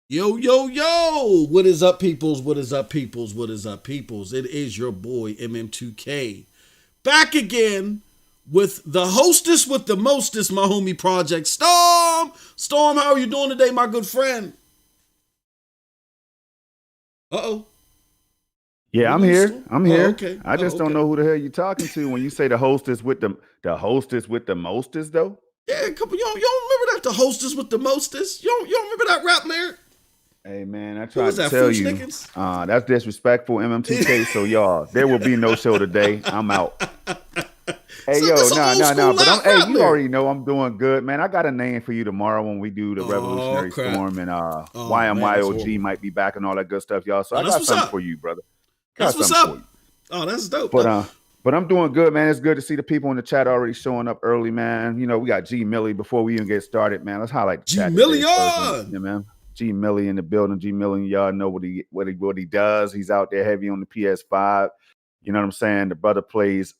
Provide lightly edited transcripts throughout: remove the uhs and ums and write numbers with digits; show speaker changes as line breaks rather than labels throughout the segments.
Yo, yo, yo! What is up, peoples? What is up, peoples? What is up, peoples? It is your boy, MM2K. Back again with the hostess with the mostest, my homie Project Storm. Storm, how are you doing today, my good friend? Uh-oh.
Yeah,
We
I'm
lose
here.
Storm?
I'm
Oh,
here.
okay.
I
Oh,
just don't
okay.
know who the hell you're talking to when you say the hostess with the mostest though.
Yeah, come on. You don't remember that? The hostess with the mostest? You don't remember that rap lyric?
Hey man, I
Who was
tried to
that?
tell
Fooch
you.
Nickens?
That's disrespectful, MM2K. So y'all, there will be no show today. I'm out. Hey yo,
It's an
nah,
old
nah, nah.
school
But
rap
you
lyric.
already know I'm doing good, man. I got a name for you tomorrow when we do the
Oh,
Revolutionary
crap.
Storm and
Oh, man, that's
YMYOG
horrible.
might be back and all that good stuff, y'all. So
Oh,
I
that's
got
what's
something
up.
for you, brother.
That's
Got
what's
something for
up.
you.
Oh, that's dope.
But uh, but I'm doing good, man. It's good to see the people in the chat already showing up early, man. You know, we got G Millie before we even get started, man. Let's highlight the
G
chat today first.
Million.
Yeah, man. G Millie in the building. G Millie, y'all know what he does. He's out there heavy on the PS5. You know what I'm saying? The brother plays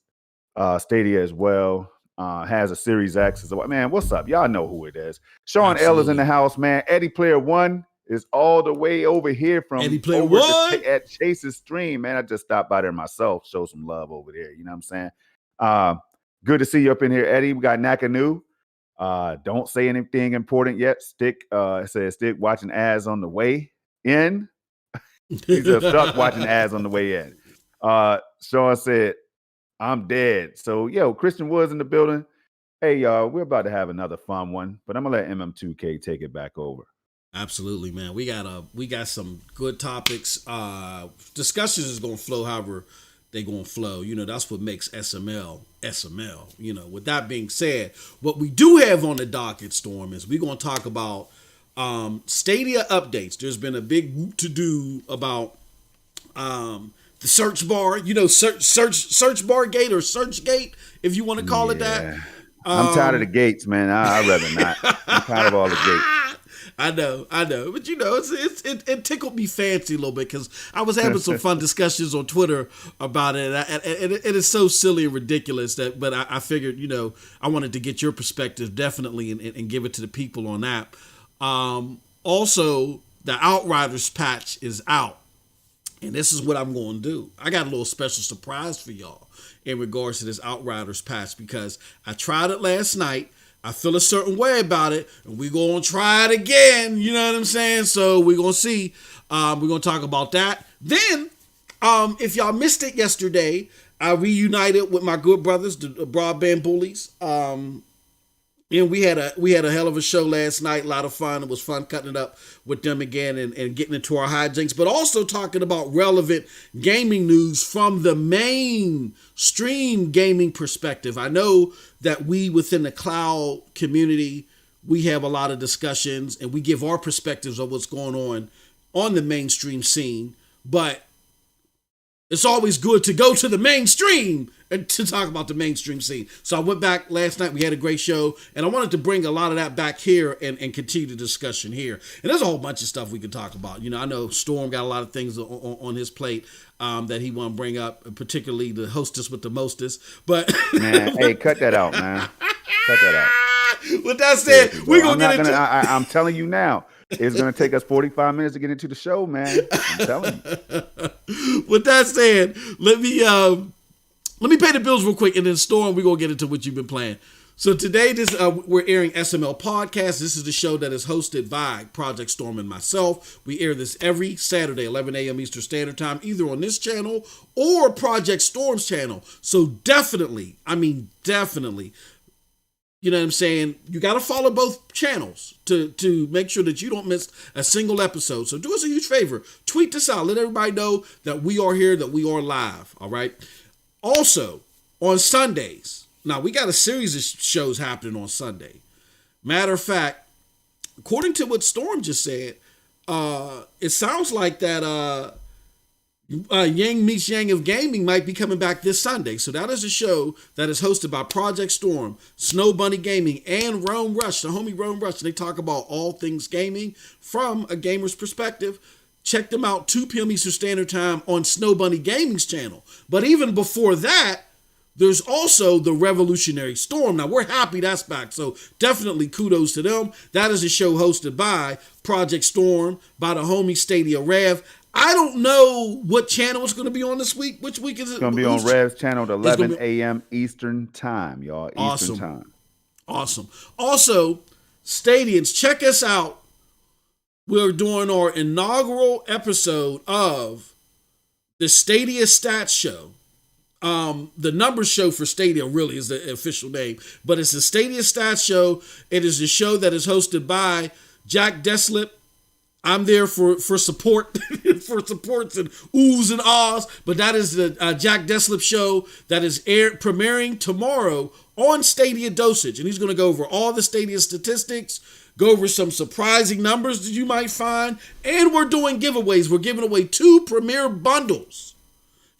Stadia as well. Has a Series X as well. Man, what's up? Y'all know who it is. Sean L is in
Absolutely.
the house, man. Eddie Player One is all the way over here
Eddie
from
Player
over
One.
at Chase's stream, man. I just stopped by there myself, show some love over there. You know what I'm saying? Uh, Good to see you up in here, Eddie. We got Nakanu. Don't say anything important yet. It says Stick watching ads on the way in. He said stuck watching ads on the way in. Sean said, I'm dead. So, yo, Christian Woods in the building. Hey, y'all, we're about to have another fun one, but I'm gonna let MM2K take it back over.
Absolutely, man. We got some good topics. Discussions is gonna flow however they gonna flow. You know, that's what makes SML SML. You know, with that being said, what we do have on the docket, Storm, is we're gonna talk about Stadia updates. There's been a big whoop to do about the search bar, search bar gate or search gate, if you want to call it that.
Yeah. I'm tired of the gates, man. I'd rather not. I'm tired of all the gates.
I know, but it tickled me fancy a little bit because I was having some fun discussions on Twitter about it, and it is so silly and ridiculous but I figured I wanted to get your perspective definitely and give it to the people on that. Also, the Outriders patch is out. And this is what I'm going to do. I got a little special surprise for y'all in regards to this Outriders patch because I tried it last night. I feel a certain way about it, and we're going to try it again. You know what I'm saying? So we're going to see. We're going to talk about that. Then, if y'all missed it yesterday, I reunited with my good brothers, the Broadband Bullies. And we had a hell of a show last night. A lot of fun. It was fun cutting it up with them again and getting into our hijinks, but also talking about relevant gaming news from the mainstream gaming perspective. I know that we within the cloud community, we have a lot of discussions and we give our perspectives of what's going on the mainstream scene, but it's always good to go to the mainstream and to talk about the mainstream scene. So I went back last night. We had a great show, and I wanted to bring a lot of that back here and continue the discussion here. And there's a whole bunch of stuff we could talk about. I know Storm got a lot of things on his plate that he want to bring up, particularly the hostess with the mostest. But
Man, hey, cut that out, man. Cut that out.
With that said, we're going to get into
I'm telling you now. It's going to take us 45 minutes to get into the show, man. I'm telling you.
With that said, let me pay the bills real quick, and then Storm, we're going to get into what you've been playing. So today, we're airing SML Podcast. This is the show that is hosted by Project Storm and myself. We air this every Saturday, 11 a.m. Eastern Standard Time, either on this channel or Project Storm's channel. So definitely, you know what I'm saying? You got to follow both channels to make sure that you don't miss a single episode. So do us a huge favor. Tweet this out. Let everybody know that we are here, that we are live. All right. Also, on Sundays, now we got a series of shows happening on Sunday. Matter of fact, according to what Storm just said, it sounds like that Yang Meets Yang of Gaming might be coming back this Sunday. So that is a show that is hosted by Project Storm, Snow Bunny Gaming, and Rome Rush, the homie Rome Rush. And they talk about all things gaming from a gamer's perspective. Check them out, 2 p.m. Eastern Standard Time on Snow Bunny Gaming's channel. But even before that, There's also the Revolutionary Storm. Now, we're happy that's back, so definitely kudos to them. That is a show hosted by Project Storm, by the homie Stadia Rev. I don't know what channel it's going to be on this week. Which week is it?
It's going to be on Rev's channel at 11 a.m. Eastern time, y'all.
Awesome.
Eastern time.
Awesome. Also, Stadians, check us out. We're doing our inaugural episode of the Stadia Stats Show. The numbers show for Stadia really is the official name, but it's the Stadia Stats Show. It is the show that is hosted by Jack Deslip. I'm there for support, for supports and oohs and ahs, but that is the Jack Deslip show that is premiering tomorrow on Stadia Dosage, and he's going to go over all the Stadia statistics, go over some surprising numbers that you might find, and we're doing giveaways. We're giving away 2 premiere bundles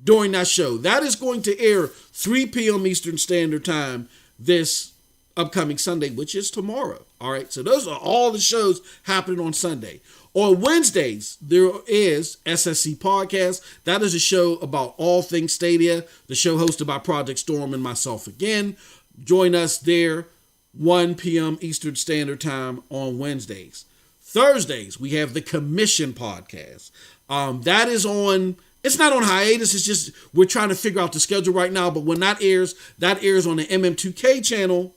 during that show. That is going to air 3 p.m. Eastern Standard Time this upcoming Sunday, which is tomorrow. All right, so those are all the shows happening on Sunday. On Wednesdays, there is SSC Podcast. That is a show about all things Stadia, the show hosted by Project Storm and myself again. Join us there, 1 p.m. Eastern Standard Time on Wednesdays. Thursdays, we have the Commission Podcast. That is on... It's not on hiatus. It's just we're trying to figure out the schedule right now. But when that airs on the MM2K channel,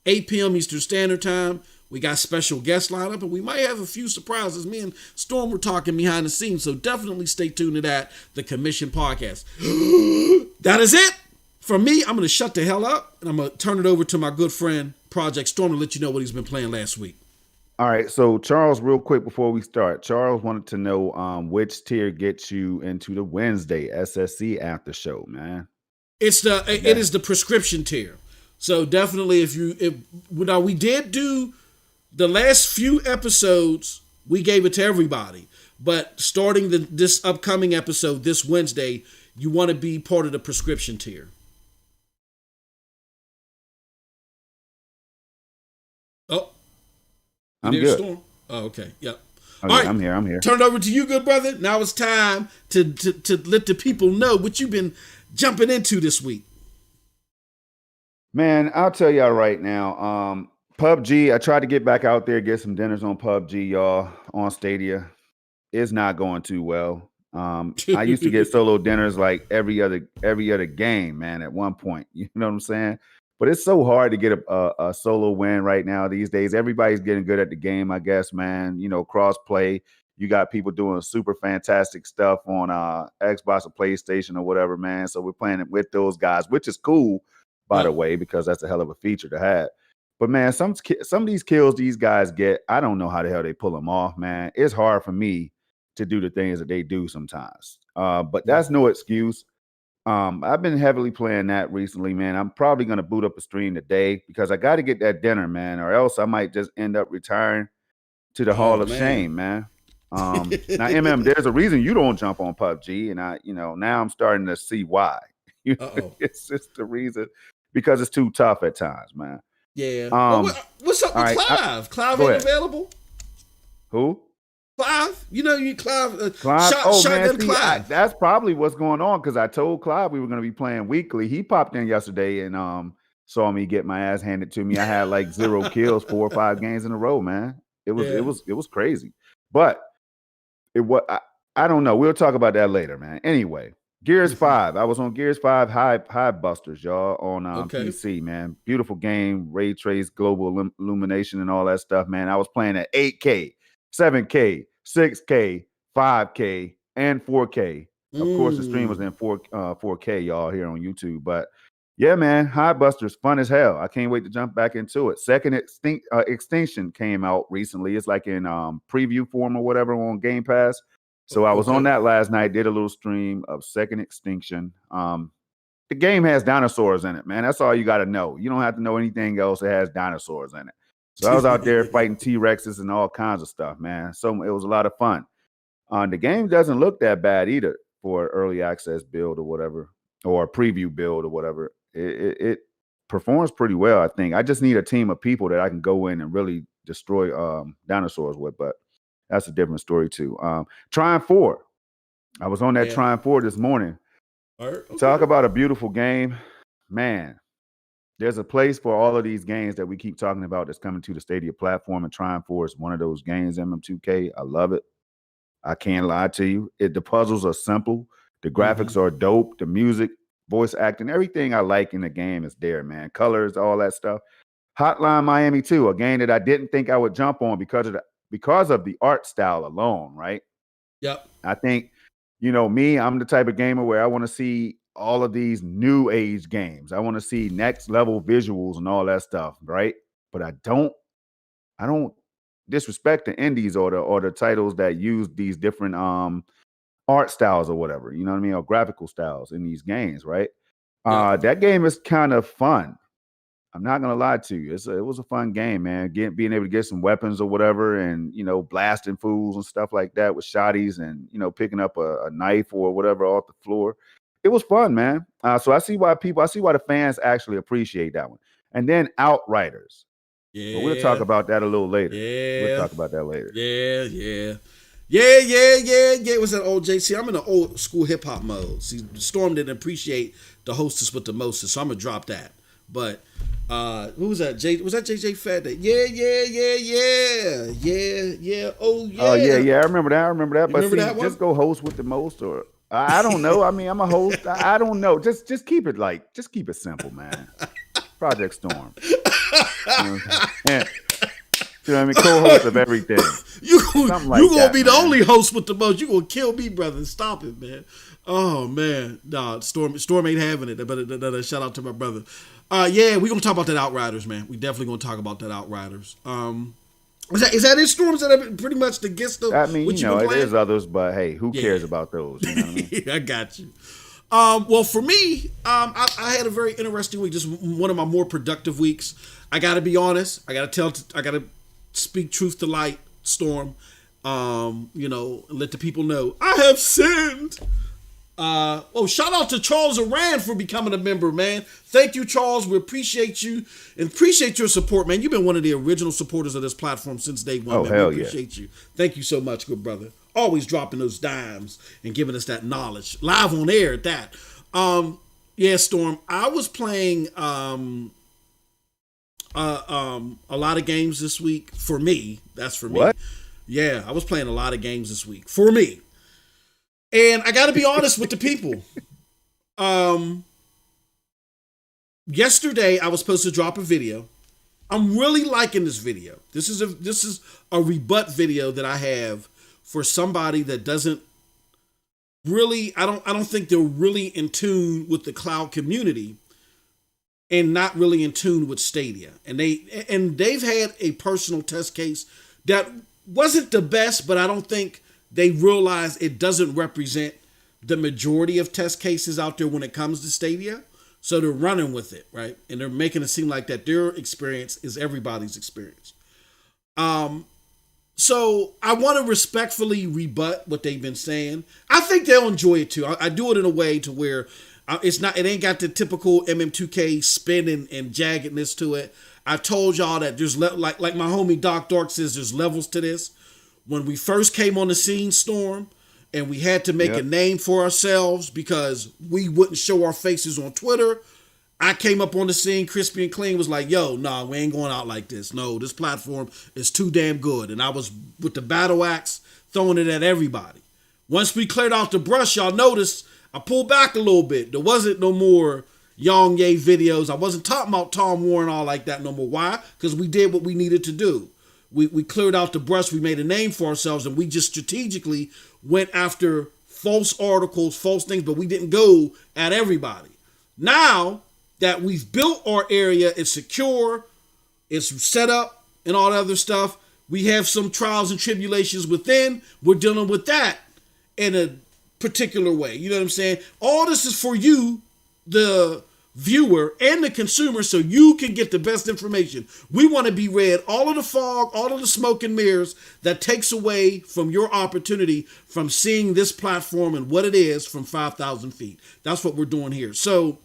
8 p.m. Eastern Standard Time. We got special guest lineup, and we might have a few surprises. Me and Storm were talking behind the scenes, so definitely stay tuned to that, the Commission Podcast. That is it. For me, I'm going to shut the hell up, and I'm going to turn it over to my good friend, Project Storm, to let you know what he's been playing last week.
All right, so Charles, real quick before we start, Charles wanted to know which tier gets you into the Wednesday SSC after show, man.
It is the prescription tier. So definitely, we did do the last few episodes, we gave it to everybody. But starting this upcoming episode this Wednesday, you want to be part of the prescription tier. Oh,
I'm good.
Storm? Oh, okay. Yep.
Oh, yeah, all right, I'm here.
Turn it over to you, good brother. Now it's time to let the people know what you've been jumping into this week.
Man, I'll tell y'all right now. PUBG, I tried to get back out there, get some dinners on PUBG, y'all, on Stadia. It's not going too well. I used to get solo dinners like every other game, man, at one point. You know what I'm saying? But it's so hard to get a solo win right now these days. Everybody's getting good at the game, I guess, man. You know, cross play. You got people doing super fantastic stuff on Xbox or PlayStation or whatever, man. So we're playing it with those guys, which is cool, by the way, because that's a hell of a feature to have. But, man, some of these kills these guys get, I don't know how the hell they pull them off, man. It's hard for me to do the things that they do sometimes. But that's no excuse. I've been heavily playing that recently, man. I'm probably going to boot up a stream today because I got to get that dinner, man, or else I might just end up retiring to the Hall of Shame, man. Now, MM, there's a reason you don't jump on PUBG, and now I'm starting to see why. It's just the reason, because it's too tough at times, man.
Yeah. What's up with Clive? Clive ain't available?
Who?
Clive? Clive.
Clive?
Shotgun
man,
Clive.
That's probably what's going on, because I told Clive we were going to be playing weekly. He popped in yesterday and saw me get my ass handed to me. I had like 0 kills, 4 or 5 games in a row, man. It was crazy. But I don't know. We'll talk about that later, man. Anyway. Gears 5. I was on Gears 5 High Busters, y'all, on PC, man. Beautiful game, ray trace, global illumination, and all that stuff, man. I was playing at 8K, 7K, 6K, 5K, and 4K. Of course, the stream was in 4K, y'all, here on YouTube. But yeah, man, High Busters, fun as hell. I can't wait to jump back into it. Second Extinction came out recently. It's like in preview form or whatever on Gamepass. So I was on that last night, did a little stream of Second Extinction. The game has dinosaurs in it, man. That's all you got to know. You don't have to know anything else. It has dinosaurs in it. So I was out there fighting T-Rexes and all kinds of stuff, man. So it was a lot of fun. The game doesn't look that bad either for an early access build or whatever, or a preview build or whatever. It performs pretty well, I think. I just need a team of people that I can go in and really destroy dinosaurs with, but that's a different story too. Trine 4. I was on that Trine 4 this morning.
Okay.
Talk about a beautiful game. man, there's a place for all of these games that we keep talking about that's coming to the Stadia platform, and Trying Force, one of those games, MM2K. I love it. I can't lie to you. The puzzles are simple. The graphics are dope. The music, voice acting, everything I like in the game is there, man. Colors, all that stuff. Hotline Miami 2, a game that I didn't think I would jump on because of the art style alone, right?
Yep.
I think, me, I'm the type of gamer where I want to see all of these new age games. I want to see next level visuals and all that stuff, right? But I don't disrespect the indies or the titles that use these different art styles or whatever, you know what I mean, or graphical styles in these games, right? That game is kind of fun. I'm not gonna lie to you. It was a fun game, man. Being able to get some weapons or whatever, and blasting fools and stuff like that with shotties, and picking up a knife or whatever off the floor. It was fun, man. So I see why the fans actually appreciate that one. And then Outriders.
Yeah,
but we'll talk about that a little later.
Yeah,
we'll talk about that later.
Yeah. What's that, old JC? I'm in the old school hip hop mode. See, Storm didn't appreciate the hostess with the mostest, so I'm gonna drop that. But who was that? Was that JJ Fat? Yeah. Oh yeah.
I remember that. But
remember that one?
Just go host with the most, or I don't know. I mean, I'm a host. I don't know. Just keep it simple, man. Project Storm. You know what I mean? Co-host of everything.
You gonna be the only host with the most. You gonna kill me, brother. Stop it, man. Oh man, nah. Storm ain't having it. But shout out to my brother. Yeah, we gonna talk about that Outriders, man. We definitely gonna talk about that Outriders. Is that it, Storm? Is that pretty much the gist of?
I mean, there's others, but hey, who cares about those? You know what I mean?
I got you. Well, for me, I had a very interesting week. Just one of my more productive weeks. I got to be honest. I got to speak truth to light, Storm. Let the people know I have sinned. Shout out to Charles Aran for becoming a member, man. Thank you, Charles. We appreciate you and appreciate your support, man. You've been one of the original supporters of this platform since day one.
Oh,
man.
hell
We appreciate you. Thank you so much, good brother. Always dropping those dimes and giving us that knowledge. Live on air at that. Storm, I was playing a lot of games this week. For me, that's for me.
What?
Yeah, I was playing a lot of games this week. For me. And I got to be honest with the people. Yesterday, I was supposed to drop a video. I'm really liking this video. This is a rebut video that I have for somebody that doesn't really, I don't think they're really in tune with the cloud community and not really in tune with Stadia. And they've had a personal test case that wasn't the best, but I don't think they realize it doesn't represent the majority of test cases out there when it comes to Stadia. So they're running with it, right? And they're making it seem like that their experience is everybody's experience. So I want to respectfully rebut what they've been saying. I think they'll enjoy it too. I do it in a way to where it ain't got the typical MM2K spin and jaggedness to it. I told y'all that there's like my homie Doc Dark says, there's levels to this. When we first came on the scene, Storm, and we had to make a name for ourselves because we wouldn't show our faces on Twitter, I came up on the scene, crispy and clean, was like, yo, nah, we ain't going out like this. No, this platform is too damn good. And I was with the battle axe throwing it at everybody. Once we cleared out the brush, y'all noticed I pulled back a little bit. There wasn't no more Yang Ye videos. I wasn't talking about Tom Warren all like that no more. Why? Because we did what we needed to do. We cleared out the brush, we made a name for ourselves, and we just strategically went after false articles, false things, but we didn't go at everybody. Now that we've built our area, it's secure, it's set up, and all that other stuff, we have some trials and tribulations within, we're dealing with that in a particular way. You know what I'm saying? All this is for you, the viewer and the consumer, so you can get the best information. We want to be rid all of the fog, all of the smoke and mirrors that takes away from your opportunity from seeing this platform and what it is from 5,000 feet. That's what we're doing here. So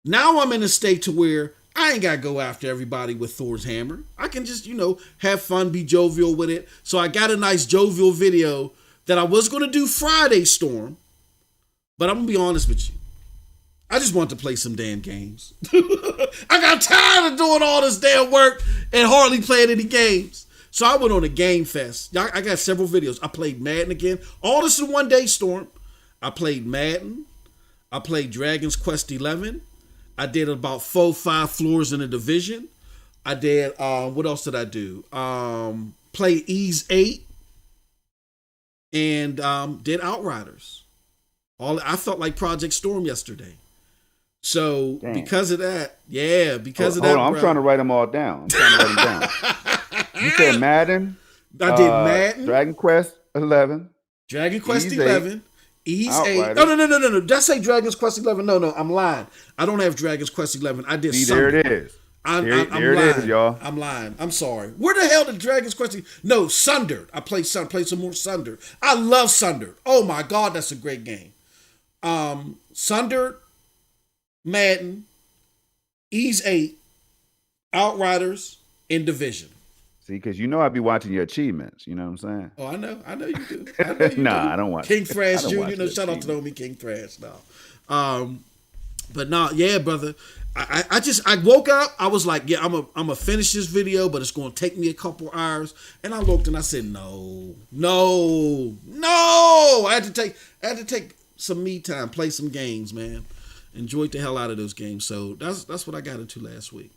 now I'm in a state to where I ain't got to go after everybody with Thor's hammer. I can just, have fun, be jovial with it. So I got a nice jovial video that I was going to do Friday, Storm, but I'm going to be honest with you. I just want to play some damn games. I got tired of doing all this damn work and hardly playing any games. So I went on a game fest. I got several videos. I played Madden again. All this in one day, Storm. I played Madden. I played Dragon's Quest 11. I did about 4-5 floors in the division. I did, what else did I do? Played Ease 8 and did Outriders. I felt like Project Storm yesterday. So because of that, hold
on, I'm trying to write them all down. You said Madden.
I did Madden.
Dragon Quest 11.
Dragon Quest 11. Ease 8. No. Did I say Dragon's Quest 11? No, I'm lying. I don't have Dragon's Quest 11. I did
There it is.
I'm
there
lying.
It is, y'all.
I'm lying. I'm sorry. Where the hell did Dragon's Quest? No, Sundered. I played some more Sundered. I love Sundered. Oh my God, that's a great game. Sundered, Madden, Ease 8, Outriders, and Division.
See, because I'd be watching your achievements. You know what I'm saying?
Oh, I know you do.
I don't watch
King Thrash Jr. Shout out to the homie King Thrash now. But nah, yeah, brother. I woke up. I was like, yeah, I'm gonna finish this video, but it's gonna take me a couple hours. And I looked and I said, no. I had to take some me time, play some games, man. Enjoyed the hell out of those games. So that's what I got into last week.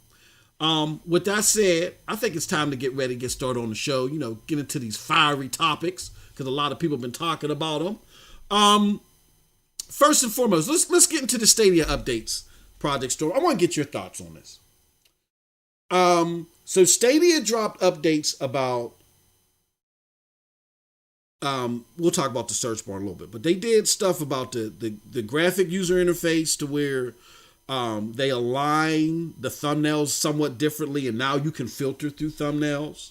With that said, I think it's time to get ready to get started on the show. Get into these fiery topics because a lot of people have been talking about them. First and foremost, let's get into the Stadia updates, Project Storm. I want to get your thoughts on this. So Stadia dropped updates about. We'll talk about the search bar in a little bit, but they did stuff about the graphic user interface to where. They align the thumbnails somewhat differently, and now you can filter through thumbnails.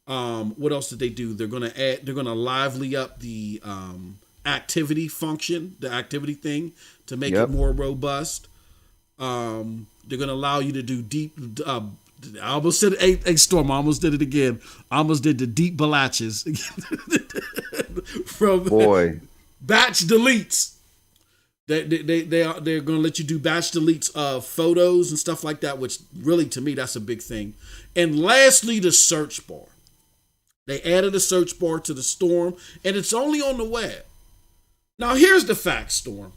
What else did they do? They're gonna lively up the activity function, the activity thing, to make it more robust. They're gonna allow you to do deep. I almost said a Storm. I almost did it again. I almost did the deep balatches from batch deletes. They're going to let you do batch deletes of photos and stuff like that, which really, to me, that's a big thing. And lastly, the search bar. They added a search bar to the Storm, and it's only on the web. Now, here's the fact, Storm.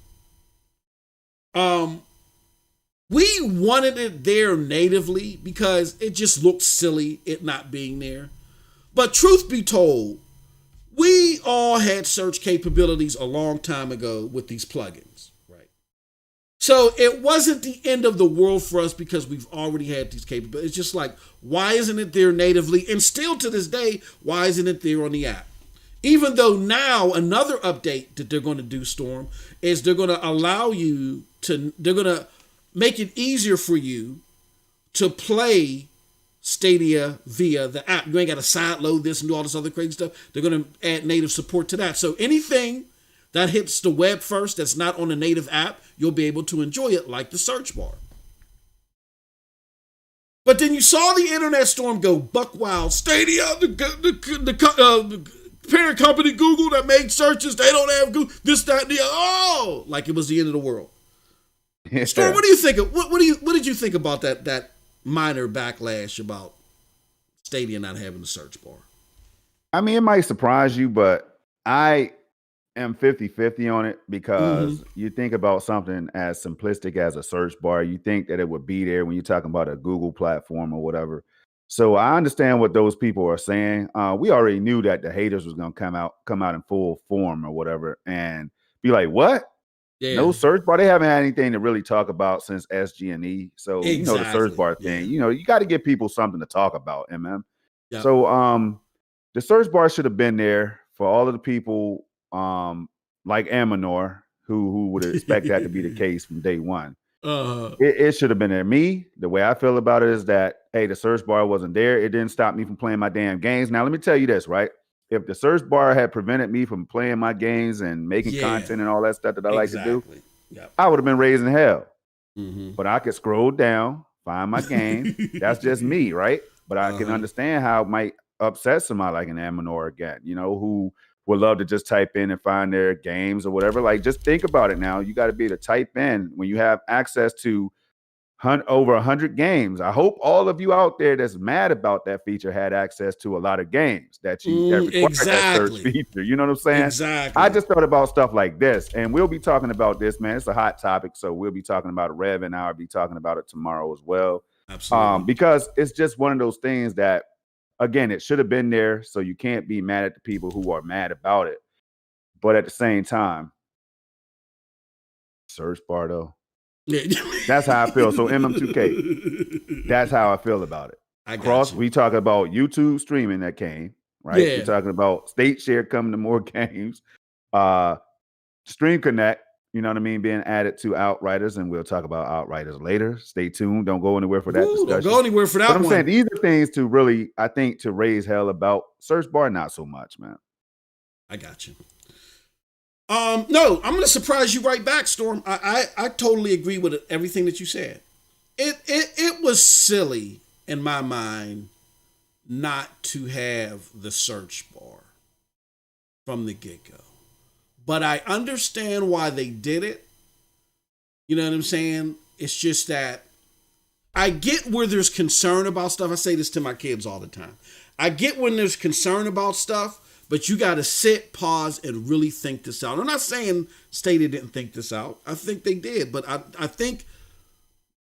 We wanted it there natively because it just looked silly, it not being there. But truth be told, we all had search capabilities a long time ago with these plugins, right? So it wasn't the end of the world for us because we've already had these capabilities. It's just like, why isn't it there natively? And still to this day, why isn't it there on the app? Even though now another update that they're going to do, Storm, is they're going to allow you to, they're going to make it easier for you to play Stadia via the app. You ain't got to side load this and do all this other crazy stuff. They're going to add native support to that. So anything that hits the web first that's not on a native app, you'll be able to enjoy it like the search bar. But then you saw the internet storm go buck wild. Stadia, the parent company Google that made searches, they don't have Google, this, that, and the other. Like it was the end of the world. Yeah. Storm, what do you think? What did you think about that minor backlash about Stadia not having the search bar?
I mean, it might surprise you, but I am 50-50 on it because you think about something as simplistic as a search bar, you think that it would be there when you're talking about a Google platform or whatever. So I understand what those people are saying. We already knew that the haters was going to come out in full form or whatever and be like, what? Yeah. No search bar. They haven't had anything to really talk about since SG&E. So, the search bar thing, you got to give people something to talk about, MM. Yep. So, the search bar should have been there for all of the people like Amanor who would expect that to be the case from day one. It should have been there. Me, the way I feel about it is that, hey, the search bar wasn't there. It didn't stop me from playing my damn games. Now, let me tell you this, right? If the search bar had prevented me from playing my games and making content and all that stuff that I like to do, I would have been raising hell. But I could scroll down, find my game. That's just me, right? But I can understand how it might upset somebody like an Amanor again, who would love to just type in and find their games or whatever. Like, just think about it now. You got to be able to type in when you have access to over 100 games. I hope all of you out there that's mad about that feature had access to a lot of games that require that search feature. You know what I'm saying?
Exactly.
I just thought about stuff like this, and we'll be talking about this, man. It's a hot topic, so we'll be talking about it. Rev and I'll be talking about it tomorrow as well.
Absolutely.
Because it's just one of those things that, again, it should have been there, so you can't be mad at the people who are mad about it. But at the same time, search bar though.
Yeah.
That's how I feel. So MM2K, that's how I feel about it. We talk about YouTube streaming that came, right?
Yeah.
We're talking about state share coming to more games. Stream Connect, you know what I mean, being added to Outriders, and we'll talk about Outriders later. Stay tuned. Don't go anywhere for that discussion.
Don't go anywhere for that
But I'm saying these are things to really, I think, to raise hell about. Search bar, not so much, man.
I got you. No, I'm going to surprise you right back, Storm. I totally agree with everything that you said. It was silly in my mind not to have the search bar from the get-go. But I understand why they did it. You know what I'm saying? It's just that I get where there's concern about stuff. I say this to my kids all the time. I get when there's concern about stuff, but you got to sit, pause, and really think this out. I'm not saying Stadia didn't think this out. I think they did, but I think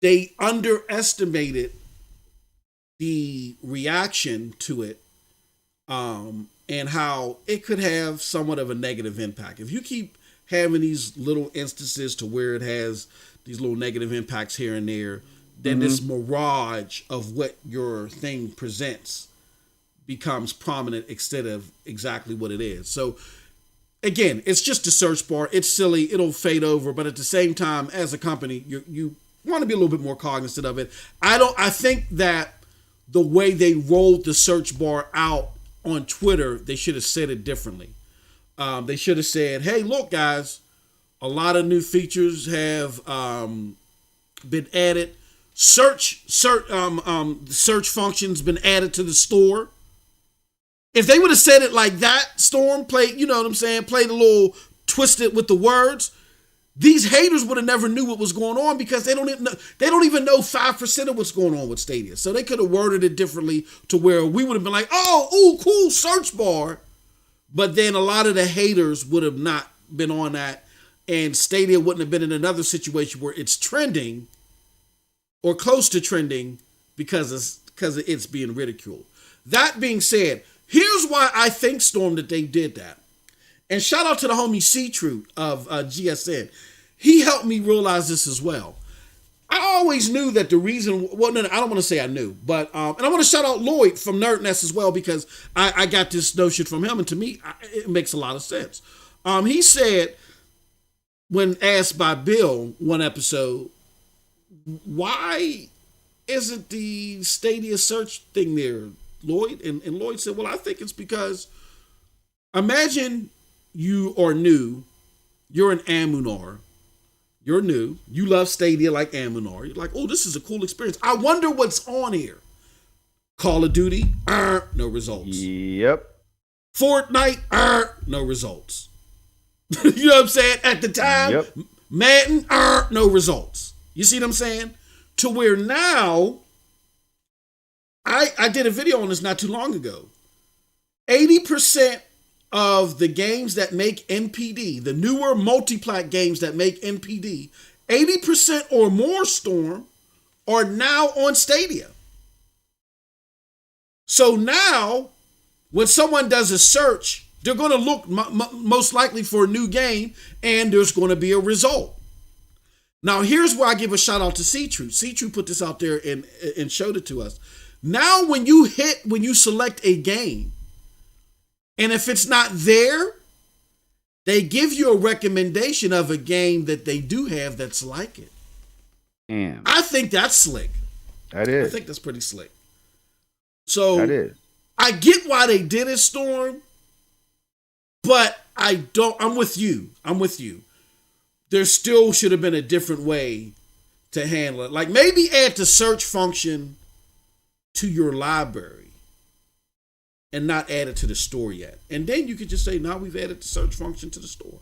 they underestimated the reaction to it, and how it could have somewhat of a negative impact. If you keep having these little instances to where it has these little negative impacts here and there, then this mirage of what your thing presents becomes prominent instead of exactly what it is. So again, it's just a search bar. It's silly. It'll fade over. But at the same time, as a company, you want to be a little bit more cognizant of it. I think that the way they rolled the search bar out on Twitter, they should have said it differently. They should have said, hey, look, guys, a lot of new features have been added. Search function's been added to the store. If they would have said it like that, Storm, played, you know what I'm saying, played a little twisted with the words, these haters would have never knew what was going on, because they don't even know 5% of what's going on with Stadia. So they could have worded it differently to where we would have been like, oh, ooh, cool, search bar. But then a lot of the haters would have not been on that, and Stadia wouldn't have been in another situation where it's trending or close to trending because it's being ridiculed. That being said, here's why I think, Storm, that they did that. And shout out to the homie C-Truth of GSN. He helped me realize this as well. I always knew that the reason, well, no, I don't want to say I knew, but, and I want to shout out Lloyd from Nerdnest as well, because I got this notion from him, and to me, it makes a lot of sense. He said, when asked by Bill one episode, why isn't the Stadia search thing there, Lloyd? And Lloyd said, well, I think it's because, imagine you are new, you're an Amunar, you're new, you love Stadia like Amunar, you're like, oh, this is a cool experience. I wonder what's on here. Call of Duty, no results.
Yep.
Fortnite, no results. You know what I'm saying? At the time,
yep.
Madden, no results. You see what I'm saying? To where now, I did a video on this not too long ago. 80% of the games that make NPD, the newer multi-plat games that make NPD, 80% or more, Storm, are now on Stadia. So now, when someone does a search, they're going to look most likely for a new game, and there's going to be a result. Now, here's where I give a shout out to C-Truth. C-Truth put this out there and showed it to us. Now, when you select a game, and if it's not there, they give you a recommendation of a game that they do have that's like it.
Damn.
I think that's slick.
That is.
I think that's pretty slick. So
that is.
I get why they did it, Storm, but I'm with you. There still should have been a different way to handle it. Like, maybe add the search function to your library. and not add it to the store yet. And then you could just say, now we've added the search function to the store.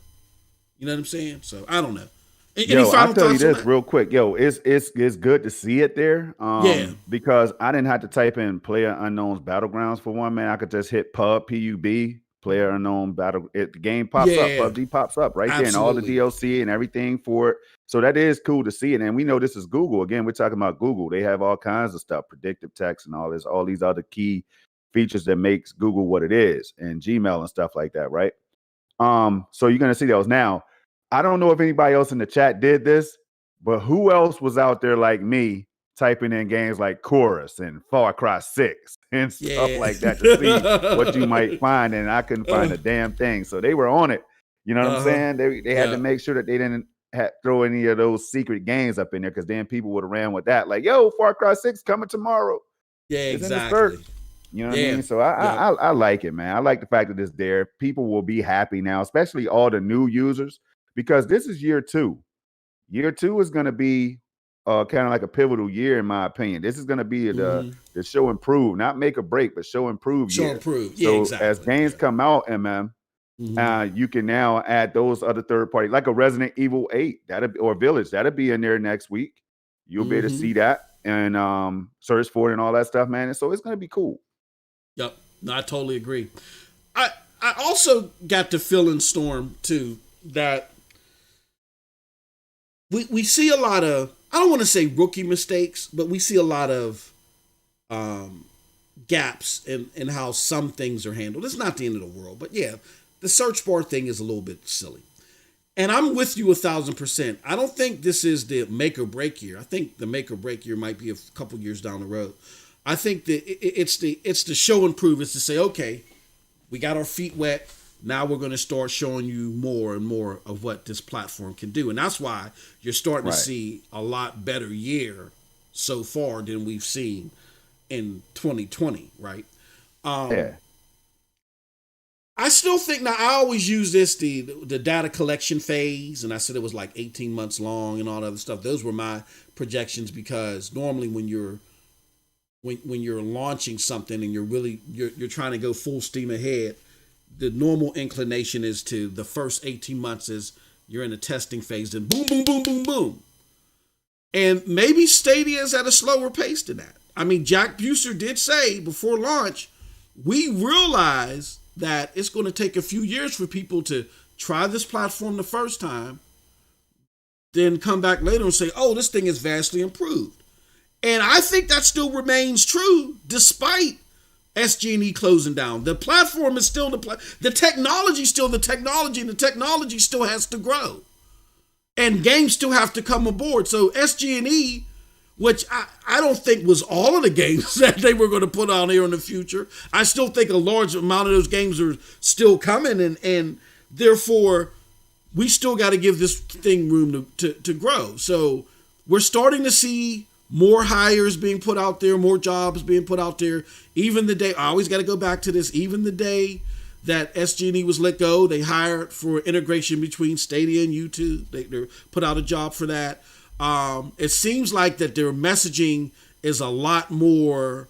You know what I'm saying? So I don't know. Any
Yo, I'll
final
tell you
thoughts on
this
that?
real quick. Yo, it's good to see it there.
Yeah.
Because I didn't have to type in Player Unknown's Battlegrounds for one, man. I could just hit PUB, Player Unknown Battle. The game pops up,
Yeah.
PUBG pops up right there, and all the
Absolutely.
DLC and everything for it. So that is cool to see it. And we know this is Google. Again, we're talking about Google. They have all kinds of stuff, predictive text and all these other key features that makes Google what it is, and Gmail and stuff like that, right? So you're gonna see those. Now, I don't know if anybody else in the chat did this, but who else was out there like me typing in games like Chorus and Far Cry 6 and stuff
Yeah.
like that to see what you might find, and I couldn't find a damn thing. So they were on it. You know what I'm
Uh-huh.
saying? They had to make sure that they didn't throw any of those secret games up in there, because then people would have ran with that. Like, yo, Far Cry 6 coming tomorrow.
Yeah,
It's in the search.
exactly.
You know what I
Yeah.
mean? So
Yep.
I like it, man. I like the fact that it's there. People will be happy now, especially all the new users, because this is year 2. Year 2 is going to be kind of like a pivotal year, in my opinion. This is going to be
Mm-hmm.
the show improve, not make or break, but show improve
Show
year.
improved. Yeah,
So as
exactly.
games
Yeah.
come out, you can now add those other third party, like a Resident Evil 8 or Village, that'll be in there next week. You'll be able to see that and search for it and all that stuff, man. And so it's going to be cool.
Yep. No, I totally agree. I also got the feeling, Storm, too, that we see a lot of, I don't want to say rookie mistakes, but we see a lot of gaps in how some things are handled. It's not the end of the world, but yeah, the search bar thing is a little bit silly. And I'm with you 1,000%. I don't think this is the make or break year. I think the make or break year might be a couple years down the road. I think that it's the show and prove. It's to say, okay, we got our feet wet. Now we're going to start showing you more and more of what this platform can do. And that's why you're starting to see a lot better year so far than we've seen in 2020, right?
Yeah.
I still think, now I always use this, the data collection phase, and I said it was like 18 months long and all that other stuff. Those were my projections, because normally when you're launching something and you're trying to go full steam ahead, the normal inclination is to the first 18 months is you're in the testing phase, then boom, boom, boom, boom, boom. And maybe Stadia is at a slower pace than that. I mean, Jack Buser did say before launch, we realize that it's going to take a few years for people to try this platform the first time, then come back later and say, oh, this thing is vastly improved. And I think that still remains true despite SG&E closing down. The platform is still the technology is still the technology, and the technology still has to grow. And games still have to come aboard. So SG&E, which I don't think was all of the games that they were going to put on here in the future. I still think a large amount of those games are still coming, and therefore we still got to give this thing room to grow. So we're starting to see more hires being put out there, more jobs being put out there. Even the day, I always got to go back to this, even the day that SG&E was let go, they hired for integration between Stadia and YouTube. They put out a job for that. It seems like that their messaging is a lot more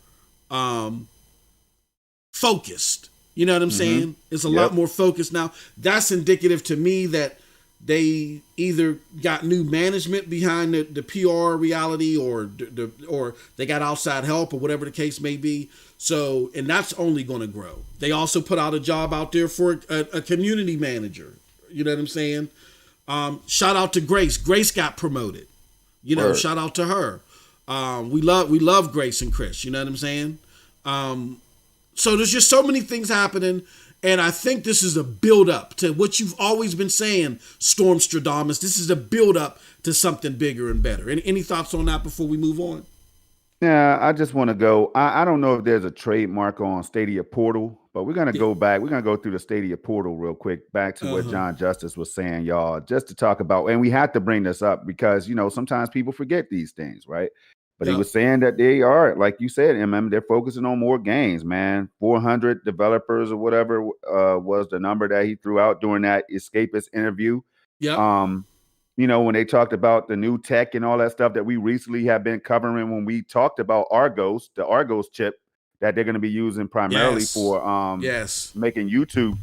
focused. You know what I'm saying? It's a lot more focused now. That's indicative to me that they either got new management behind the PR reality, or they got outside help, or whatever the case may be. So, and that's only going to grow. They also put out a job out there for a community manager. You know what I'm saying? Shout out to Grace. Grace got promoted. You know, shout out to her. We love Grace and Chris. You know what I'm saying? So there's just so many things happening. And I think this is a build up to what you've always been saying, Storm Stradamus. This is a build up to something bigger and better. Any thoughts on that before we move on?
Yeah, I just want to go. I don't know if there's a trademark on Stadia Portal, but we're going to go back. We're going to go through the Stadia Portal real quick, back to what John Justice was saying, y'all, just to talk about. And we have to bring this up because, sometimes people forget these things, right? But he was saying that they are, like you said, they're focusing on more games, man. 400 developers or whatever was the number that he threw out during that Escapist interview.
Yep.
When they talked about the new tech and all that stuff that we recently have been covering when we talked about Argos, the Argos chip that they're going to be using primarily for making YouTube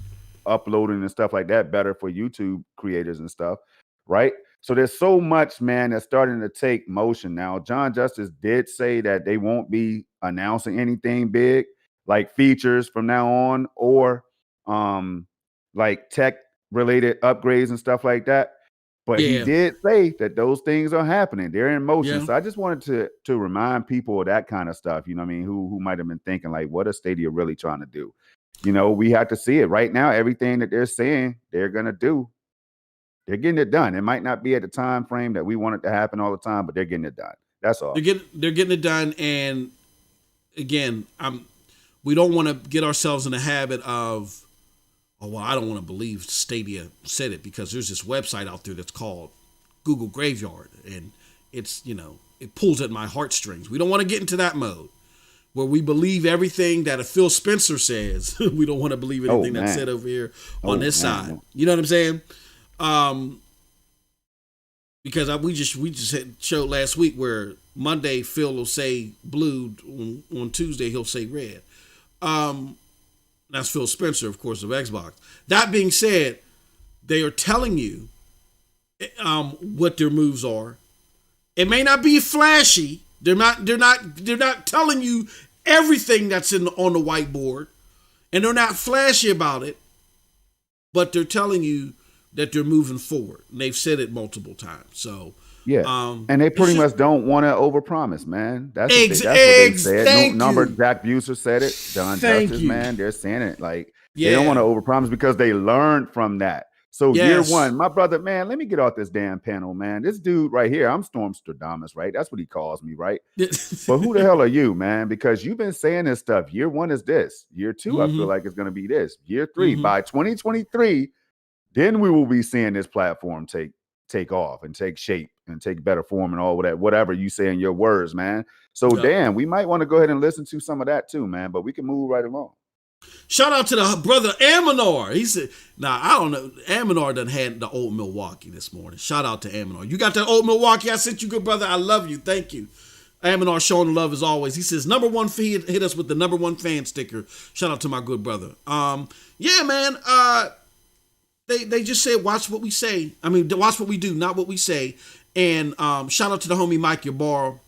uploading and stuff like that better for YouTube creators and stuff, right? So there's so much, man, that's starting to take motion now. John Justice did say that they won't be announcing anything big like features from now on, or like tech related upgrades and stuff like that. But he did say that those things are happening. They're in motion. So I just wanted to remind people of that kind of stuff, you know what I mean, who might have been thinking like, what is Stadia really trying to do? You know, we have to see it right now. Everything that they're saying they're going to do, they're getting it done. It might not be at the time frame that we want it to happen all the time, but they're getting it done. That's all.
They're getting it done. And again, we don't want to get ourselves in the habit of, oh, well, I don't want to believe Stadia said it, because there's this website out there that's called Google Graveyard, and it's, you know, it pulls at my heartstrings. We don't want to get into that mode where we believe everything that a Phil Spencer says. We don't want to believe anything that's said over here on this side. You know what I'm saying? Because we just had showed last week where Monday Phil will say blue, on Tuesday he'll say red. That's Phil Spencer, of course, of Xbox. That being said, they are telling you what their moves are. It may not be flashy. They're not telling you everything that's on the whiteboard, and they're not flashy about it. But they're telling you that they're moving forward. And they've said it multiple times. So
and they pretty much don't want to overpromise, man. That's what they said. Jack Buser said it. John Justice, man, they're saying it like they don't want to overpromise because they learned from that. So year one, my brother, man, let me get off this damn panel, man. This dude right here, I'm Stormstradamus, right? That's what he calls me, right? But who the hell are you, man? Because you've been saying this stuff. Year one is this. Year two, I feel like it's going to be this. Year three, by 2023, then we will be seeing this platform take off and take shape and take better form and all that, whatever you say in your words, man. So damn, we might want to go ahead and listen to some of that too, man. But we can move right along.
Shout out to the brother Aminar. He said, "Now I don't know. Aminar done had the old Milwaukee this morning. Shout out to Aminar. You got that old Milwaukee? I sent you, good brother. I love you. Thank you." Aminar showing love as always. He says, "Number one feed, hit us with the number one fan sticker." Shout out to my good brother. Yeah, man. They just said, watch what we say. I mean, watch what we do, not what we say. And shout out to the homie Mike Ybarra,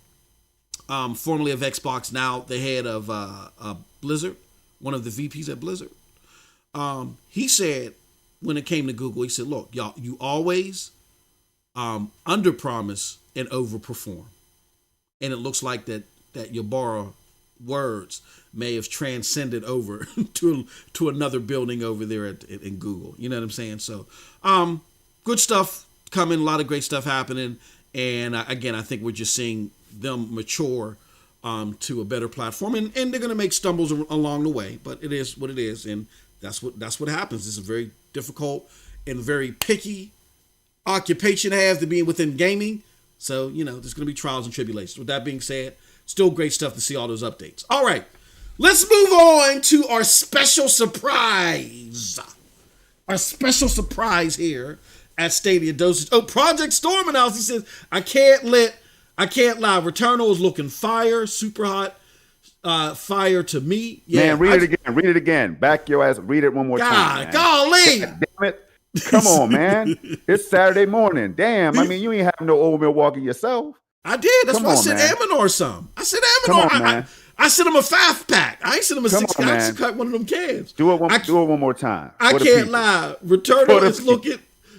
formerly of Xbox, now the head of Blizzard, one of the VPs at Blizzard. He said, when it came to Google, he said, look, y'all, you always under-promise and over-perform. And it looks like that Ybarra words may have transcended over to another building over there in Google. You know what I'm saying? So, good stuff coming, a lot of great stuff happening. And again, I think we're just seeing them mature to a better platform, and they're going to make stumbles along the way, but it is what it is. And that's what happens. It's a very difficult and very picky occupation to have, to be within gaming. So, you know, there's going to be trials and tribulations. With that being said, still great stuff to see all those updates. All right, let's move on to our special surprise. Our special surprise here at Stadia Dosage. Oh, Project Storm announced. He says, I can't lie. Returnal is looking fire, super hot. Fire to me. Yeah,
man, read it again. Back your ass. Read it one more time.
Golly.
God damn it. Come on, man. It's Saturday morning. Damn. I mean, you ain't have no old Milwaukee yourself.
I did. That's why I sent Aminar some. I sent Aminar. I sent him a 5-pack. I ain't sent him a 6-pack to cut one of them cans.
Do it one more time.
I can't lie. Returnal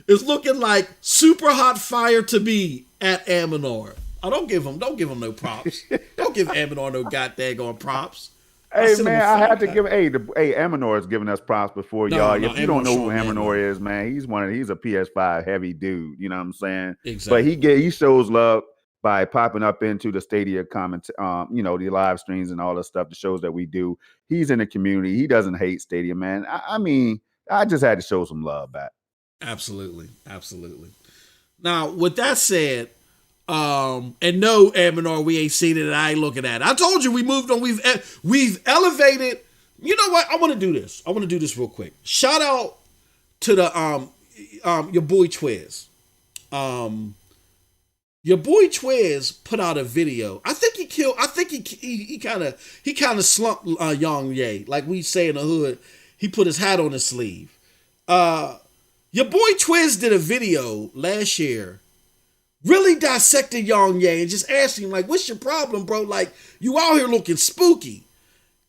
is looking like super hot fire to me at Aminar. Oh, don't give him no props. Don't give Aminar no goddamn props.
Hey man, I have to give Aminar is giving us props before y'all. If you don't know who Aminar is, man, he's a PS5 heavy dude. You know what I'm saying?
Exactly.
But he shows love by popping up into the Stadia comment, the live streams and all the stuff, the shows that we do. He's in the community. He doesn't hate Stadia, man. I mean, I just had to show some love back. Absolutely.
Now, with that said, and no, Aminar, we ain't seen it, and I ain't looking at it. I told you we moved on. We've elevated. You know what? I want to do this. Real quick. Shout out to the your boy Twiz. Your boy Twiz put out a video. I think he kind of slumped Yang Ye, like we say in the hood. He put his hat on his sleeve. Your boy Twiz did a video last year, really dissected Yang Ye and just asked him, like, what's your problem, bro? Like, you out here looking spooky.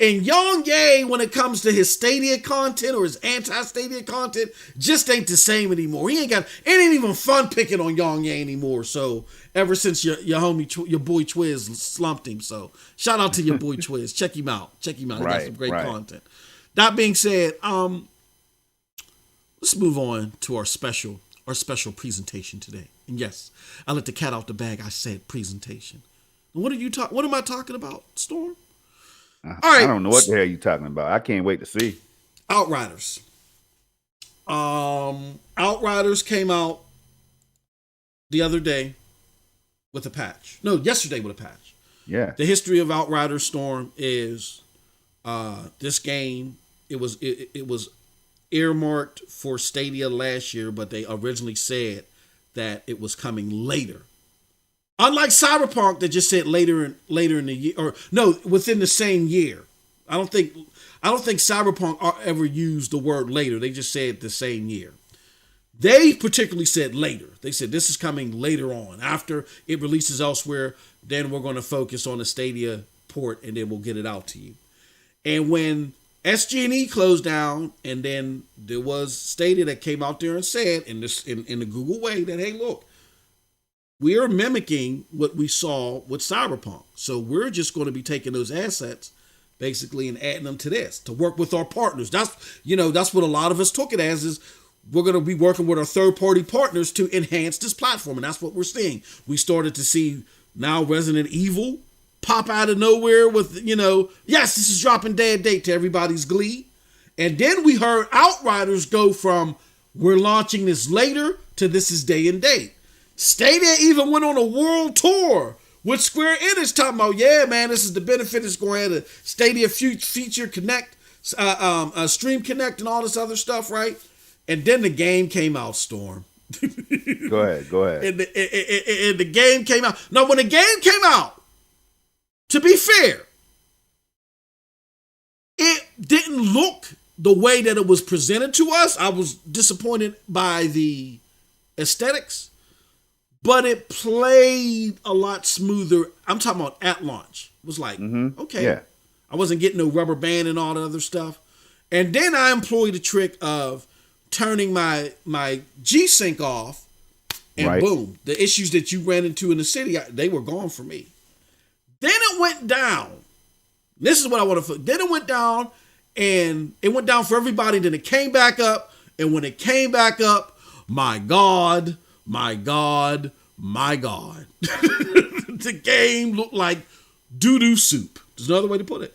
And Yang Ye, when it comes to his Stadia content or his anti-Stadia content, just ain't the same anymore. It ain't even fun picking on Yang Ye anymore. So ever since your homie, your boy Twiz slumped him. So shout out to your boy Twiz. Check him out. He got some great content. That being said, let's move on to our special presentation today. And yes, I let the cat out the bag. I said presentation. What am I talking about, Storm?
All right. I don't know what the hell you're talking about. I can't wait to see.
Outriders. Outriders came out the other day with a patch. No, yesterday with a patch.
Yeah.
The history of Outriders Storm is this game. It was earmarked for Stadia last year, but they originally said that it was coming later. Unlike Cyberpunk that just said later in the year, or no, within the same year. I don't think Cyberpunk ever used the word later. They just said the same year. They particularly said later. They said this is coming later on. After it releases elsewhere, then we're going to focus on the Stadia port and then we'll get it out to you. And when SG&E closed down, and then there was Stadia that came out there and said in the Google way that, hey, look, we are mimicking what we saw with Cyberpunk. So we're just going to be taking those assets basically and adding them to this to work with our partners. That's what a lot of us took it as, is we're going to be working with our third-party partners to enhance this platform. And that's what we're seeing. We started to see now Resident Evil pop out of nowhere with, yes, this is dropping dead date to everybody's glee. And then we heard Outriders go from we're launching this later to this is day and date. Stadia even went on a world tour with Square Enix talking about, yeah, man, this is the benefit. It's going to have a Stadia feature connect, Stream Connect and all this other stuff, right? And then the game came out, Storm.
Go ahead.
And the game came out. Now, when the game came out, to be fair, it didn't look the way that it was presented to us. I was disappointed by the aesthetics. But it played a lot smoother. I'm talking about at launch. It was like, okay. Yeah. I wasn't getting no rubber band and all the other stuff. And then I employed the trick of turning my G-Sync off. And boom, the issues that you ran into in the city, they were gone for me. Then it went down. This is what I want to... Then it went down, and it went down for everybody. Then it came back up. And when it came back up, my God... the game looked like doo-doo soup. There's another way to put it.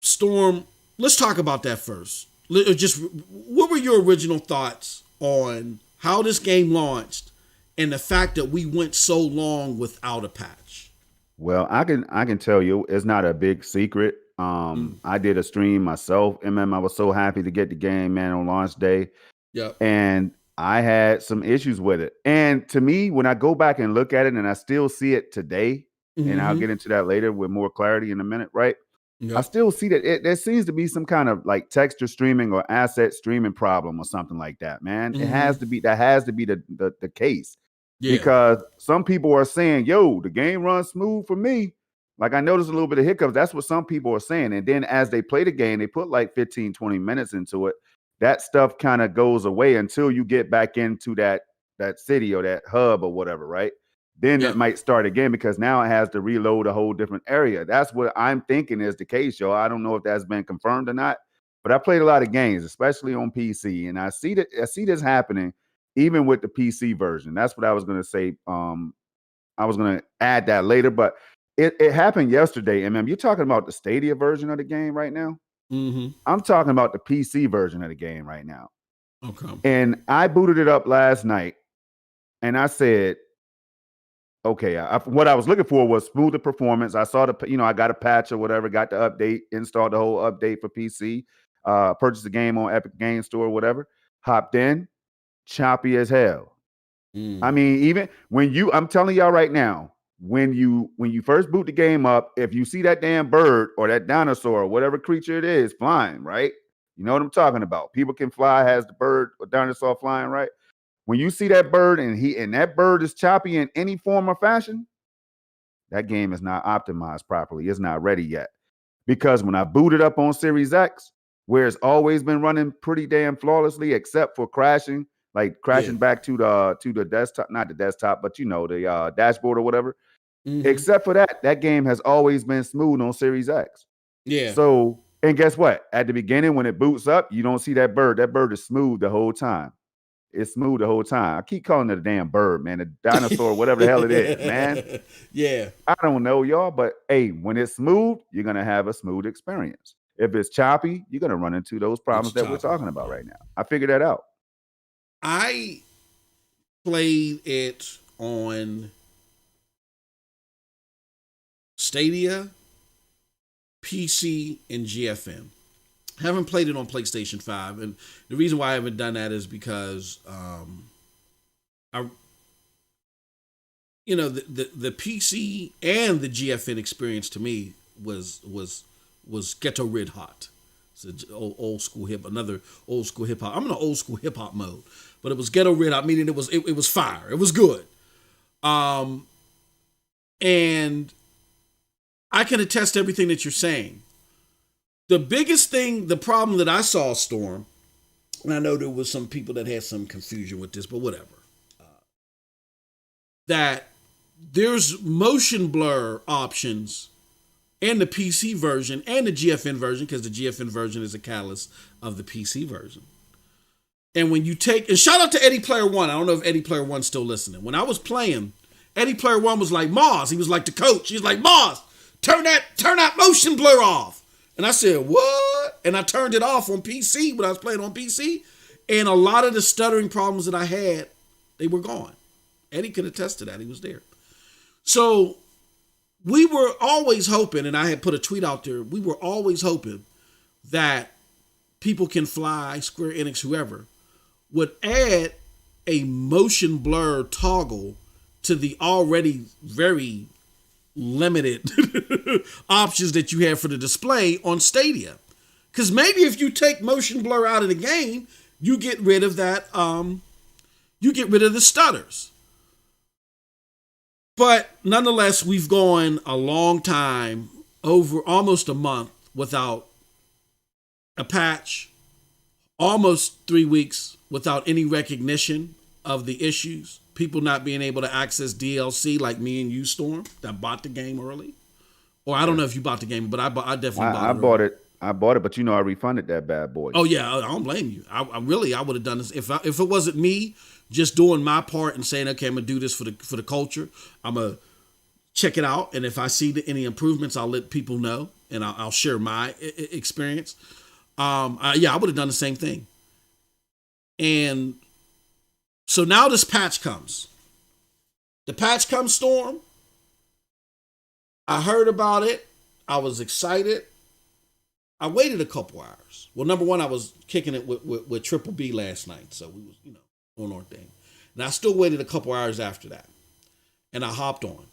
Storm, let's talk about that first. Just what were your original thoughts on how this game launched and the fact that we went so long without a patch?
Well, I can tell you it's not a big secret. I did a stream myself. I was so happy to get the game, man, on launch day.
Yeah.
And I had some issues with it. And to me, when I go back and look at it, and I still see it today, and I'll get into that later with more clarity in a minute, right? Yep. I still see that there seems to be some kind of like texture streaming or asset streaming problem or something like that, man. That has to be the case. Yeah. Because some people are saying, yo, the game runs smooth for me. Like, I noticed a little bit of hiccups. That's what some people are saying. And then as they play the game, they put like 15, 20 minutes into it. That stuff kind of goes away until you get back into that city or that hub or whatever, right? Then it might start again because now it has to reload a whole different area. That's what I'm thinking is the case, yo. I don't know if that's been confirmed or not, but I played a lot of games, especially on PC, and I see this happening even with the PC version. That's what I was going to say. I was going to add that later, but it happened yesterday. And you're talking about the Stadia version of the game right now. I'm talking about the PC version of the game right now.
Okay.
And I booted it up last night, and I said, okay, what I was looking for was smoother performance. I saw I got a patch or whatever, got the update, installed the whole update for PC, purchased the game on Epic Game Store or whatever, hopped in. choppy as hell. I mean, even I'm telling y'all right now, when you first boot the game up, if you see that damn bird or that dinosaur or whatever creature it is flying, right? You know what I'm talking about. People Can Fly has the bird or dinosaur flying, right? When you see that bird and that bird is choppy in any form or fashion, that game is not optimized properly. It's not ready yet. Because when I booted up on Series X, where it's always been running pretty damn flawlessly, except for crashing back to the desktop, not the desktop, but the dashboard or whatever. Except for that game has always been smooth on Series X.
Yeah.
So, and guess what? At the beginning, when it boots up, you don't see that bird. That bird is smooth the whole time. It's smooth the whole time. I keep calling it a damn bird, man. A dinosaur, whatever the hell it is, man.
Yeah.
I don't know, y'all, but hey, when it's smooth, you're going to have a smooth experience. If it's choppy, you're going to run into those problems that we're talking about right now. I figured that out.
I played it on Stadia, PC, and GFN. Haven't played it on PlayStation 5, and the reason why I haven't done that is because the PC and the GFN experience to me was ghetto red hot. It's another old school hip hop. I'm in an old school hip hop mode, but it was ghetto red hot, meaning it was fire. It was good. And I can attest to everything that you're saying. The biggest thing, the problem that I saw, Storm, and I know there was some people that had some confusion with this, but whatever, that there's motion blur options in the PC version and the GFN version, because the GFN version is a catalyst of the PC version. And when you and shout out to Eddie Player One. I don't know if Eddie Player One's still listening. When I was playing, Eddie Player One was like, Moz. He was like the coach. He's like, Moz, turn that motion blur off. And I said, what? And I turned it off on PC when I was playing on PC. And a lot of the stuttering problems that I had, they were gone. Eddie could attest to that. He was there. So we were always hoping, and I had put a tweet out there, we were always hoping that People Can Fly, Square Enix, whoever, would add a motion blur toggle to the already very limited options that you have for the display on Stadia. Because maybe if you take motion blur out of the game, you get rid of that, you get rid of the stutters. But nonetheless, we've gone a long time, over almost a month, without a patch, almost 3 weeks without any recognition of the issues. People not being able to access DLC like me and you, Storm, that bought the game early. Or I don't know if you bought the game, but I definitely bought it.
I bought it, but I refunded that bad boy.
Oh yeah, I don't blame you. I would have done this if it wasn't me just doing my part and saying, okay, I'm gonna do this for the culture. I'm gonna check it out, and if I see any improvements, I'll let people know, and I'll share my experience. I would have done the same thing. And so now this patch comes. The patch comes, Storm. I heard about it. I was excited. I waited a couple hours. Well, number one, I was kicking it with Triple B last night. So we was, on our thing. And I still waited a couple hours after that. And I hopped on.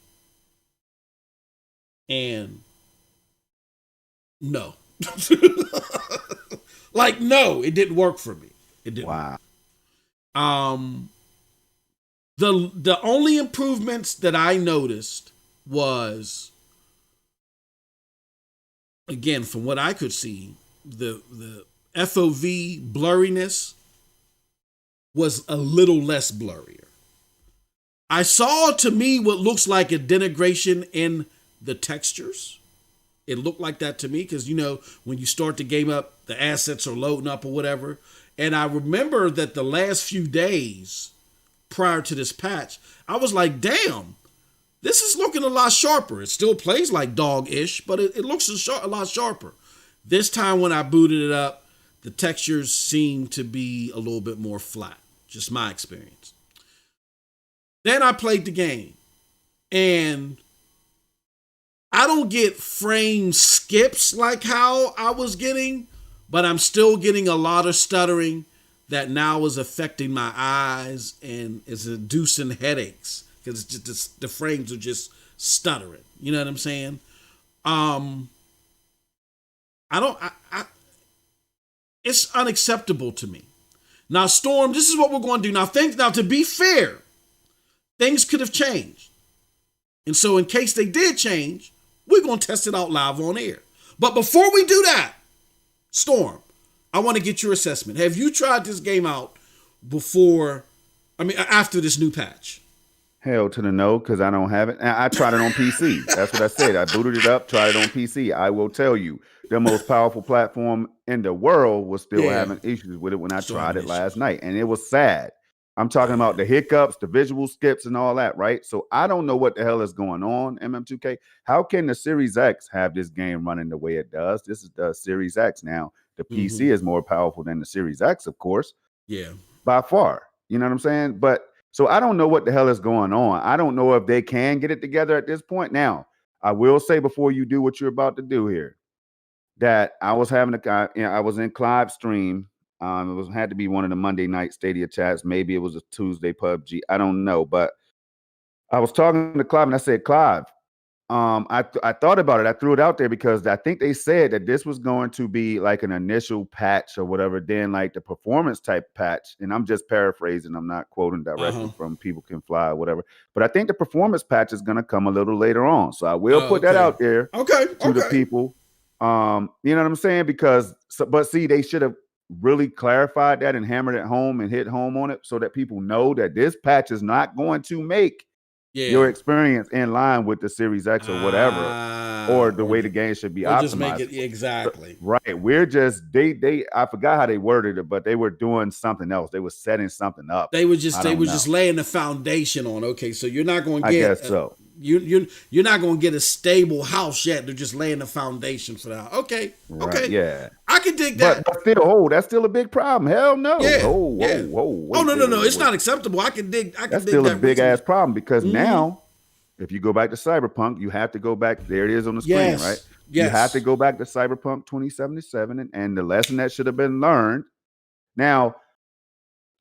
And no. No, it didn't work for me. It didn't.
Wow.
The only improvements that I noticed was, again, from what I could see, the FOV blurriness was a little less blurrier. I saw, to me, what looks like a denigration in the textures. It looked like that to me because, when you start the game up, the assets are loading up or whatever. And I remember that the last few days prior to this patch, I was like, damn, this is looking a lot sharper. It still plays like dog-ish, but it looks a lot sharper. This time when I booted it up, the textures seem to be a little bit more flat. Just my experience. Then I played the game, and I don't get frame skips like how I was getting, but I'm still getting a lot of stuttering that now is affecting my eyes and is inducing headaches because the frames are just stuttering. You know what I'm saying? I don't. It's unacceptable to me. Now, Storm, this is what we're going to do. Now, to be fair, things could have changed. And so in case they did change, we're going to test it out live on air. But before we do that, Storm, I want to get your assessment. Have you tried this game out after this new patch?
Hell to the no, because I don't have it. I tried it on PC. That's what I said. I booted it up, tried it on PC. I will tell you, the most powerful platform in the world was still having issues with it when I tried it last night. And it was sad. I'm talking about the hiccups, the visual skips, and all that, right? So I don't know what the hell is going on, MM2K. How can the Series X have this game running the way it does? This is the Series X now. The PC is more powerful than the Series X, of course.
Yeah.
By far. You know what I'm saying? But so I don't know what the hell is going on. I don't know if they can get it together at this point. Now, I will say before you do what you're about to do here, that I was I was in Clive's stream. It had to be one of the Monday night Stadia chats. Maybe it was a Tuesday PUBG. I don't know. But I was talking to Clive and I said, Clive, I thought about it. I threw it out there because I think they said that this was going to be like an initial patch or whatever, then like the performance type patch. And I'm just paraphrasing. I'm not quoting directly from People Can Fly or whatever. But I think the performance patch is going to come a little later on. So I will put that out there to the people. You know what I'm saying? But see, they should have really clarified that and hammered it home and hit home on it so that people know that this patch is not going to make your experience in line with the Series X or whatever, or the way the game should be optimized. Just make it
exactly
right. We're just I forgot how they worded it, but they were doing something else. They were setting something up.
They were just laying the foundation on. Okay, so you're not going to get.
I guess so.
You're not going to get a stable house yet. They're just laying the foundation for that. Okay.
Right,
okay.
Yeah.
I can dig that.
But still, that's still a big problem. Hell no.
Yeah.
Whoa.
No. It's not acceptable. I can dig.
That's still a big ass problem because now, if you go back to Cyberpunk, you have to go back. There it is on the screen, right? Yes. You have to go back to Cyberpunk 2077, and the lesson that should have been learned. Now,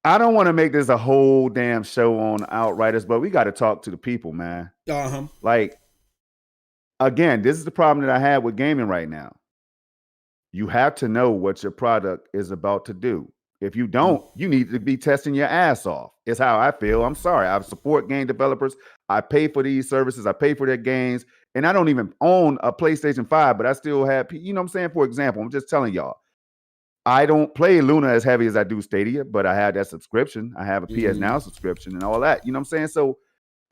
I don't want to make this a whole damn show on Outriders, but we got to talk to the people, man. Like, again, this is the problem that I have with gaming right now. You have to know what your product is about to do. If you don't, you need to be testing your ass off. It's how I feel. I'm sorry. I support game developers. I pay for these services. I pay for their games. And I don't even own a PlayStation 5, but I still have, you know what I'm saying? For example, I'm just telling y'all, I don't play Luna as heavy as I do Stadia, but I have that subscription. I have a PS Now subscription and all that. You know what I'm saying? So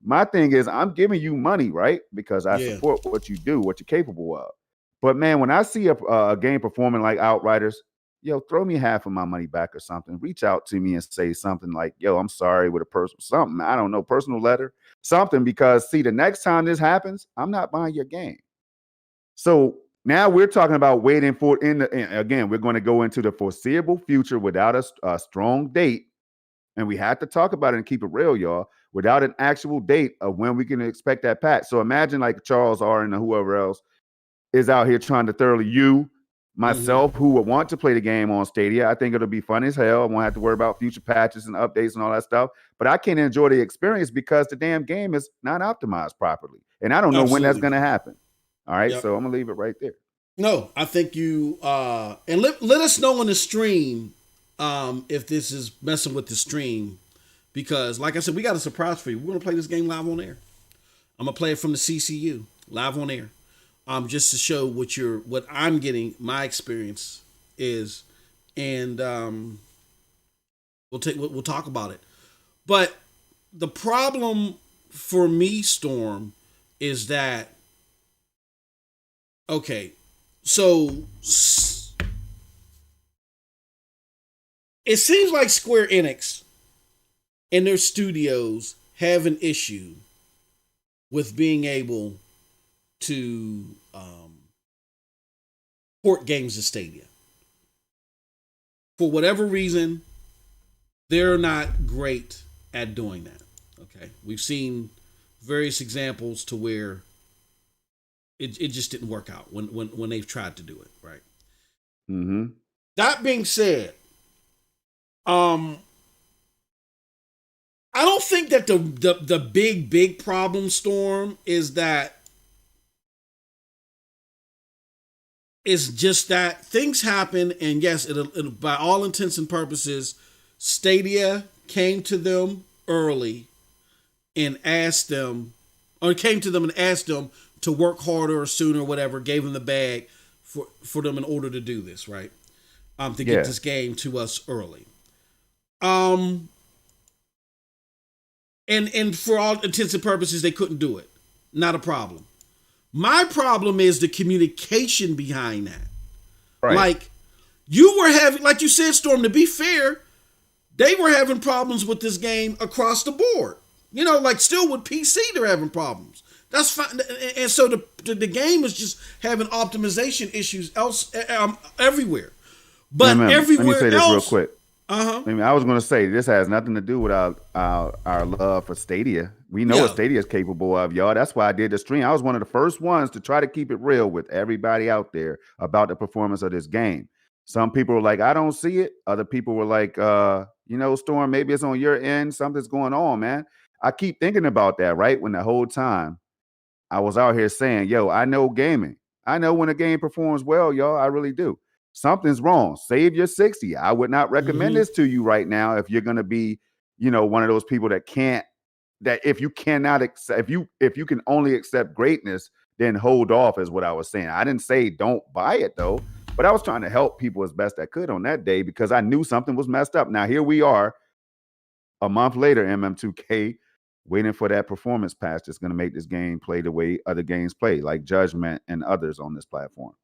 my thing is I'm giving you money, right? Because I support what you do, what you're capable of. But man, when I see a game performing like Outriders, throw me half of my money back or something. Reach out to me and say something like, I'm sorry with a personal something. I don't know, personal letter, something, because see, the next time this happens, I'm not buying your game. So now we're talking about waiting for again, we're going to go into the foreseeable future without a strong date. And we have to talk about it and keep it real, y'all, without an actual date of when we can expect that patch. So imagine like Charles R. and whoever else is out here trying to thoroughly myself, who would want to play the game on Stadia. I think it'll be fun as hell. I won't have to worry about future patches and updates and all that stuff. But I can't enjoy the experience because the damn game is not optimized properly. And I don't know when that's going to happen. All right, so I'm going to leave it right there.
No, I think you, and let us know on the stream if this is messing with the stream. Because, like I said, we got a surprise for you. We're going to play this game live on air. I'm going to play it from the CCU, live on air. Just to show what I'm getting, my experience is, and we'll talk about it. But the problem for me, Storm, is that so it seems like Square Enix and their studios have an issue with being able to port games to Stadia. For whatever reason, they're not great at doing that. Okay, we've seen various examples to where it just didn't work out when they've tried to do it, right?
Mm-hmm.
That being said, Um, I don't think that the big problem, Storm, is that it's just that things happen, and yes, it by all intents and purposes, Stadia came to them early and asked them, or came to them and asked them to work harder or sooner, or whatever, gave them the bag for them in order to do this, right? To get
Yeah.
this game to us early. Um, and for all intents and purposes, they couldn't do it. Not a problem. My problem is the communication behind that.
Right.
Like, you were having, like you said, Storm, to be fair, they were having problems with this game across the board. You know, like still with PC, they're having problems. That's fine. And so the game is just having optimization issues everywhere. But everywhere
let me say this
else,
real quick.
Uh-huh.
I was going to say this has nothing to do with our love for Stadia. We know what Stadia is capable of, y'all. That's why I did the stream. I was one of the first ones to try to keep it real with everybody out there about the performance of this game. Some people were like, I don't see it. Other people were like, Storm, maybe it's on your end. Something's going on, man. I keep thinking about that, right? When the whole time I was out here saying, yo, I know gaming. I know when a game performs well, y'all. I really do. Something's wrong. Save your 60. I would not recommend this to you right now if you're going to be, one of those people that if you cannot accept, if you can only accept greatness, then hold off is what I was saying. I didn't say don't buy it though, but I was trying to help people as best I could on that day because I knew something was messed up. Now here we are a month later, MM2K, waiting for that performance patch that's going to make this game play the way other games play, like Judgment and others on this platform.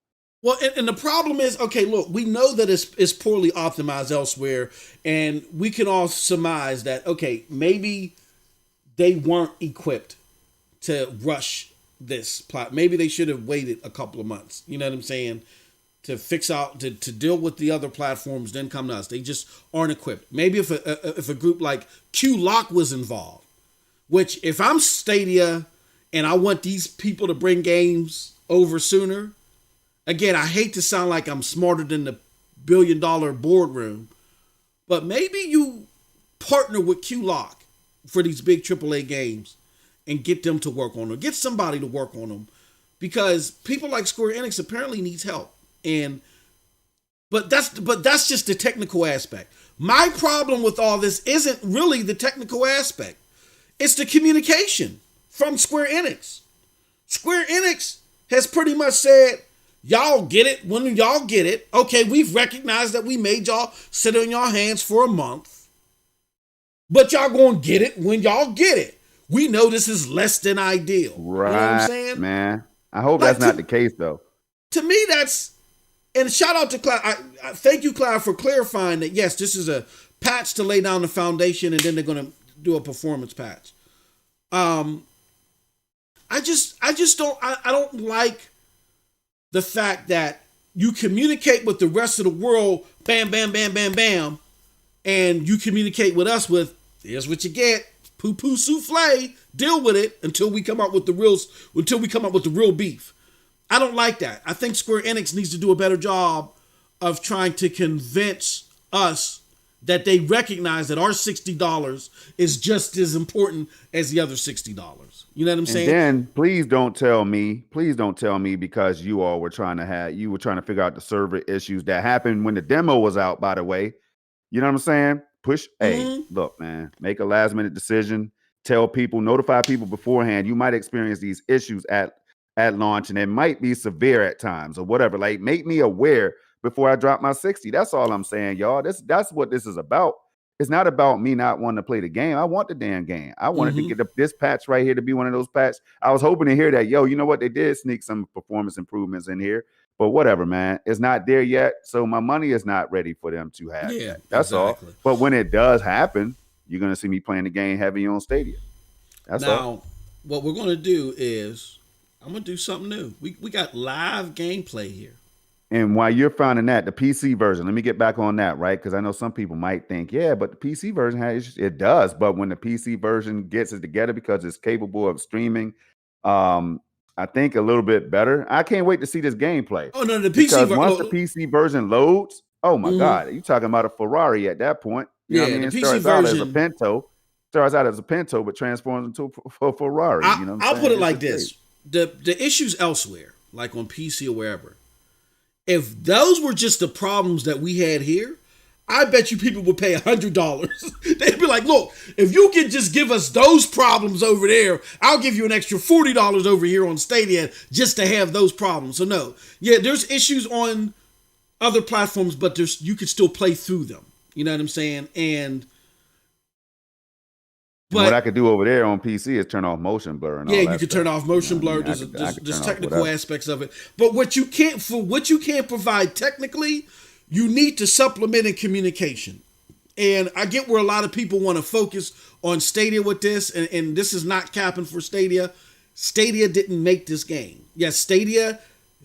Well, and the problem is, okay, look, we know that it's poorly optimized elsewhere, and we can all surmise that, okay, maybe they weren't equipped to rush this plot. Maybe they should have waited a couple of months. You know what I'm saying? To fix out, to deal with the other platforms, then come to us. They just aren't equipped. Maybe if a group like Q-Lock was involved, which if I'm Stadia and I want these people to bring games over sooner, again, I hate to sound like I'm smarter than the billion-dollar boardroom, but maybe you partner with Q-Lock for these big AAA games and get them to work on them. Get somebody to work on them because people like Square Enix apparently needs help. But that's just the technical aspect. My problem with all this isn't really the technical aspect. It's the communication from Square Enix. Square Enix has pretty much said, y'all get it when y'all get it. Okay, we've recognized that we made y'all sit on y'all hands for a month. But y'all gonna get it when y'all get it. We know this is less than ideal.
Right,
you know what I'm saying?
Man. I hope that's not the case, though.
To me, that's... And shout out to Cloud. I thank you, Cloud, for clarifying that, yes, this is a patch to lay down the foundation, and then they're going to do a performance patch. I just don't like the fact that you communicate with the rest of the world, bam, bam, bam, bam, bam, and you communicate with us with, here's what you get, poo-poo souffle, deal with it until we come up with the real beef. I don't like that. I think Square Enix needs to do a better job of trying to convince us that they recognize that our $60 is just as important as the other $60. You know what I'm saying?
And then please don't tell me because you all were trying to figure out the server issues that happened when the demo was out, by the way. You know what I'm saying? Hey, look, man, make a last minute decision. Tell people, notify people beforehand. You might experience these issues at launch, and it might be severe at times or whatever. Like, make me aware before I drop my 60. That's all I'm saying, y'all. That's what this is about. It's not about me not wanting to play the game. I want the damn game. I wanted to get this patch right here to be one of those patches. I was hoping to hear that, yo, you know what? They did sneak some performance improvements in here. But whatever, man. It's not there yet. So my money is not ready for them to have.
Yeah,
that's exactly all. But when it does happen, you're going to see me playing the game heavy on Stadia. That's all.
Now, what we're going to do is I'm going to do something new. We got live gameplay here.
And while you're finding that, the PC version, let me get back on that, right? Because I know some people might think, yeah, but the PC version it does. But when the PC version gets it together because it's capable of streaming, I think a little bit better. I can't wait to see this gameplay.
Oh no, the PC
because once the PC version loads, Oh my
Mm-hmm.
God, you talking about a Ferrari at that point? You know what I
Yeah,
mean?
the
It
PC
starts out as a
version.
Pinto, but transforms into a Ferrari. You know what I'm
I'll put
saying?
it
It's
like
just crazy.
this: the issues elsewhere, like on PC or wherever, if those were just the problems that we had here, I bet you people would pay $100. They'd be like, look, if you can just give us those problems over there, I'll give you an extra $40 over here on Stadia just to have those problems. So no, yeah, there's issues on other platforms, but there's you could still play through them. You know what I'm saying?
And what
But
I could do over there on PC is turn off motion blur and
yeah,
all
you
that
could turn
stuff.
off
You know
motion
what I
blur.
mean? I
There's
could
there's
turn off
technical
whatever.
aspects of it, but what you can't provide technically, you need to supplement in communication. And I get where a lot of people want to focus on Stadia with this, and this is not capping for Stadia. Stadia didn't make this game. Yes, Stadia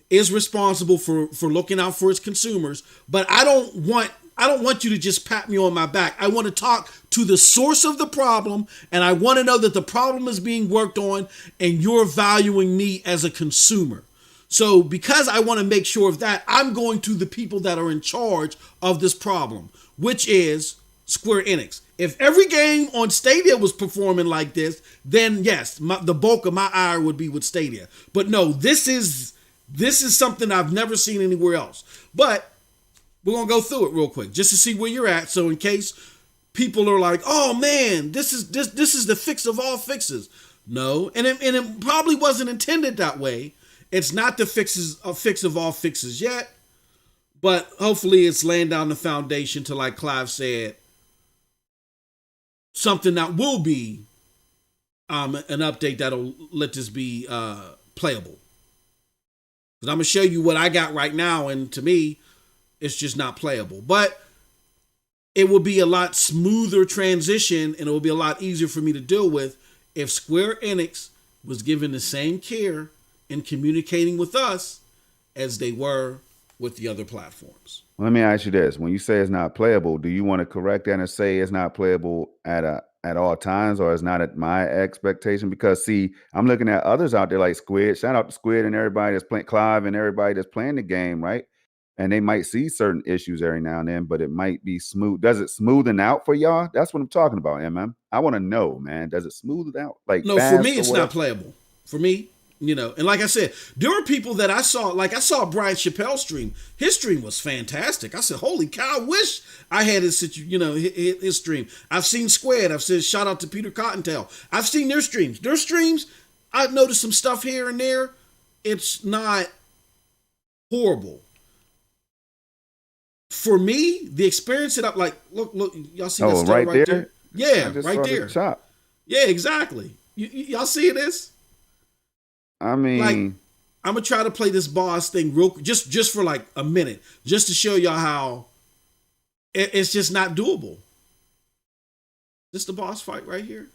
is responsible for looking out for its consumers, but I don't want you to just pat me on my back. I want to talk to the source of the problem, and I want to know that the problem is being worked on and you're valuing me as a consumer. So because I want to make sure of that, I'm going to the people that are in charge of this problem, which is Square Enix. If every game on Stadia was performing like this, then yes, the bulk of my ire would be with Stadia. But no, this is something I've never seen anywhere else. But we're gonna go through it real quick just to see where you're at. So in case people are like, "Oh man, this is the fix of all fixes," no, and it probably wasn't intended that way. It's not the fix of all fixes yet, but hopefully it's laying down the foundation to, like Clive said, something that will be an update that'll let this be playable. Because I'm gonna show you what I got right now, and to me, it's just not playable. But it will be a lot smoother transition, and it will be a lot easier for me to deal with if Square Enix was given the same care in communicating with us as they were with the other platforms.
Let me ask you this: when you say it's not playable, do you want to correct that and say it's not playable at all times, or it's not at my expectation? Because see, I'm looking at others out there like Squid. Shout out to Squid and everybody that's playing, Clive and everybody that's playing the game, right? And they might see certain issues every now and then, but it might be smooth. Does it smoothen out for y'all? That's what I'm talking about, MM. I want to know, man. Does it smooth it out like
No, for me,
fast or
it's
whatever?
not playable. For me, and like I said, there were people that I saw Brian Chappelle's stream. His stream was fantastic. I said, holy cow, I wish I had his stream. I've seen Squad. I've said, shout out to Peter Cottontail. I've seen their streams. I've noticed some stuff here and there. It's not horrible. For me, the experience that look, y'all see that stuff right there? Yeah, right there.
Chop.
Yeah, exactly. Y'all see this?
I mean,
like, I'm gonna try to play this boss thing real just for like a minute, just to show y'all how it's just not doable. This the boss fight right here.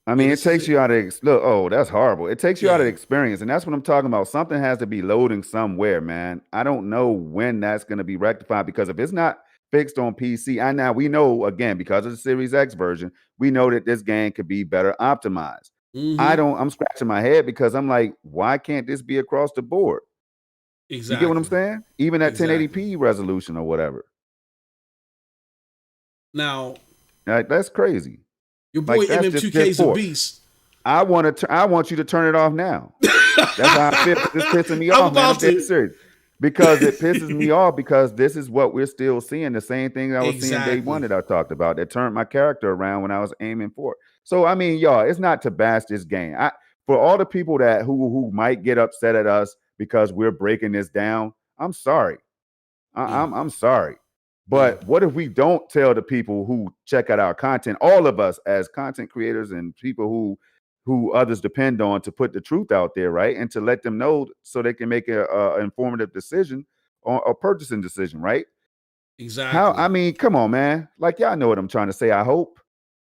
I mean, it takes you out of look. Oh, that's horrible. It takes you out of the experience, and that's what I'm talking about. Something has to be loading somewhere, man. I don't know when that's going to be rectified, because if it's not fixed on PC, and now we know, again, because of the Series X version, we know that this game could be better optimized.
Mm-hmm.
I'm scratching my head because I'm like, why can't this be across the board?
Exactly.
You get what I'm saying? Even at 1080p resolution or whatever.
Now,
that's crazy.
Your boy MM2K's a beast.
I want you to turn it off now. That's how I feel. It's pissing me off, man. I'm being serious. Because it pisses me off, because this is what we're still seeing. The same thing I was seeing day one that I talked about, that turned my character around when I was aiming for it. So, I mean, y'all, it's not to bash this game. For all the people that who might get upset at us because we're breaking this down, I'm sorry. I'm sorry. But what if we don't tell the people who check out our content, all of us as content creators and people who others depend on, to put the truth out there, right? And to let them know so they can make a informative decision or a purchasing decision, right?
Exactly.
I mean, come on, man. Like, y'all know what I'm trying to say, I hope.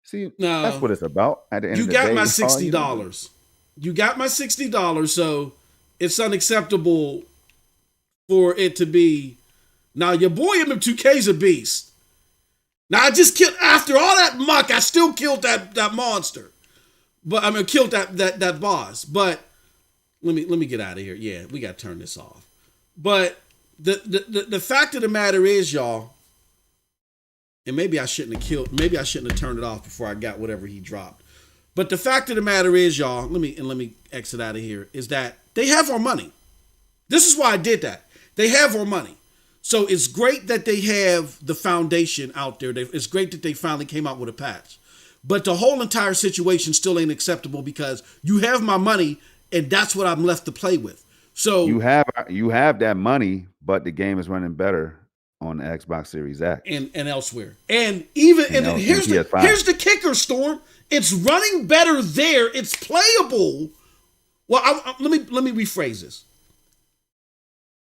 See, that's what it's about at the end of the day.
You got my $60. You got my $60, so it's unacceptable for it to be. Now, your boy MM2K's a beast. Now, I just killed, after all that muck, I still killed that monster. But I mean, killed that boss. But let me get out of here. Yeah, we got to turn this off. But The fact of the matter is, y'all, and maybe I shouldn't have turned it off before I got whatever he dropped. But the fact of the matter is, y'all, let me exit out of here, is that they have our money. This is why I did that. They have our money. So it's great that they have the foundation out there. It's great that they finally came out with a patch. But the whole entire situation still ain't acceptable because you have my money and that's what I'm left to play with. So
you have that money, but the game is running better on the Xbox Series X
and elsewhere. And here's the kicker, Storm. It's running better there. It's playable. Well, let me rephrase this.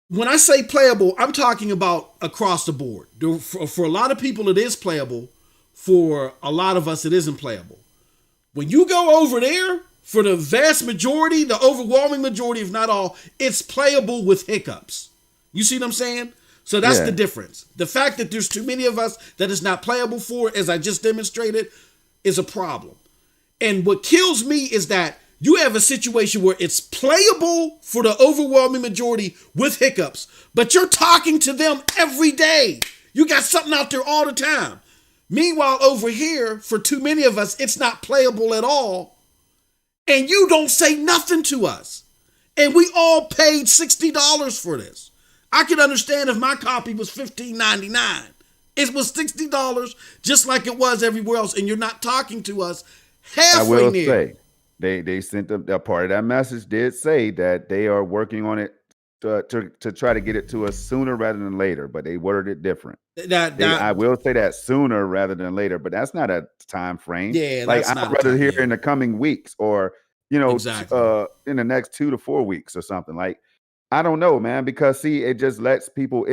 When I say playable, I'm talking about across the board. For a lot of people, it is playable. For a lot of us, it isn't playable. When you go over there, for the vast majority, the overwhelming majority, if not all, it's playable with hiccups. You see what I'm saying? So that's the difference. The fact that there's too many of us that it's not playable for, as I just demonstrated, is a problem. And what kills me is that you have a situation where it's playable for the overwhelming majority with hiccups, but you're talking to them every day. You got something out there all the time. Meanwhile, over here, for too many of us, it's not playable at all. And you don't say nothing to us. And we all paid $60 for this. I could understand if my copy was $15.99. It was $60 just like it was everywhere else. And you're not talking to us halfway near.
I will say, they sent a part of that message did say that they are working on it to try to get it to us sooner rather than later, but they worded it different. I will say that sooner rather than later, but that's not a time frame.
Yeah,
like I'd rather hear in the coming weeks or
exactly.
In the next 2 to 4 weeks or something. Like I don't know, man, because see, it just lets people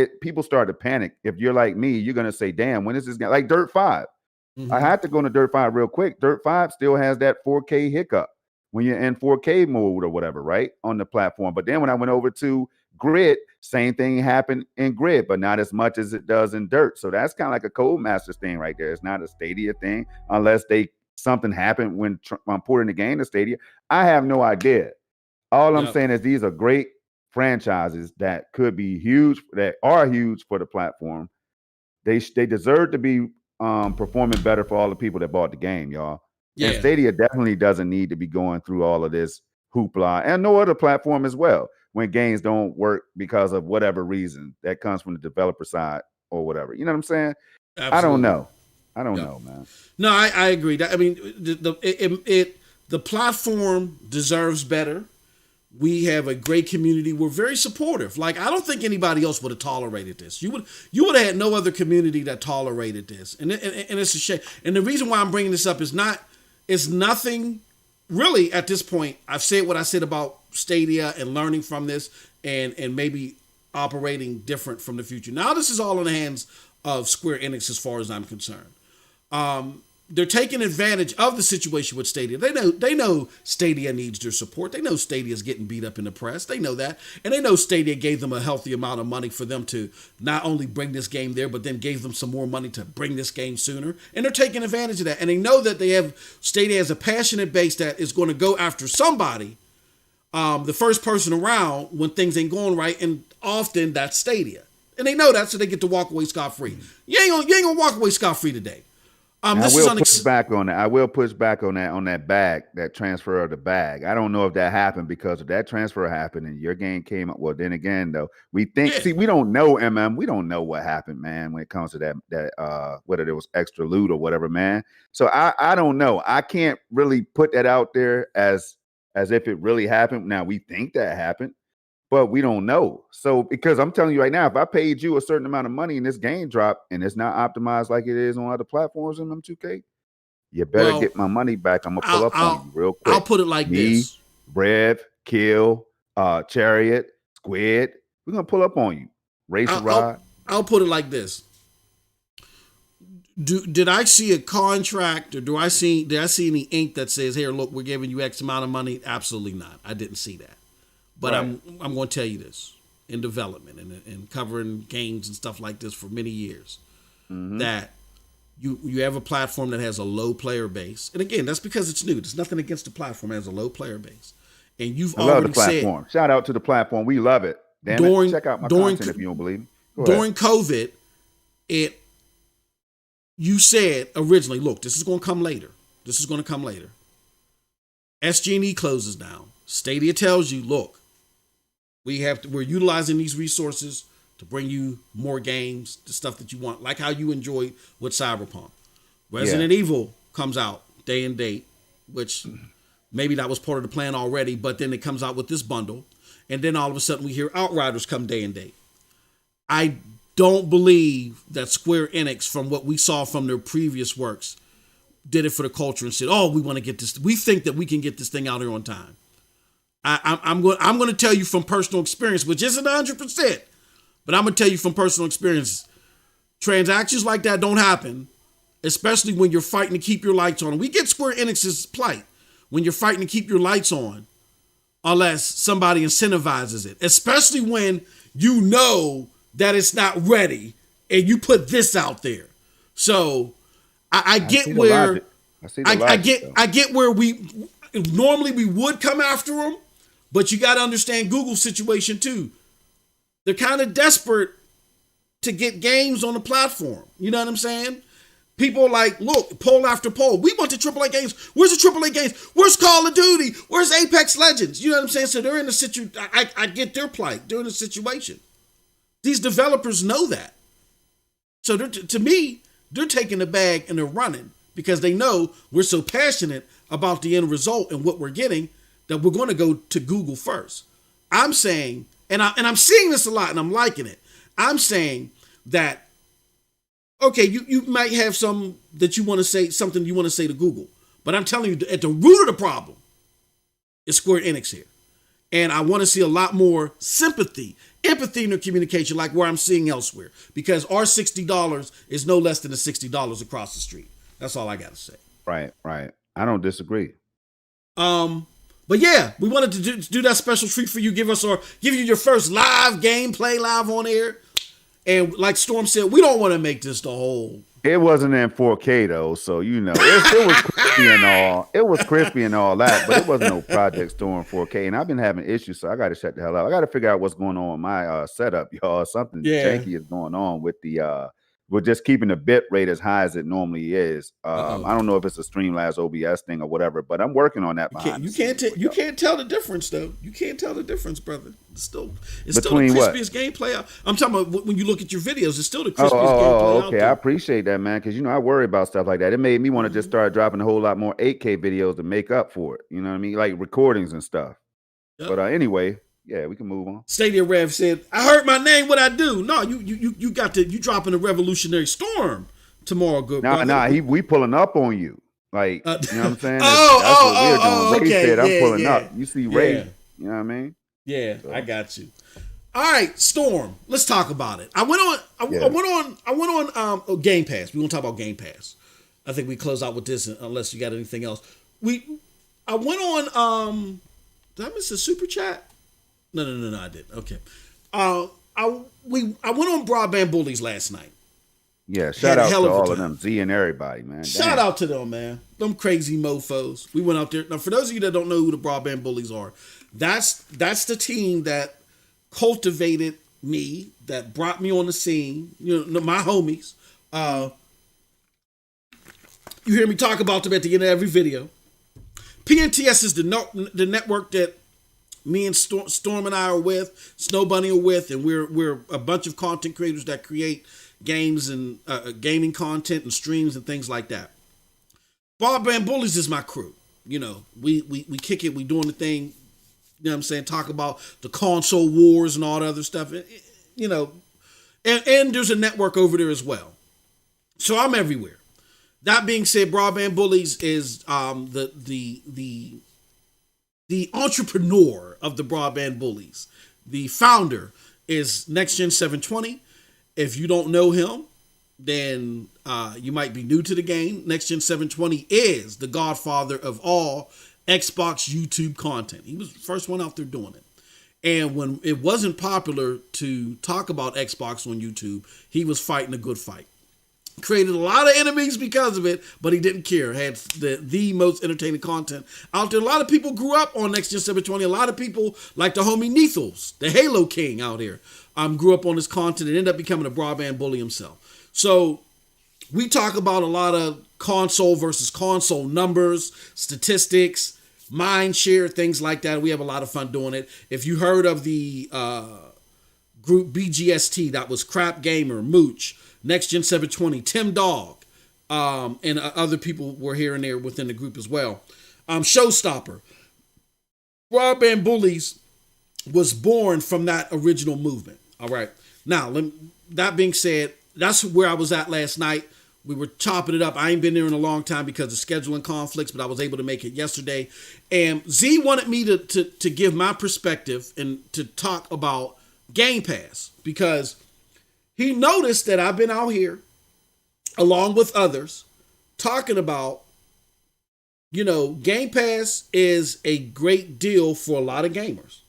start to panic. If you're like me, you're gonna say, "Damn, when is this going?" Like Dirt 5.
Mm-hmm.
I had to go into Dirt 5 real quick. Dirt 5 still has that 4K hiccup when you're in 4K mode or whatever, right? On the platform. But then when I went over to Grid, same thing happened in Grid, but not as much as it does in Dirt. So that's kind of like a Codemasters thing right there. It's not a Stadia thing unless something happened when I'm porting the game to Stadia. I have no idea. All I'm saying is these are great franchises that could be huge, that are huge for the platform. They deserve to be performing better for all the people that bought the game, y'all. Yeah. And Stadia definitely doesn't need to be going through all of this hoopla, and no other platform as well, when games don't work because of whatever reason that comes from the developer side or whatever. You know what I'm saying? Absolutely. I don't know, man.
No, I agree. I mean, the platform deserves better. We have a great community. We're very supportive. Like, I don't think anybody else would have tolerated this. You would have had no other community that tolerated this. And it's a shame. And the reason why I'm bringing this up is nothing really at this point. I've said what I said about Stadia and learning from this and maybe operating different from the future. Now this is all in the hands of Square Enix as far as I'm concerned. They're taking advantage of the situation with Stadia. They know Stadia needs their support. They know Stadia is getting beat up in the press. They know that. And they know Stadia gave them a healthy amount of money for them to not only bring this game there, but then gave them some more money to bring this game sooner. And they're taking advantage of that. And they know that Stadia has a passionate base that is going to go after somebody, the first person around when things ain't going right. And often that's Stadia. And they know that, so they get to walk away scot-free. You ain't gonna walk away scot-free today.
I will push back on that. I will push back on that bag, that transfer of the bag. I don't know if that happened because if that transfer happened and your game came up. Well, then again, though, we don't know, MM. We don't know what happened, man, when it comes to that whether there was extra loot or whatever, man. So I don't know. I can't really put that out there as if it really happened. Now we think that happened, but we don't know. So, because I'm telling you right now, if I paid you a certain amount of money and this game dropped and it's not optimized like it is on other platforms in them 2K, you better get my money back. I'm gonna pull up on you real quick.
I'll put it like this:
Rev, Kill, Chariot, Squid. We're gonna pull up on you. Racer Rod.
I'll put it like this: Did I see a contract, or did I see any ink that says, "Here, look, we're giving you X amount of money"? Absolutely not. I didn't see that. But right. I'm going to tell you this: in development and covering games and stuff like this for many years, that you have a platform that has a low player base, and again, that's because it's new. There's nothing against the platform; it has a low player base, and you've already said,
shout out to the platform. We love it. Damn it.
during
Check out my
during
content if you don't believe me. Go ahead.
during COVID, you said originally, look, this is going to come later. This is going to come later. SG&E closes down. Stadia tells you, look, we're utilizing these resources to bring you more games, the stuff that you want, like how you enjoyed with Cyberpunk. Resident Evil comes out day and date, which maybe that was part of the plan already, but then it comes out with this bundle. And then all of a sudden we hear Outriders come day and date. I don't believe that Square Enix, from what we saw from their previous works, did it for the culture and said, oh, we want to get this. We think that we can get this thing out here on time. I'm going to tell you from personal experience, which isn't 100%, but I'm going to tell you from personal experience, transactions like that don't happen, especially when you're fighting to keep your lights on. And we get Square Enix's plight when you're fighting to keep your lights on, unless somebody incentivizes it, especially when you know that it's not ready and you put this out there. So I get where I get where we normally we would come after them, but you got to understand Google's situation too. They're kind of desperate to get games on the platform. You know what I'm saying? People are like, look, poll after poll. We want the AAA games. Where's the AAA games? Where's Call of Duty? Where's Apex Legends? You know what I'm saying? So they're in a situation. I get their plight. They're in a situation. These developers know that. So to me, they're taking the bag and they're running because they know we're so passionate about the end result and what we're getting that we're going to go to Google first. I'm saying, and I'm seeing this a lot and I'm liking it. I'm saying that, okay, you might have some that you want to say, something you want to say to Google. But I'm telling you, at the root of the problem is Square Enix here. And I want to see a lot more sympathy, empathy in their communication, like where I'm seeing elsewhere. Because our $60 is no less than the $60 across the street. That's all I got to say.
Right. I don't disagree.
But yeah, we wanted to do that special treat for you. Give you your first live gameplay live on air. And like Storm said, we don't want to make this the whole.
It wasn't in 4K though, so you know it was crispy and all. It was crispy and all that, but it wasn't no Project Storm 4K. And I've been having issues, so I got to shut the hell up. I got to figure out what's going on with my setup, y'all. Something janky is going on with the with just keeping the bit rate as high as it normally is. I don't know if it's a Streamlabs OBS thing or whatever, but I'm working on that.
You can't tell the difference though. You can't tell the difference, brother. It's still the
Between
crispiest gameplay. I'm talking about when you look at your videos. It's still the crispiest gameplay out
okay.
there.
I appreciate that, man, because I worry about stuff like that. It made me want to just start dropping a whole lot more 8K videos to make up for it. You know what I mean, like recordings and stuff. Yep. But anyway. Yeah, we can move on.
Stadia Rev said, I heard my name, what I do. No, you dropping a revolutionary storm tomorrow, good brother.
We pulling up on you. Like, you know what I'm saying?
That's what we're doing.
Ray said, I'm pulling up. You see Ray, you know what I mean?
Yeah, so. I got you. All right, Storm, let's talk about it. I went on Game Pass. We're going to talk about Game Pass. I think we close out with this unless you got anything else. I went on, did I miss a super chat? No, I didn't. Okay. I went on Broadband Bullies last night.
Yeah, shout out to all of them, Z and everybody, man.
Shout out to them, man. Them crazy mofos. We went out there. Now, for those of you that don't know who the Broadband Bullies are, that's the team that cultivated me, that brought me on the scene. You know, my homies. You hear me talk about them at the end of every video. PNTS is the network that me and Storm and I are with, Snow Bunny are with, and we're a bunch of content creators that create games and gaming content and streams and things like that. Broadband Bullies is my crew. You know, we kick it, we doing the thing, you know what I'm saying, talk about the console wars and all the other stuff, you know, and there's a network over there as well. So I'm everywhere. That being said, Broadband Bullies is the entrepreneur of the Broadband Bullies. The founder is NextGen 720. If you don't know him, then you might be new to the game. NextGen 720 is the godfather of all Xbox YouTube content. He was the first one out there doing it. And when it wasn't popular to talk about Xbox on YouTube, he was fighting a good fight. Created a lot of enemies because of it, but he didn't care. Had the most entertaining content out there. A lot of people grew up on Next Gen 720. A lot of people, like the homie Nethos, the Halo King out here, grew up on this content and ended up becoming a broadband bully himself. So we talk about a lot of console versus console numbers, statistics, mind share, things like that. We have a lot of fun doing it. If you heard of the group BGST, that was Crap Gamer, Mooch, Next Gen 720, Tim Dog, and other people were here and there within the group as well. Showstopper. Broadband Bullies was born from that original movement. All right. Now, that being said, that's where I was at last night. We were chopping it up. I ain't been there in a long time because of scheduling conflicts, but I was able to make it yesterday. And Z wanted me to give my perspective and to talk about Game Pass because he noticed that I've been out here, along with others, talking about, Game Pass is a great deal for a lot of gamers.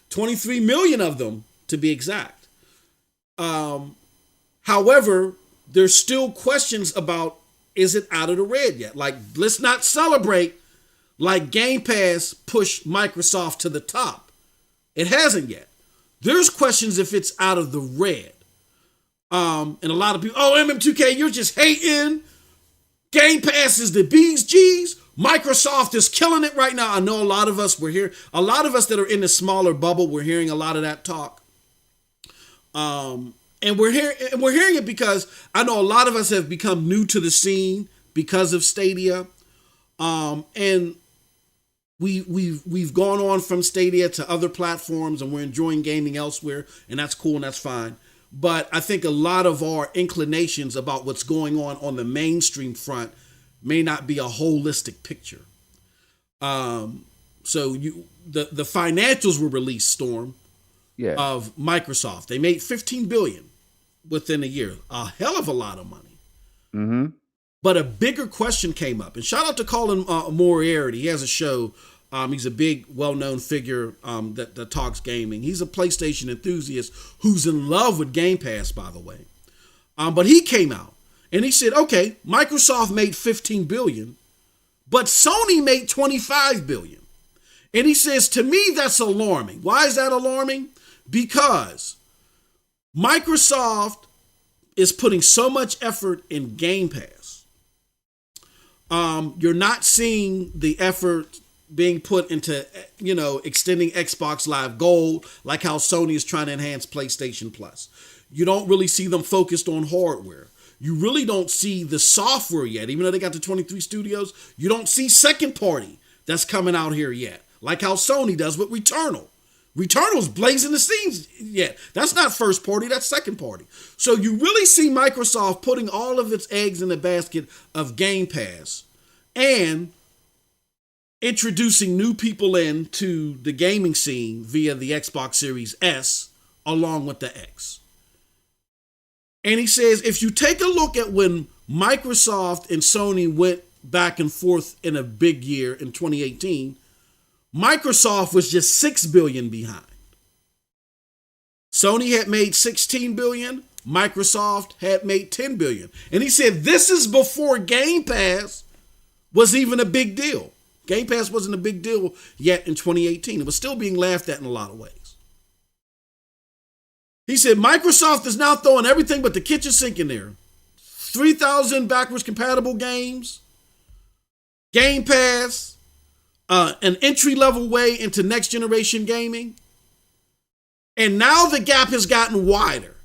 23 million of them, to be exact. However, there's still questions about, is it out of the red yet? Like, let's not celebrate like Game Pass pushed Microsoft to the top. It hasn't yet. There's questions if it's out of the red. And a lot of people, MM2K, you're just hating. Game Pass is the B's G's. Microsoft is killing it right now. I know a lot of us a lot of us that are in the smaller bubble, we're hearing a lot of that talk. And we're hearing it because I know a lot of us have become new to the scene because of Stadia. And we've gone on from Stadia to other platforms and we're enjoying gaming elsewhere, and that's cool and that's fine. But I think a lot of our inclinations about what's going on the mainstream front may not be a holistic picture. So the financials were released, Storm, of Microsoft. They made $15 billion within a year, a hell of a lot of money.
Mm-hmm.
But a bigger question came up, and shout out to Colin Moriarty. He has a show. He's a big, well-known figure that talks gaming. He's a PlayStation enthusiast who's in love with Game Pass, by the way. But he came out and he said, okay, Microsoft made $15 billion, but Sony made $25 billion. And he says, to me, that's alarming. Why is that alarming? Because Microsoft is putting so much effort in Game Pass. You're not seeing the effort being put into, extending Xbox Live Gold, like how Sony is trying to enhance PlayStation Plus. You don't really see them focused on hardware. You really don't see the software yet, even though they got the 23 studios. You don't see second party that's coming out here yet, like how Sony does with Returnal. Returnal's blazing the scenes yet. That's not first party, that's second party. So you really see Microsoft putting all of its eggs in the basket of Game Pass and introducing new people into the gaming scene via the Xbox Series S along with the X. And he says, if you take a look at when Microsoft and Sony went back and forth in a big year in 2018, Microsoft was just $6 billion behind. Sony had made $16 billion. Microsoft had made $10 billion. And he said, this is before Game Pass was even a big deal. Game Pass wasn't a big deal yet in 2018. It was still being laughed at in a lot of ways. He said, Microsoft is now throwing everything but the kitchen sink in there. 3,000 backwards compatible games, Game Pass, an entry-level way into next generation gaming. And now the gap has gotten wider.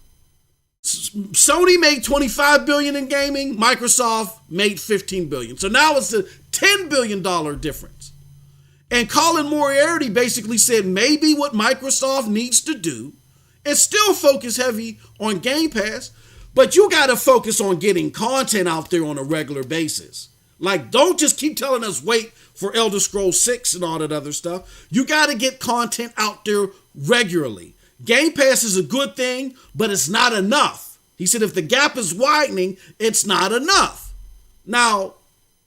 Sony made $25 billion in gaming. Microsoft made $15 billion. So now it's a $10 billion difference. And Colin Moriarty basically said maybe what Microsoft needs to do is still focus heavy on Game Pass, but you got to focus on getting content out there on a regular basis. Like, don't just keep telling us wait for Elder Scrolls 6 and all that other stuff. You got to get content out there regularly. Game Pass is a good thing, but it's not enough. He said if the gap is widening, it's not enough. Now,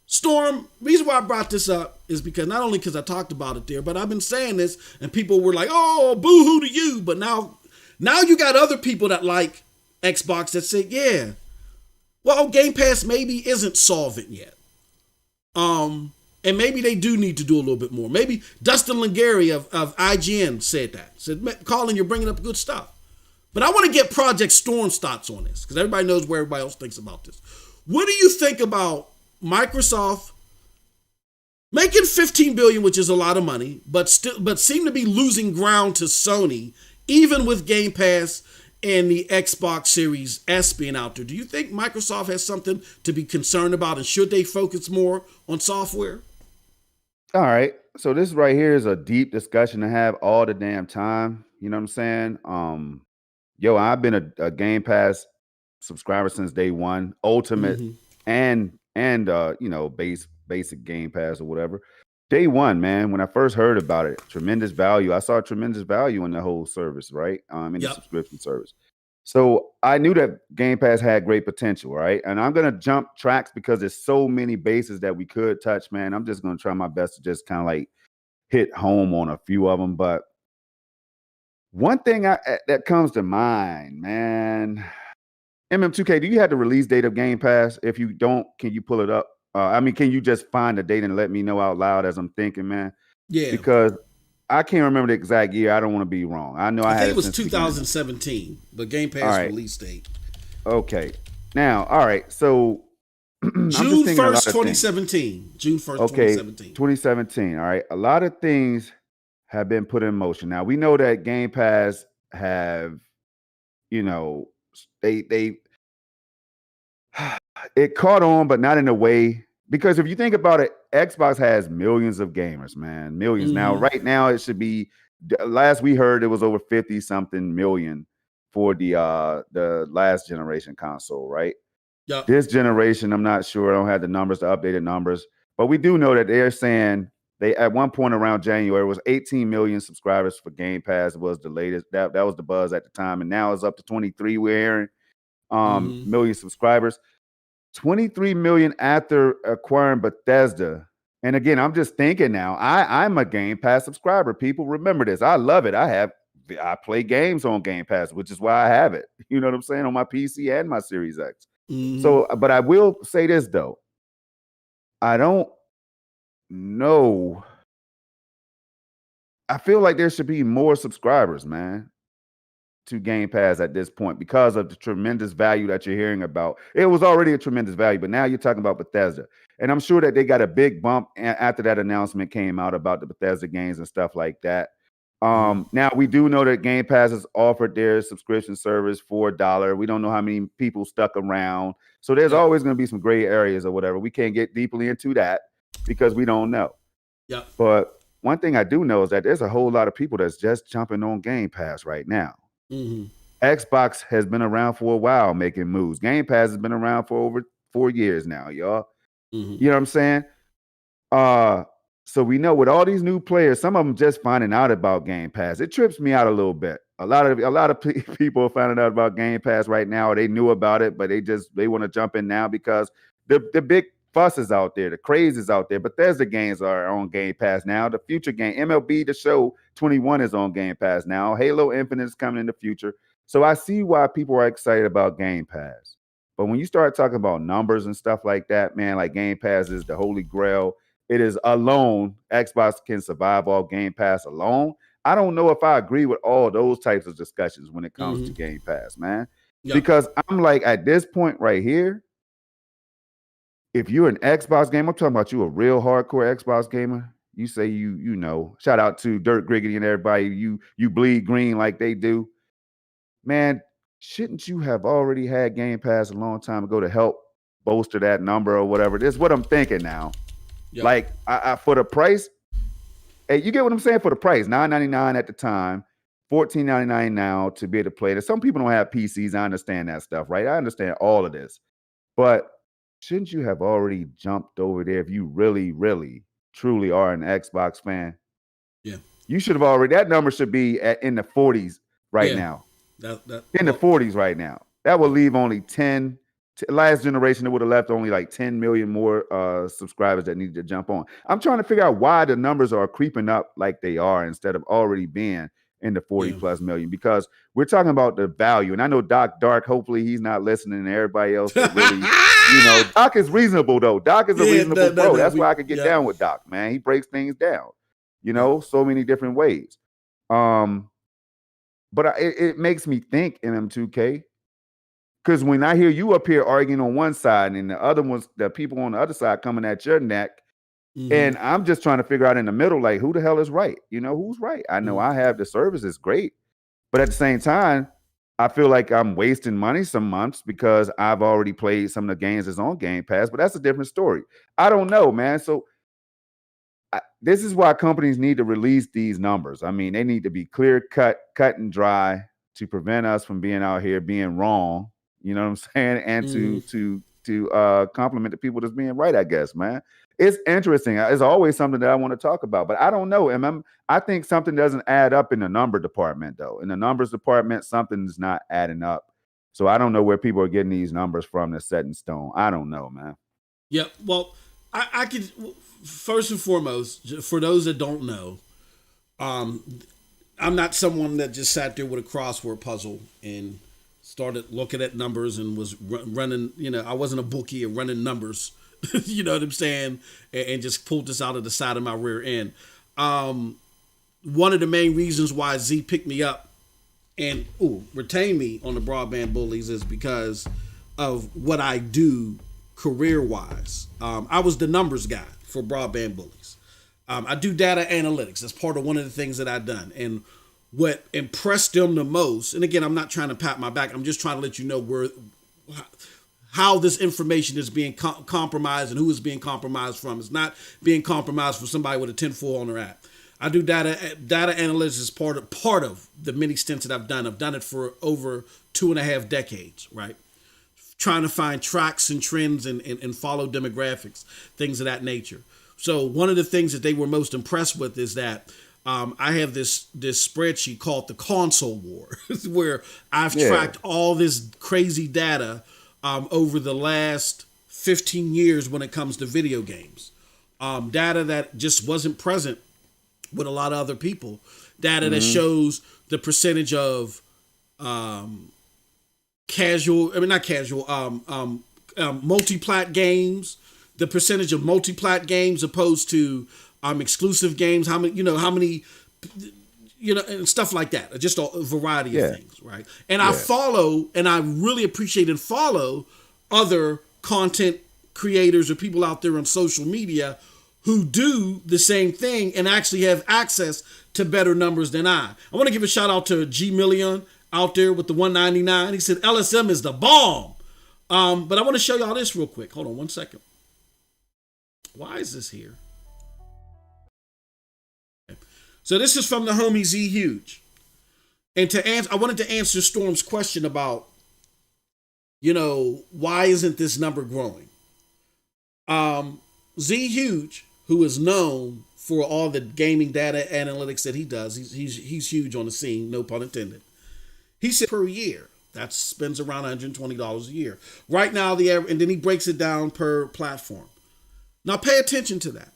Storm, the reason why I brought this up is because not only because I talked about it there, but I've been saying this and people were like, oh, boo-hoo to you. But now you got other people that like Xbox that say, yeah, Well, Game Pass maybe isn't solvent yet. And maybe they do need to do a little bit more. Maybe Dustin Lingari of IGN said that. Said, Colin, you're bringing up good stuff. But I want to get Project Storm's thoughts on this because everybody knows where everybody else thinks about this. What do you think about Microsoft making 15 billion, which is a lot of money, but seem to be losing ground to Sony, even with Game Pass and the Xbox Series S being out there? Do you think Microsoft has something to be concerned about, and should they focus more on software?
All right. So this right here is a deep discussion to have all the damn time. You know what I'm saying? I've been a Game Pass subscriber since day one, Ultimate
Mm-hmm.
and basic Game Pass or whatever. Day one, man, when I first heard about it, tremendous value. I saw tremendous value in the whole service, right? In the
Yep.
subscription service. So I knew that Game Pass had great potential, right? And I'm gonna jump tracks because there's so many bases that we could touch, man. I'm just gonna try my best to just kind of like hit home on a few of them. But one thing that comes to mind, man, MM2K, do you have the release date of Game Pass? If you don't, can you pull it up? Can you just find the date and let me know out loud as I'm thinking, man?
Yeah.
Because I can't remember the exact year. I don't want to be wrong. I know I had
think it was
since the beginning.
2017, but Game Pass
All right.
release date.
Okay. Now, all right. So
June 1st, 2017. June 1st,
okay,
2017.
2017. All right. A lot of things have been put in motion. Now we know that Game Pass have, they it caught on, but not in a way. Because if you think about it, Xbox has millions of gamers, man. Millions. Now, right now, it should be, last we heard, it was over 50 something million for the last generation console, right?
Yep.
This generation, I'm not sure. I don't have the numbers, the updated numbers. But we do know that they're saying they, at one point around January, it was 18 million subscribers for Game Pass. It was the latest. That was the buzz at the time. And now it's up to 23, we're hearing, million subscribers. 23 million after acquiring Bethesda. And again, I'm just thinking now, I'm a Game Pass subscriber. People remember this. I love it. I play games on Game Pass, which is why I have it. You know what I'm saying? On my PC and my Series X. So, but I will say this though. I don't know. I feel like there should be more subscribers, man, to Game Pass at this point because of the tremendous value that you're hearing about. It was already a tremendous value, but now you're talking about Bethesda. And I'm sure that they got a big bump after that announcement came out about the Bethesda games and stuff like that. Now we do know that Game Pass has offered their subscription service for $1. We don't know how many people stuck around. So there's always going to be some gray areas or whatever. We can't get deeply into that because we don't know.
Yep.
But one thing I do know is that there's a whole lot of people that's just jumping on Game Pass right now. Xbox has been around for a while making moves. Game Pass has been around for over 4 years now, y'all. You know what I'm saying? So we know with all these new players, some of them just finding out about Game Pass. It trips me out a little bit. A lot of people are finding out about Game Pass right now, or they knew about it, but they want to jump in now because the big fuss is out there, the craze is out there. But Bethesda games are on Game Pass now. The future game, MLB The Show 21 is on Game Pass now. Halo Infinite is coming in the future. So I see why people are excited about Game Pass. But when you start talking about numbers and stuff like that, man, like Game Pass is the holy grail. It is alone. Xbox can survive all Game Pass alone. I don't know if I agree with all those types of discussions when it comes to Game Pass, man. Yep. Because I'm like, at this point right here, if you're an Xbox gamer, I'm talking about you a real hardcore Xbox gamer. You say you know, shout out to Dirt Griggity and everybody. You bleed green like they do. Man, shouldn't you have already had Game Pass a long time ago to help bolster that number or whatever? This is what I'm thinking now. Yep. Like I for the price, hey, you get what I'm saying? For the price, $9.99 at the time, $14.99 now to be able to play it. Some people don't have PCs. I understand that stuff, right? I understand all of this. But shouldn't you have already jumped over there if you really, really, truly are an Xbox fan?
Yeah.
You should have already, that number should be in the 40s right now. The 40s right now. That will leave only 10. Last generation, it would have left only like 10 million more subscribers that needed to jump on. I'm trying to figure out why the numbers are creeping up like they are instead of already being in the 40 plus million, because we're talking about the value. And I know Doc Dark, hopefully he's not listening, and everybody else that really, Doc is reasonable though. Doc is a reasonable pro. That's why I could get down with Doc, man. He breaks things down, so many different ways. But it makes me think in M2K, because when I hear you up here arguing on one side and the other ones, the people on the other side coming at your neck, and I'm just trying to figure out in the middle, like, who the hell is right? Who's right? I know I have the service is great, but at the same time, I feel like I'm wasting money some months because I've already played some of the games that's on Game Pass, but that's a different story. I don't know, man. So this is why companies need to release these numbers. I mean, they need to be clear cut and dry to prevent us from being out here being wrong. You know what I'm saying? And to compliment the people that's being right, I guess, man. It's interesting. It's always something that I want to talk about, but I don't know. I think something doesn't add up in the number department, though. In the numbers department, something's not adding up. So I don't know where people are getting these numbers from that's set in stone. I don't know, man.
Yeah, well, I could, first and foremost, for those that don't know, I'm not someone that just sat there with a crossword puzzle and started looking at numbers and was running, I wasn't a bookie and running numbers, you know what I'm saying, and just pulled this out of the side of my rear end. One of the main reasons why Z picked me up and retained me on the Broadband Bullies is because of what I do career-wise. I was the numbers guy for Broadband Bullies. I do data analytics. That's part of one of the things that I've done. And what impressed them the most, and again, I'm not trying to pat my back, I'm just trying to let you know how this information is being compromised and who is being compromised from. It's not being compromised from somebody with a tinfoil on their app. I do data analytics as part of the many stints that I've done. I've done it for over 2.5 decades, right? Trying to find tracks and trends and follow demographics, things of that nature. So one of the things that they were most impressed with is that I have this spreadsheet called the Console War, where I've tracked all this crazy data over the last 15 years when it comes to video games. Data that just wasn't present with a lot of other people. Data that shows the percentage of multi-plat games, the percentage of multi-plat games opposed to exclusive games, how many, and stuff like that. Just a variety of things, right? And I follow, and I really appreciate and follow other content creators or people out there on social media who do the same thing and actually have access to better numbers than I. I want to give a shout out to G Million out there with the 199. He said LSM is the bomb. But I want to show y'all this real quick. Hold on one second. Why is this here? So this is from the homie Z Huge. And I wanted to answer Storm's question about, why isn't this number growing? Z Huge, who is known for all the gaming data analytics that he does, he's huge on the scene, no pun intended. He said per year, that spends around $120 a year. Right now, and then he breaks it down per platform. Now pay attention to that.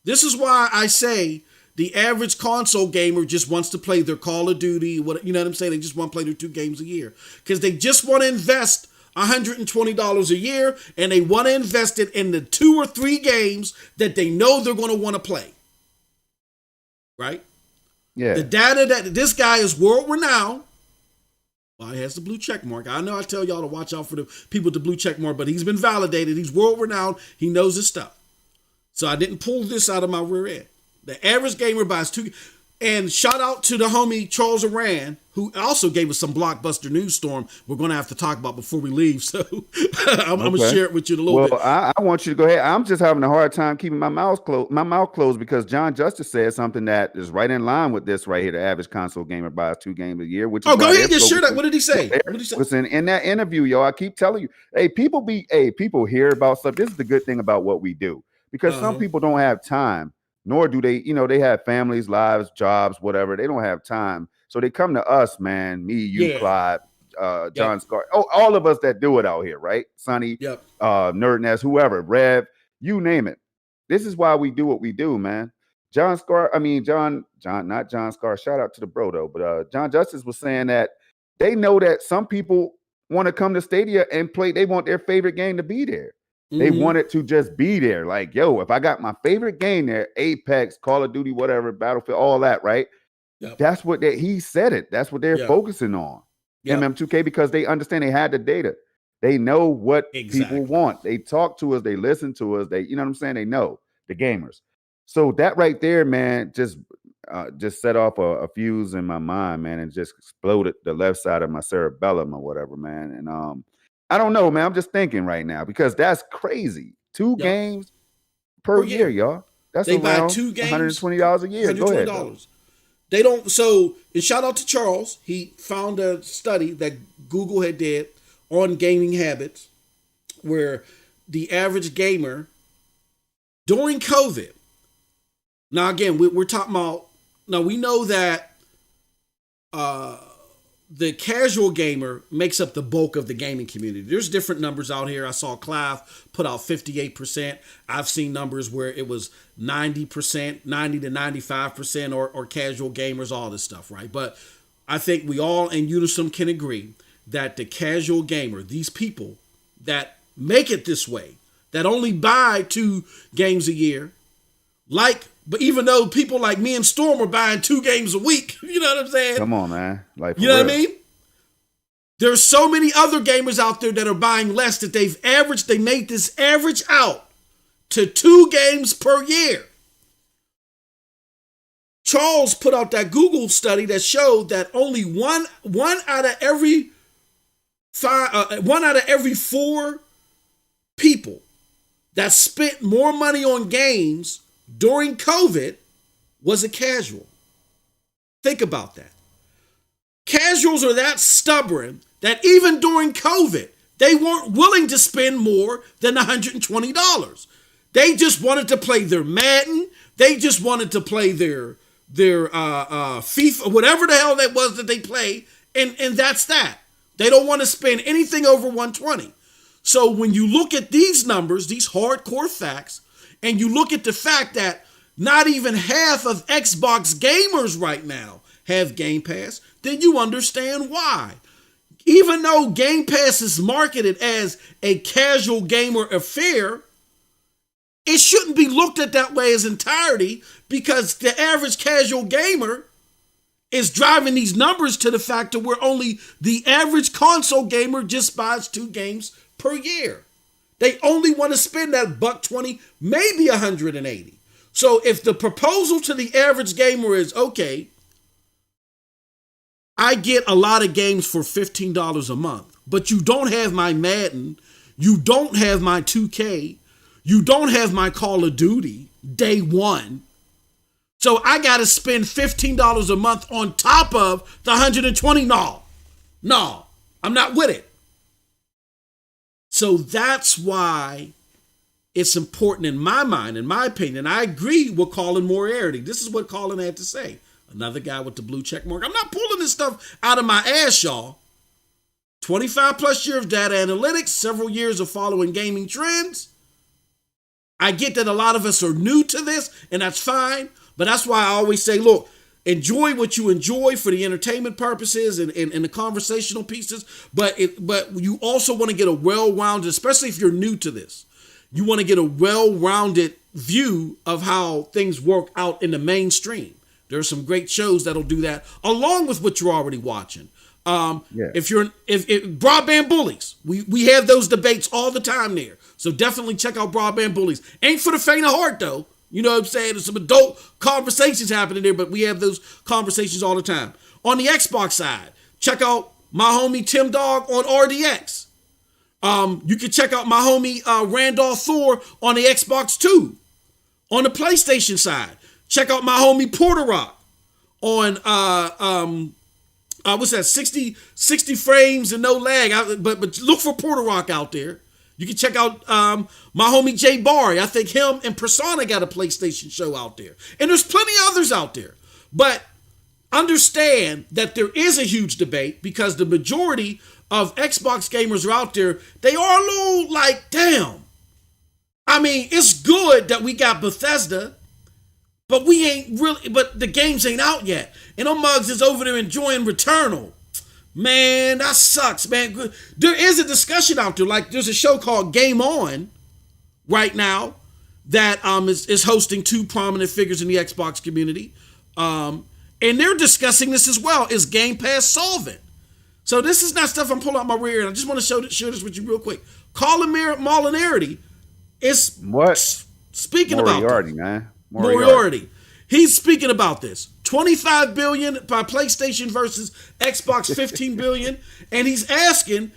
This is why I say the average console gamer just wants to play their Call of Duty, you know what I'm saying? They just want to play their 2 games a year. Because they just want to invest $120 a year, and they want to invest it in the 2 or 3 games that they know they're going to want to play. Right? Yeah. The data that this guy is world renowned. Well, he has the blue check mark. I know I tell y'all to watch out for the people with the blue check mark, but he's been validated. He's world renowned. He knows his stuff. So I didn't pull this out of my rear end. The average gamer buys 2. And shout out to the homie Charles Aran, who also gave us some blockbuster news storm we're going to have to talk about before we leave. So I'm going to share it with you in a little bit.
Well, I want you to go ahead. I'm just having a hard time keeping my mouth closed because John Justice said something that is right in line with this right here. The average console gamer buys 2 games a year. Which is
go ahead and share that. What did he say?
Listen, in that interview, yo, I keep telling you, people hear about stuff. This is the good thing about what we do, because some people don't have time. Nor do they, they have families, lives, jobs, whatever. They don't have time. So they come to us, man, me, you, Clyde, John Scar. Oh, all of us that do it out here, right? Sonny, Nerd Nest, whoever, Rev, you name it. This is why we do what we do, man. Not John Scar. Shout out to the bro though, but John Justice was saying that they know that some people want to come to Stadia and play. They want their favorite game to be there. They want it to just be there. Like, yo, if I got my favorite game there, Apex, Call of Duty, whatever, Battlefield, all that, right?
Yep.
That's what he said it. That's what they're focusing on. MM2K, because they understand they had the data. They know what people want. They talk to us. They listen to us. They, you know what I'm saying? They know the gamers. So that right there, man, just set off a fuse in my mind, man, and just exploded the left side of my cerebellum or whatever, man. And I don't know, man. I'm just thinking right now because that's crazy. 2 games per year, y'all. That's
they
around
buy 2 games,
$120 a year. Go ahead.
They don't. So, and shout out to Charles. He found a study that Google had did on gaming habits, where the average gamer during COVID. Now, again, we're talking about. Now we know that the casual gamer makes up the bulk of the gaming community. There's different numbers out here. I saw Clive put out 58%. I've seen numbers where it was 90%, 90 to 95%, or casual gamers, all this stuff, right? But I think we all in unison can agree that the casual gamer, these people that make it this way, that only buy 2 games a year, but even though people like me and Storm are buying 2 games a week, you know what I'm saying?
Come on, man. Like,
you know what I mean? There's so many other gamers out there that are buying less that they made this average out to 2 games per year. Charles put out that Google study that showed that only one out of every 4 people that spent more money on games during COVID was a casual. Think about that. Casuals are that stubborn that even during COVID, they weren't willing to spend more than $120. They just wanted to play their Madden. They just wanted to play their FIFA, whatever the hell that was that they play, and that's that. They don't want to spend anything over 120. So when you look at these numbers, these hardcore facts, and you look at the fact that not even half of Xbox gamers right now have Game Pass, then you understand why. Even though Game Pass is marketed as a casual gamer affair, it shouldn't be looked at that way as entirety, because the average casual gamer is driving these numbers to the fact that where only the average console gamer just buys 2 games per year. They only want to spend that $120, maybe $180. So if the proposal to the average gamer is, okay, I get a lot of games for $15 a month, but you don't have my Madden, you don't have my 2K, you don't have my Call of Duty day one. So I got to spend $15 a month on top of the $120. No, I'm not with it. So that's why it's important in my mind, in my opinion. I agree with Colin Moriarty. This is what Colin had to say. Another guy with the blue check mark. I'm not pulling this stuff out of my ass, y'all. 25 plus years of data analytics, several years of following gaming trends. I get that a lot of us are new to this, and that's fine. But that's why I always say, look, enjoy what you enjoy for the entertainment purposes and the conversational pieces. But you also want to get a well-rounded, especially if you're new to this, you want to get a well-rounded view of how things work out in the mainstream. There are some great shows that'll do that, along with what you're already watching. If Broadband Bullies, we have those debates all the time there. So definitely check out Broadband Bullies. Ain't for the faint of heart, though. You know what I'm saying? There's some adult conversations happening there, but we have those conversations all the time. On the Xbox side, check out my homie Tim Dog on RDX. You can check out my homie Randolph Thor on the Xbox 2. On the PlayStation side, check out my homie Porter Rock on what's that? 60 frames and no lag. But look for Porter Rock out there. You can check out my homie Jay Barry. I think him and Persona got a PlayStation show out there. And there's plenty others out there. But understand that there is a huge debate, because the majority of Xbox gamers are out there. They are a little like, damn. I mean, it's good that we got Bethesda. But we ain't really, but the games ain't out yet. And them mugs is over there enjoying Returnal. Man, that sucks, man. There is a discussion out there. Like, there's a show called Game On right now that is hosting two prominent figures in the Xbox community. And they're discussing this as well. Is Game Pass solvent? So this is not stuff I'm pulling out my rear. And I just want to share this with you real quick. Colin Molinarity is speaking about this.
Man.
Moriarty. He's speaking about this. 25 billion by PlayStation versus Xbox 15 billion. And he's asking,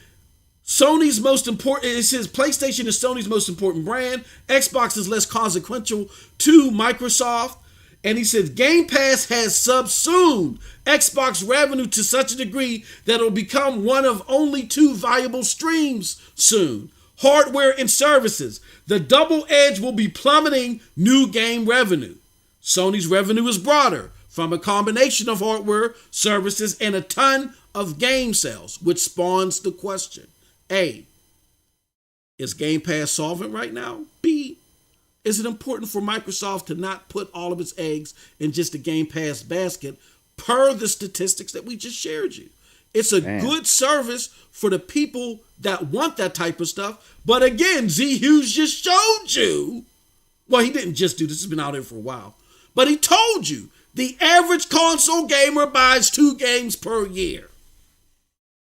Sony's most important, it says PlayStation is Sony's most important brand. Xbox is less consequential to Microsoft. And he says Game Pass has subsumed Xbox revenue to such a degree that it'll become one of only two viable streams soon. Hardware and services. The double edge will be plummeting new game revenue. Sony's revenue is broader from a combination of hardware, services, and a ton of game sales, which spawns the question. A, is Game Pass solvent right now? B, is it important for Microsoft to not put all of its eggs in just the Game Pass basket per the statistics that we just shared you? It's a good service for the people that want that type of stuff. But again, Z Hughes just showed you, well, he didn't just do this, it's been out there for a while, but he told you the average console gamer buys 2 games per year.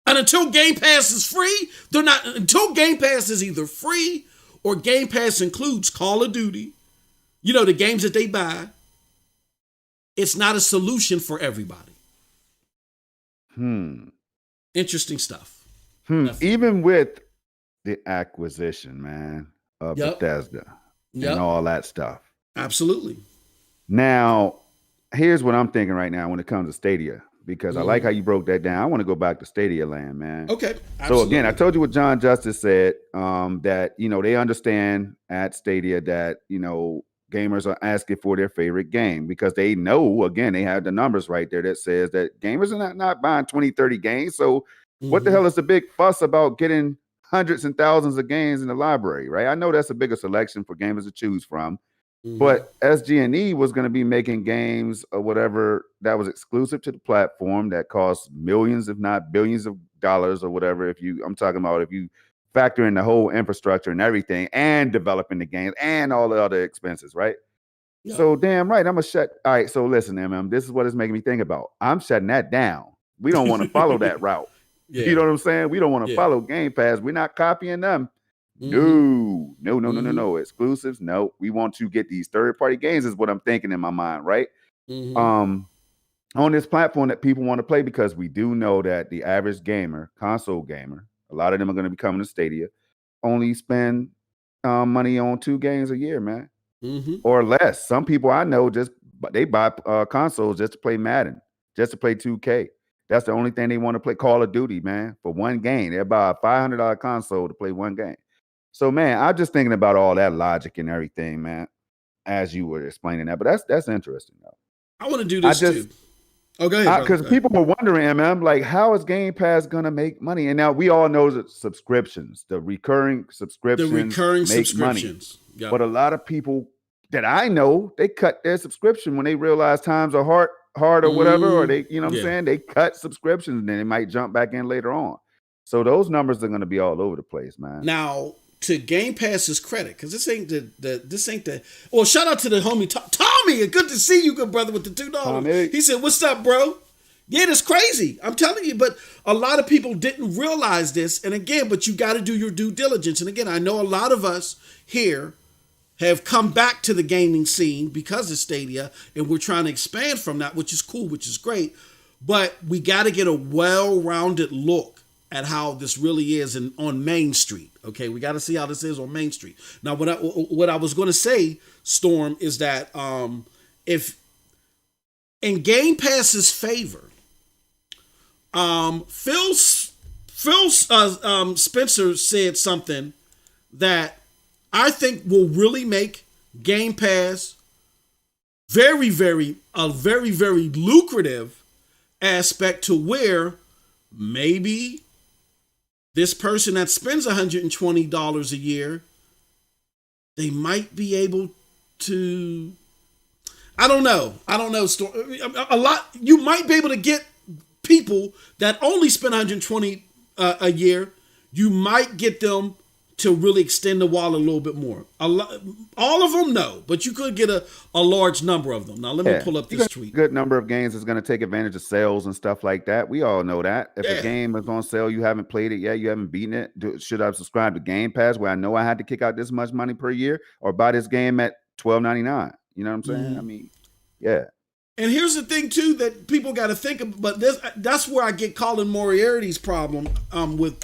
And until Game Pass is free, until Game Pass is either free or Game Pass includes Call of Duty, the games that they buy, it's not a solution for everybody. Interesting stuff.
Even with the acquisition, man, of Bethesda and all that stuff.
Absolutely.
Now, here's what I'm thinking right now when it comes to Stadia, because I like how you broke that down. I want to go back to Stadia land, man.
Okay. Absolutely.
So again, I told you what John Justice said, that, they understand at Stadia that, gamers are asking for their favorite game because they know, again, they have the numbers right there that says that gamers are not buying 20, 30 games. So what the hell is the big fuss about getting hundreds and thousands of games in the library, right? I know that's a bigger selection for gamers to choose from, but SG&E was going to be making games or whatever that was exclusive to the platform that cost millions, if not billions of dollars or whatever. I'm talking about if you factor in the whole infrastructure and everything and developing the games and all the other expenses, right? Yeah. So damn right, I'm gonna shut. All right, so listen, MM, this is what it's making me think about. I'm shutting that down. We don't want to follow that route. Yeah. You know what I'm saying? We don't want to follow Game Pass. We're not copying them. No. Exclusives, no. We want to get these third-party games is what I'm thinking in my mind, right? On this platform that people want to play, because we do know that the average gamer, console gamer, a lot of them are going to be coming to Stadia, only spend money on 2 games a year, man, or less. Some people I know they buy consoles just to play Madden, just to play 2K. That's the only thing they want to play. Call of Duty, man, for 1 game. They buy a $500 console to play 1 game. So, man, I'm just thinking about all that logic and everything, man, as you were explaining that. But that's interesting, though.
I want to do this too. Oh, go ahead.
Because people were wondering, MM, like, how is Game Pass going to make money? And now we all know that subscriptions, the recurring subscriptions make money. Yep. But a lot of people that I know, they cut their subscription when they realize times are hard or whatever, or they, what I'm saying? They cut subscriptions and then they might jump back in later on. So those numbers are going to be all over the place, man.
Now, to Game Pass's credit, because this ain't the well, shout out to the homie Tommy. Good to see you, good brother, with the $2. He said, "What's up, bro?" Yeah, that's crazy. I'm telling you, but a lot of people didn't realize this. And again, but you got to do your due diligence. And again, I know a lot of us here have come back to the gaming scene because of Stadia, and we're trying to expand from that, which is cool, which is great. But we got to get a well-rounded look at how this really is on Main Street. Okay, we got to see how this is on Main Street. Now, what I was going to say, Storm, is that if in Game Pass's favor, Phil Spencer said something that I think will really make Game Pass very, very lucrative aspect, to where maybe this person that spends $120 a year, they might be able to, I don't know. A lot. You might be able to get people that only spend 120 a year. You might get them to really extend the wallet a little bit more. All of them, no, but you could get a large number of them. Now, let me pull up this tweet.
A good number of games is going to take advantage of sales and stuff like that. We all know that. If a game is on sale, you haven't played it yet, you haven't beaten it, should I subscribe to Gamepass where I know I had to kick out this much money per year, or buy this game at $12.99? You know what I'm saying?
Mm-hmm.
I mean, yeah.
And here's the thing, too, that people got to think of, but that's where I get Colin Moriarty's problem with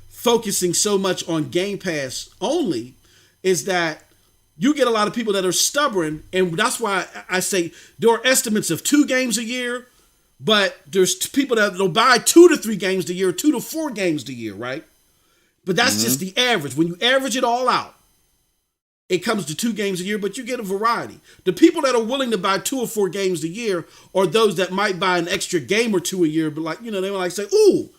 focusing so much on Game Pass only, is that you get a lot of people that are stubborn, and that's why I say there are estimates of 2 games a year, but there's people that will buy 2 to 3 games a year, 2 to 4 games a year, right? But that's just the average. When you average it all out, it comes to 2 games a year, but you get a variety. The people that are willing to buy 2 or 4 games a year are those that might buy an extra game or 2 a year, but like, they might like say, ooh,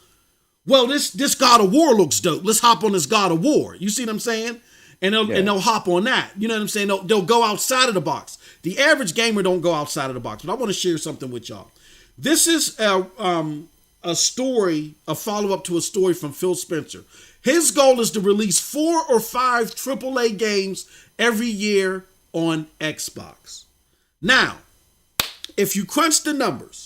well, this God of War looks dope. Let's hop on this God of War. You see what I'm saying? And they'll hop on that. You know what I'm saying? They'll go outside of the box. The average gamer don't go outside of the box. But I want to share something with y'all. This is a story, a follow-up to a story from Phil Spencer. His goal is to release 4 or 5 AAA games every year on Xbox. Now, if you crunch the numbers,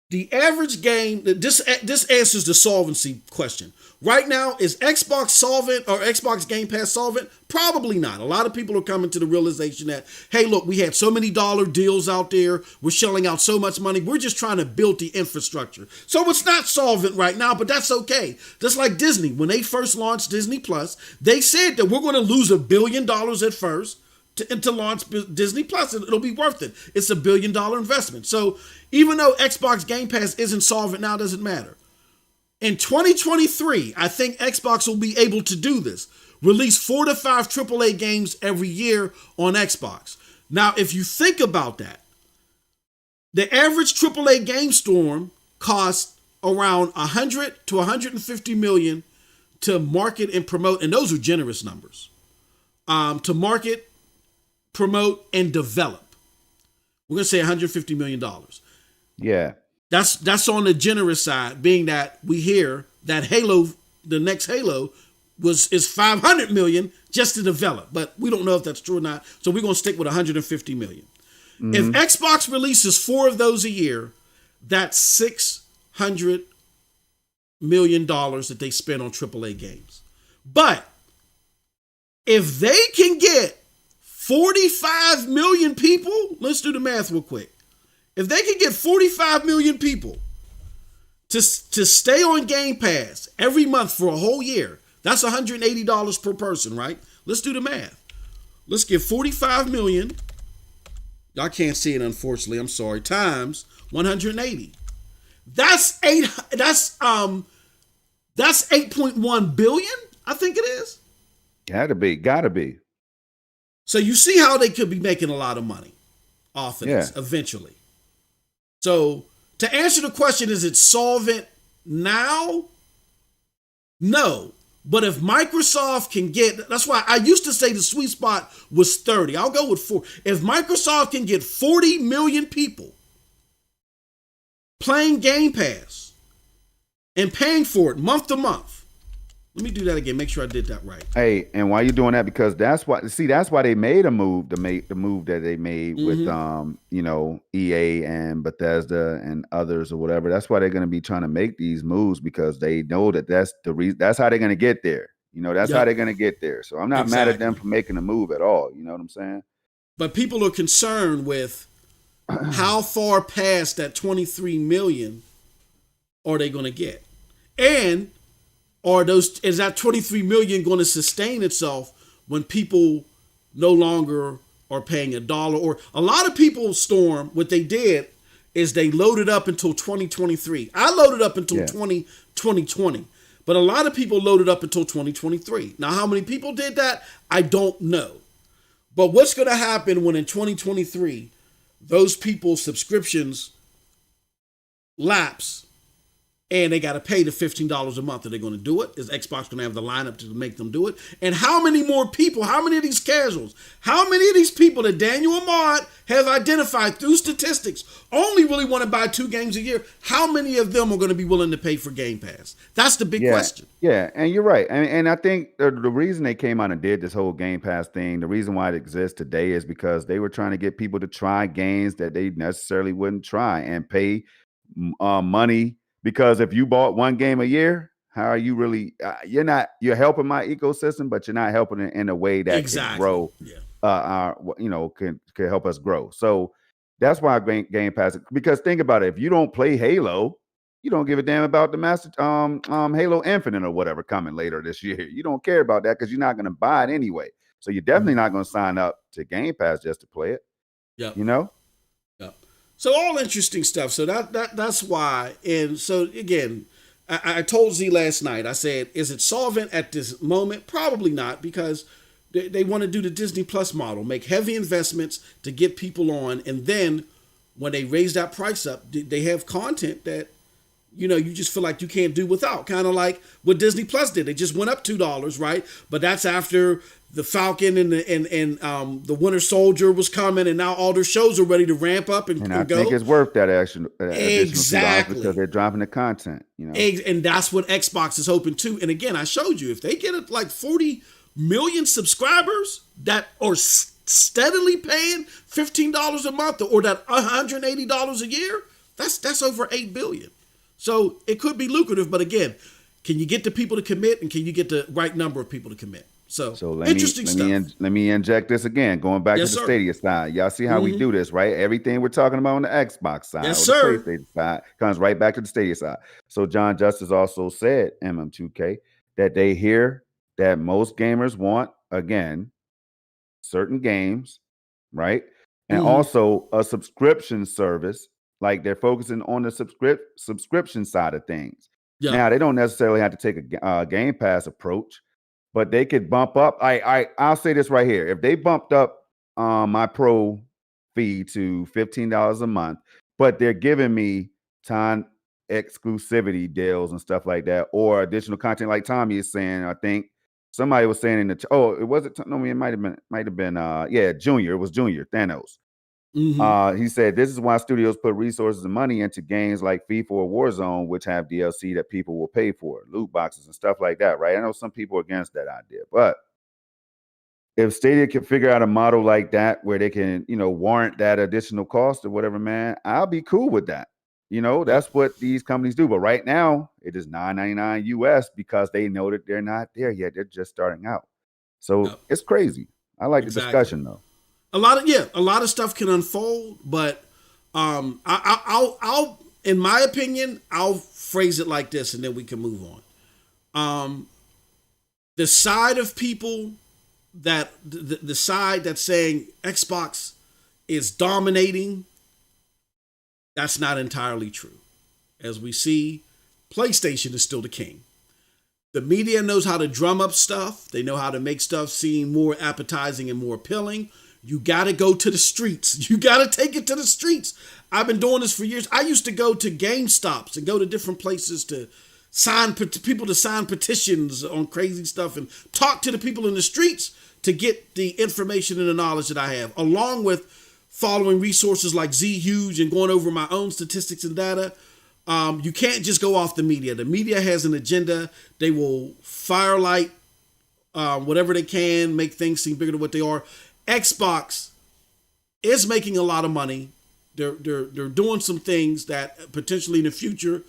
the average game, this answers the solvency question. Right now, is Xbox solvent or Xbox Game Pass solvent? Probably not. A lot of people are coming to the realization that, hey, look, we had so many dollar deals out there. We're shelling out so much money. We're just trying to build the infrastructure. So it's not solvent right now, but that's okay. Just like Disney. When they first launched Disney Plus, they said that we're going to lose $1 billion at first to launch Disney Plus. It'll be worth it. It's $1 billion investment. So even though Xbox Game Pass isn't solvent now, it doesn't matter. In 2023, I think Xbox will be able to do this. Release 4 to 5 AAA games every year on Xbox. Now, if you think about that, the average AAA game storm costs around 100 to 150 million to market and promote, and those are generous numbers. To market, promote, and develop. We're going to say $150 million.
Yeah.
That's on the generous side, being that we hear that Halo, the next Halo, is 500 million just to develop. But we don't know if that's true or not. So we're going to stick with 150 million. Mm-hmm. If Xbox releases 4 of those a year, that's $600 million that they spend on AAA games. But if they can get 45 million people, let's do the math real quick. If they can get 45 million people to stay on Game Pass every month for a whole year, that's $180 per person, right? Let's do the math. Let's get 45 million. Y'all can't see it, unfortunately. I'm sorry. Times 180. That's 8.1 billion. I think it is.
Gotta be.
So you see how they could be making a lot of money off of this eventually. So to answer the question, is it solvent now? No. But if Microsoft can get, that's why I used to say the sweet spot was 30. I'll go with 4. If Microsoft can get 40 million people playing Game Pass and paying for it month to month. Let me do that again. Make sure I did that right.
Hey, and why you doing that? Because that's why they made a move to make the move that they made with EA and Bethesda and others or whatever. That's why they're going to be trying to make these moves, because they know that that's the reason. That's how they're going to get there. That's how they're going to get there. So I'm not mad at them for making a move at all. You know what I'm saying? But
people are concerned with how far past that 23 million are they going to get, and is that 23 million going to sustain itself when people no longer are paying $1? Or a lot of people, Storm, what they did is they loaded up until 2023. I loaded up until 2020, but a lot of people loaded up until 2023. Now, how many people did that? I don't know. But what's going to happen when in 2023, those people's subscriptions lapse and they got to pay the $15 a month. Are they going to do it? Is Xbox going to have the lineup to make them do it? And how many more people, how many of these casuals, how many of these people that Daniel Ahmad have identified through statistics only really want to buy 2 games a year? How many of them are going to be willing to pay for Game Pass? That's the big question.
Yeah, and you're right. And I think the reason they came out and did this whole Game Pass thing, the reason why it exists today is because they were trying to get people to try games that they necessarily wouldn't try and pay money. Because if you bought 1 game a year, how are you really? You're helping my ecosystem, but you're not helping it in a way that can grow. Yeah. Can help us grow. So that's why Game Pass. Because think about it: if you don't play Halo, you don't give a damn about the Master Halo Infinite or whatever coming later this year. You don't care about that because you're not going to buy it anyway. So you're definitely not going to sign up to Game Pass just to play it.
Yeah.
Yep.
So all interesting stuff. So that's why. And so again, I told Z last night, I said, is it solvent at this moment? Probably not, because they want to do the Disney Plus model, make heavy investments to get people on. And then when they raise that price up, they have content that, you just feel like you can't do without. Kind of like what Disney Plus did. They just went up $2, right? But that's after the Falcon and the Winter Soldier was coming, and now all their shows are ready to ramp up and
I
go.
think it's worth that additional
exactly,
$2 because they're dropping the content.
And that's what Xbox is hoping too. And again, I showed you, if they get like 40 million subscribers that are steadily paying $15 a month or that $180 a year, that's over $8 billion. So it could be lucrative, but again, can you get the people to commit, and can you get the right number of people to commit? So interesting stuff.
Let me inject this again, going back to the Stadia side. Y'all see how we do this, right? Everything we're talking about on the Xbox side,
yes,
or
sir.
the PlayStation side, comes right back to the Stadia side. So John Justice also said, MM2K, that they hear that most gamers want, again, certain games, right? And also a subscription service. Like they're focusing on the subscription side of things. Yeah. Now they don't necessarily have to take a Game Pass approach, but they could bump up. I'll say this right here: if they bumped up my Pro fee to $15 a month, but they're giving me time exclusivity deals and stuff like that, or additional content, like Tommy is saying. I think somebody was saying in the it wasn't. No, it might have been Junior. It was Junior Thanos. He said, this is why studios put resources and money into games like FIFA or Warzone, which have DLC that people will pay for, loot boxes and stuff like that, right? I know some people are against that idea, but if Stadia can figure out a model like that where they can, warrant that additional cost or whatever, man, I'll be cool with that. That's what these companies do. But right now, it is $9.99 US because they know that they're not there yet. They're just starting out. So it's crazy. I like the discussion, though.
A lot of stuff can unfold, but I'll in my opinion, I'll phrase it like this, and then we can move on. The side of people that the side that's saying Xbox is dominating, that's not entirely true. As we see, PlayStation is still the king. The media knows how to drum up stuff. They know how to make stuff seem more appetizing and more appealing. You got to go to the streets. You got to take it to the streets. I've been doing this for years. I used to go to GameStops and go to different places to people to sign petitions on crazy stuff and talk to the people in the streets to get the information and the knowledge that I have, along with following resources like Z Huge and going over my own statistics and data. You can't just go off the media. The media has an agenda. They will firelight whatever they can, make things seem bigger than what they are. Xbox is making a lot of money. They're doing some things that potentially in the future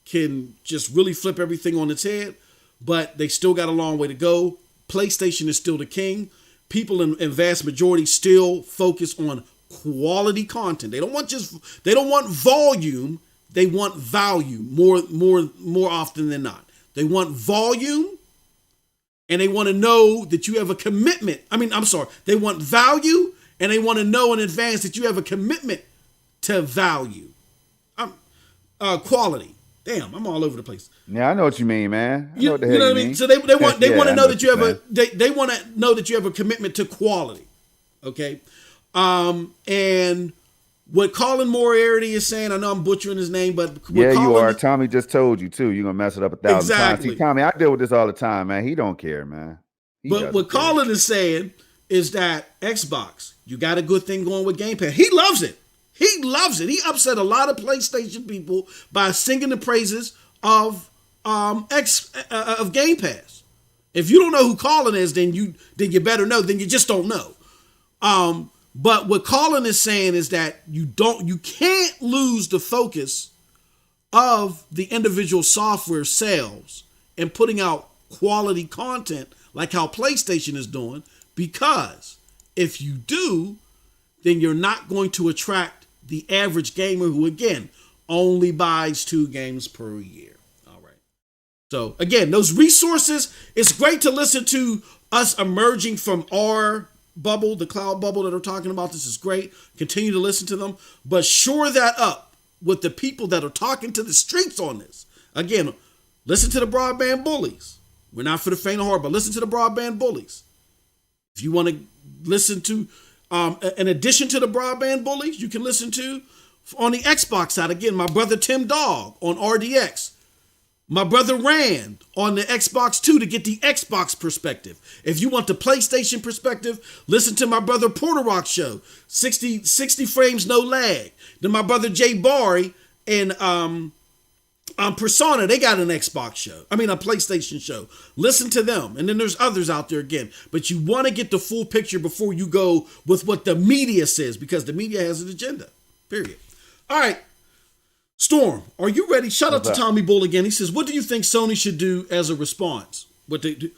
can just really flip everything on its head, but they still got a long way to go. PlayStation is still the king. People in vast majority still focus on quality content. They don't want volume. They want value more often than not. They want volume. And they want to know that you have a commitment. They want value, and they want to know in advance that you have a commitment to value. Quality. Damn, I'm all over the place.
Yeah, I know what you mean, man.
You know what I mean? So they want to know that you have they want to know that you have a commitment to quality. Okay? And what Colin Moriarty is saying, I know I'm butchering his name, but
yeah,
Colin,
you are. Tommy just told you too. You're gonna mess it up 1,000 times. See, Tommy, I deal with this all the time, man. He don't care, man.
But what Colin is saying is that Xbox, you got a good thing going with Game Pass. He loves it. He loves it. He upset a lot of PlayStation people by singing the praises of Game Pass. If you don't know who Colin is, then you better know. Then you just don't know. But what Colin is saying is that you can't lose the focus of the individual software sales and putting out quality content like how PlayStation is doing, because if you do, then you're not going to attract the average gamer who, again, only buys 2 games per year. All right. So, again, those resources, it's great to listen to us emerging from our bubble, the cloud bubble that are talking about. This is great. Continue to listen to them, but shore that up with the people that are talking to the streets on this. Again, listen to the broadband bullies. We're not for the faint of heart, but listen to the broadband bullies. If you want to listen to, in addition to the broadband bullies, you can listen to on the Xbox side. Again, my brother Tim Dog on RDX. My brother Rand on the Xbox 2 to get the Xbox perspective. If you want the PlayStation perspective, listen to my brother Porter Rock show, 60 frames, no lag. Then my brother Jay Barry and Persona, they got an Xbox show. I mean, a PlayStation show. Listen to them. And then there's others out there again. But you want to get the full picture before you go with what the media says, because the media has an agenda. Period. All right. Storm, are you ready? Shout out to Tommy Bull again. He says, what do you think Sony should do as a response? What they do?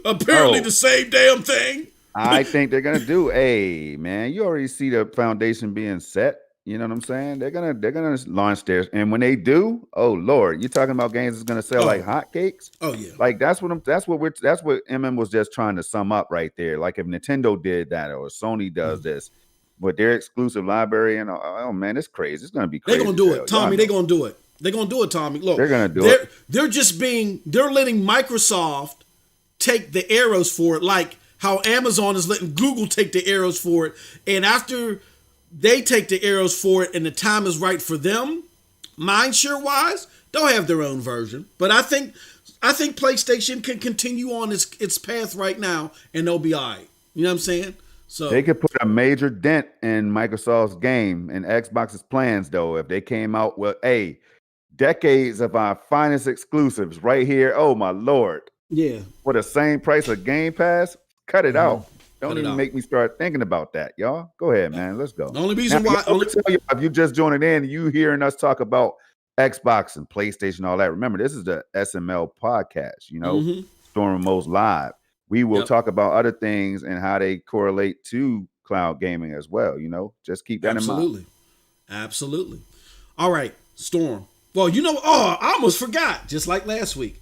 Apparently the same damn thing.
I think they're gonna do. Hey, man, you already see the foundation being set. You know what I'm saying? They're gonna launch theirs, and when they do, oh Lord, you're talking about games that's gonna sell like hotcakes.
Oh yeah,
like that's what MM was just trying to sum up right there. Like if Nintendo did that or Sony does this. With their exclusive library and oh man, it's crazy. It's gonna be crazy.
They're gonna do it, Tommy. They're gonna do it. They're gonna do it, Tommy. Look,
they're gonna do it.
They're letting Microsoft take the arrows for it, like how Amazon is letting Google take the arrows for it. And after they take the arrows for it, and the time is right for them, mindshare wise, they'll have their own version. But I think PlayStation can continue on its path right now, and they'll be all right. You know what I'm saying? So
they could put a major dent in Microsoft's game and Xbox's plans, though, if they came out with decades of our finest exclusives right here. Oh my Lord.
Yeah.
For the same price of Game Pass, cut it out. Don't even make me start thinking about that, y'all. Go ahead, man. Let's go.
The only reason why
if you just joining in, you hearing us talk about Xbox and PlayStation, all that. Remember, this is the SML podcast, Storm Remote's live. We will talk about other things and how they correlate to cloud gaming as well. Just keep that in mind.
Absolutely. All right, Storm. Well, I almost forgot. Just like last week,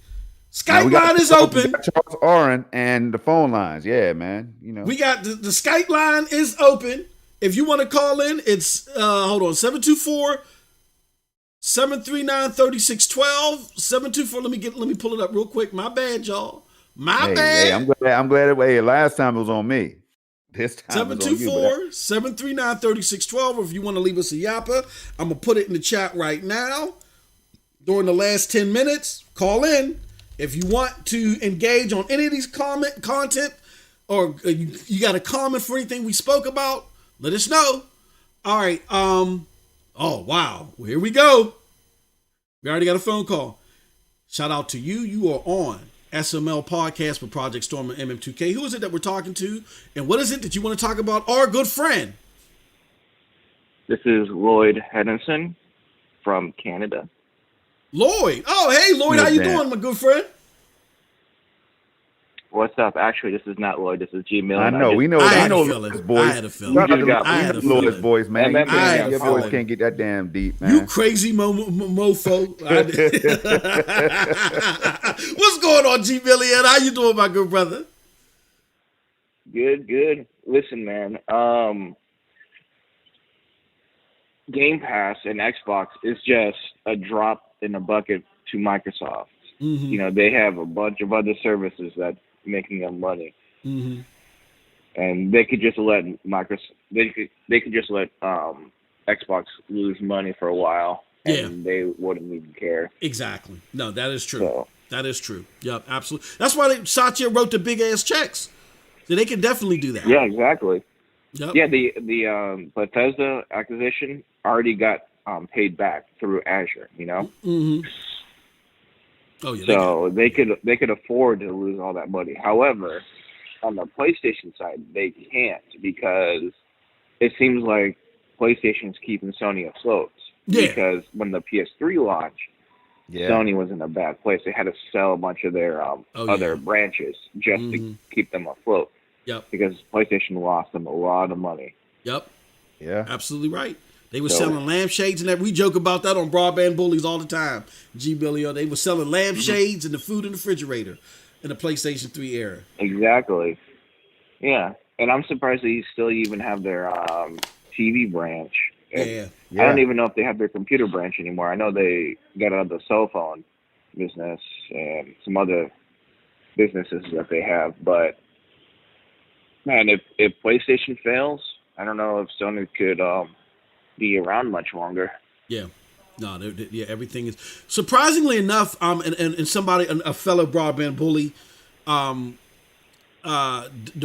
Skype line is open.
Charles Oren and the phone lines. Yeah, man.
We got the Skype line is open. If you want to call in, it's 724-739-3612. 724. Let me pull it up real quick. My bad, y'all. My bad.
Hey, I'm glad last time it was on me. This time
724-739-3612. Or if you want to leave us a yapper, I'm going to put it in the chat right now. During the last 10 minutes, call in. If you want to engage on any of these content, or you got a comment for anything we spoke about, let us know. All right. Oh, wow. Well, here we go. We already got a phone call. Shout out to you. You are on SML podcast with Project Storm and MM2K. Who is it that we're talking to? And what is it that you want to talk about? Our good friend.
This is Lloyd Henderson from Canada.
Lloyd. Oh, hey, Lloyd. How you doing, my good friend?
What's up? Actually, this is not Lloyd. This is G Million.
I know. We know.
I
know
Lloyd's
voice.
I had a feeling.
I had a Lloyd's voice, man. Your voice can't get that damn deep, man.
You crazy mofo. What's going on, G Million? How you doing, my good brother?
Good. Listen, man. Game Pass and Xbox is just a drop in the bucket to Microsoft. Mm-hmm. They have a bunch of other services that making them money.
Mm-hmm.
and they could just let they could just let Xbox lose money for a while, and they wouldn't even care.
Exactly. No, that is true.
So,
that is true. Yep, absolutely. That's why Satya wrote the big ass checks. So they can definitely do that.
yeah, exactly.
Yep.
Yeah, the Bethesda acquisition already got paid back through Azure.
Mm-hmm. Oh yeah.
So they could afford to lose all that money. However, on the PlayStation side, they can't because it seems like PlayStation's keeping Sony afloat.
Yeah.
Because when the PS3 launched, Sony was in a bad place. They had to sell a bunch of their other branches just to keep them afloat.
Yep.
Because PlayStation lost them a lot of money.
Yep.
Yeah.
Absolutely right. They were selling lampshades and that. We joke about that on Broadband Bullies all the time. G-Billy, they were selling lampshades and the food in the refrigerator in the PlayStation 3 era.
Exactly. Yeah. And I'm surprised they still even have their TV branch.
Yeah.
I don't even know if they have their computer branch anymore. I know they got out of the cell phone business and some other businesses that they have. But, man, if PlayStation fails, I don't know if Sony could be around much longer.
Yeah. No, everything is surprisingly enough. And somebody, a fellow Broadband Bully, the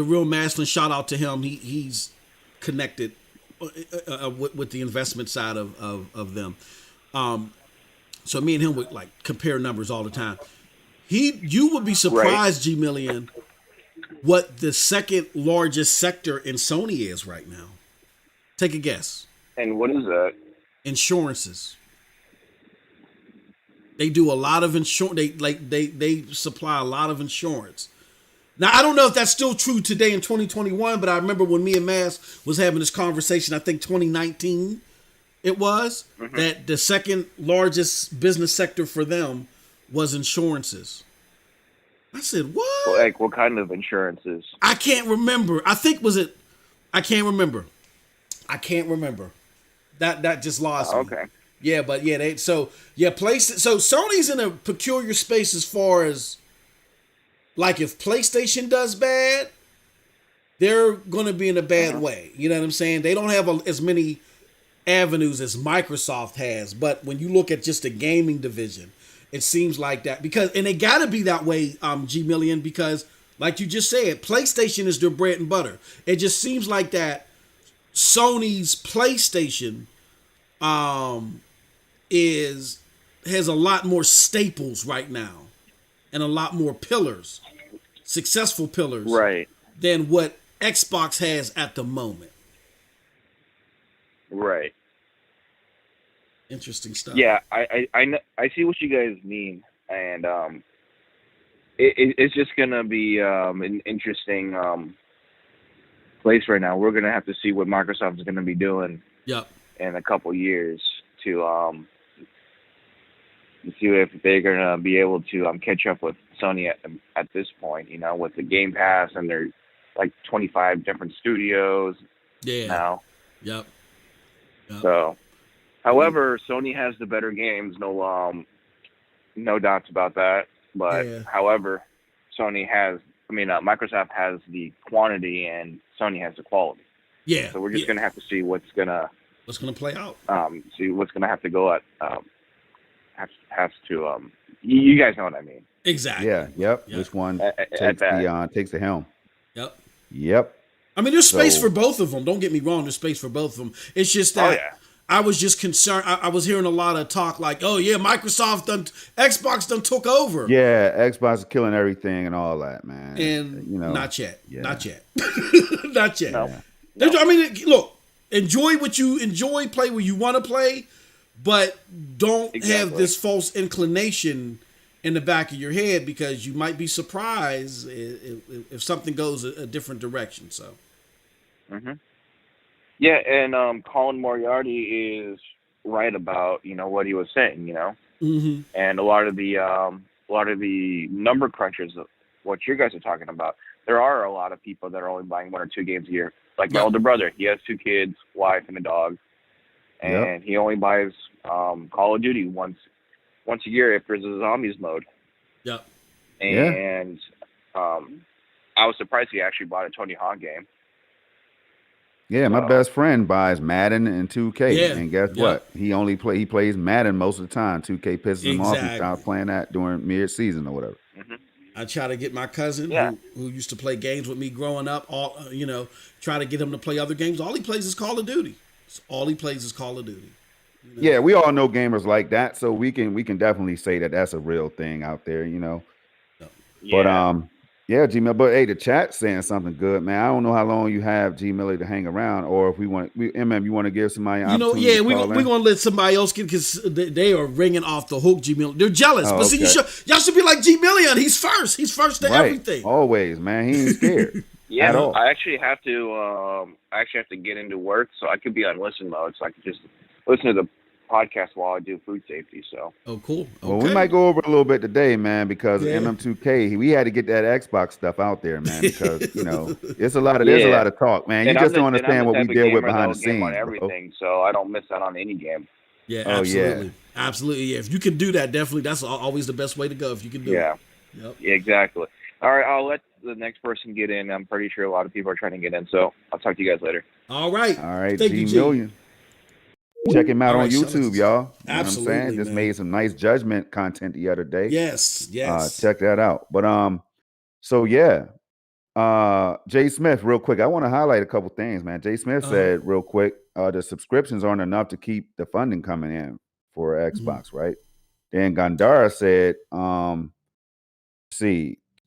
real Maslin, shout out to him. He's connected with the investment side of them. So me and him would like compare numbers all the time. You would be surprised, G Million, what the second largest sector in Sony is right now. Take a guess.
And what is that?
Insurances. They do a lot of insurance. They supply a lot of insurance. Now, I don't know if that's still true today in 2021, but I remember when me and Mass was having this conversation, I think 2019 it was, that the second largest business sector for them was insurances. I said, what?
Well, like, what kind of insurances?
I can't remember. I think I can't remember. That just lost me.
Okay.
Yeah, but yeah, so Sony's in a peculiar space as far as, like, if PlayStation does bad, they're going to be in a bad way. You know what I'm saying? They don't have as many avenues as Microsoft has. But when you look at just the gaming division, it seems like that. And it got to be that way, G Million, because, like you just said, PlayStation is their bread and butter. It just seems like that Sony's PlayStation has a lot more staples right now and a lot more pillars. Successful pillars,
right,
than what Xbox has at the moment.
Right.
Interesting stuff.
Yeah, I see what you guys mean, and it's just gonna be an interesting place right now. We're gonna have to see what Microsoft is gonna be doing.
Yep.
In a couple years to see if they're gonna be able to catch up with Sony at this point, with the Gamepass and their like 25 different studios now.
Yep.
So, however, Sony has the better games, no doubts about that. But however, Microsoft has the quantity and Sony has the quality.
Yeah.
So we're just gonna have to see what's gonna
play out.
See what's gonna have to go at. Has to. You guys know what I mean.
Exactly.
Yeah. Yep. Which one takes the helm? Yep.
I mean, there's space for both of them. Don't get me wrong. There's space for both of them. It's just that I was just concerned. I was hearing a lot of talk like, oh yeah, Xbox done took over.
Yeah, Xbox is killing everything and all that, man.
And not yet.
Yeah.
Not yet. Not yet.
No.
I mean, look, enjoy what you enjoy, play where you want to play, but don't have this false inclination in the back of your head because you might be surprised if something goes a different direction. So.
Mm-hmm. Yeah, and Colin Moriarty is right about what he was saying,
Mm-hmm.
and a lot of the number crunchers of what you guys are talking about. There are a lot of people that are only buying 1 or 2 games a year. Like my older brother, he has 2 kids, wife, and a dog, and he only buys Call of Duty once a year if there's a zombies mode.
Yep.
And I was surprised he actually bought a Tony Hawk game.
Yeah, my best friend buys Madden and 2K,
Yeah,
and guess
yeah,
what? He plays Madden most of the time. 2K pisses him off. He stops
exactly.
playing that during mid-season or whatever.
Hmm.
I try to get my cousin
Yeah.
who used to play games with me growing up. All try to get him to play other games. All he plays is Call of Duty. All he plays is Call of Duty.
Yeah, we all know gamers like that, so we can definitely say that that's a real thing out there, But
Yeah.
yeah, Gmail. But hey, the chat's saying something good, man. I don't know how long you have Gmail to hang around, or if you want to give somebody an opportunity
Yeah,
to
we're
call in?
gonna let somebody else get because they are ringing off the hook. G-Million, they're jealous,
Oh,
but see,
okay.
y'all should be like G-Million. He's first. He's first to
Right,
everything.
always, man. He ain't scared
Yeah,
at all.
I actually have to get into work, so I could be on listen mode, so I could just listen to the podcast while I do food safety. So
Oh, cool. Okay.
Well, we might go over a little bit today, man, because
Yeah.
MM2K, we had to get that Xbox stuff out there, man, because there's a lot of talk, man. You
and
just don't
I'm
understand
the
what we
type of
deal with
gamer
behind the
that'll game on
scenes, bro.
everything, so I don't miss out on any game.
Yeah,
Oh, yeah.
absolutely, absolutely. Yeah, if you can do that, definitely, that's always the best way to go. If you can do
Yeah.
it. Yep.
Yeah, exactly. All right, I'll let the next person get in. I'm pretty sure a lot of people are trying to get in, so I'll talk to you guys later.
All right.
All right,
Thank you, G.
G-Million. Check him out
All
on
right,
YouTube, y'all. You know what I'm
Absolutely,
saying? Just
man.
made some nice judgment content the other day.
Yes, yes.
Check that out. But so yeah. Jay Smith, real quick. I want to highlight a couple things, man. Jay Smith said real quick, the subscriptions aren't enough to keep the funding coming in for Xbox, right? Then Gandara said,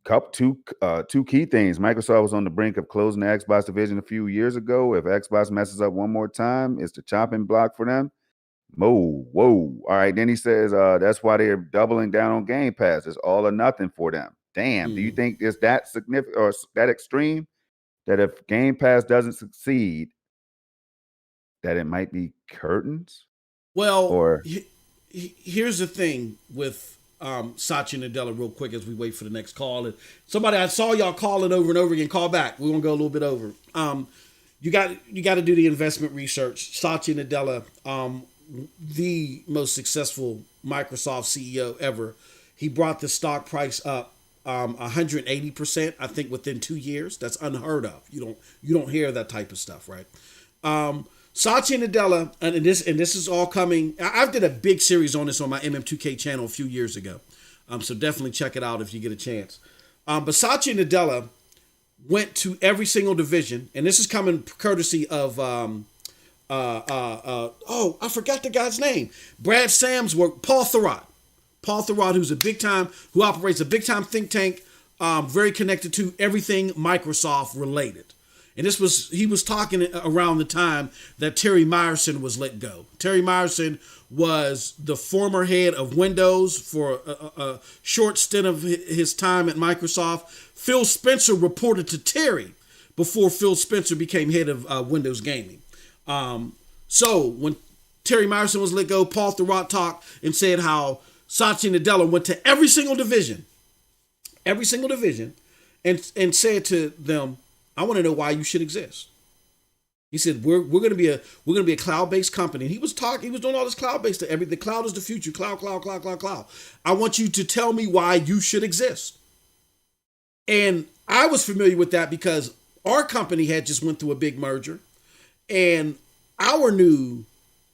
two key things. Microsoft was on the brink of closing the Xbox division a few years ago. If Xbox messes up one more time, it's the chopping block for them. Whoa. All right. Then he says that's why they're doubling down on Game Pass. It's all or nothing for them. Damn. Do you think it's that significant or that extreme that if Game Pass doesn't succeed, that it might be curtains?
Well,
Or
here's the thing with Satya Nadella, real quick, as we wait for the next call. And somebody, I saw y'all calling over and over again. Call back. We won't go a little bit over. You got to do the investment research. Satya Nadella, the most successful Microsoft CEO ever. He brought the stock price up 180%, I think, within 2 years. That's unheard of. You don't hear that type of stuff, right? Satya Nadella, and this is all coming. I did a big series on this on my MM2K channel a few years ago, so definitely check it out if you get a chance. But Satya Nadella went to every single division, and this is coming courtesy of I forgot the guy's name. Brad Sam's work. Paul Thurrott, who operates a big time think tank, very connected to everything Microsoft related. And he was talking around the time that Terry Myerson was let go. Terry Myerson was the former head of Windows for a short stint of his time at Microsoft. Phil Spencer reported to Terry before Phil Spencer became head of Windows Gaming. So when Terry Myerson was let go, Paul Thurrott talked and said how Satya Nadella went to every single division, and said to them, I want to know why you should exist. He said, we're going to be a cloud-based company. And he was doing all this cloud-based stuff. The cloud is the future. Cloud. I want you to tell me why you should exist. And I was familiar with that because our company had just went through a big merger, and our new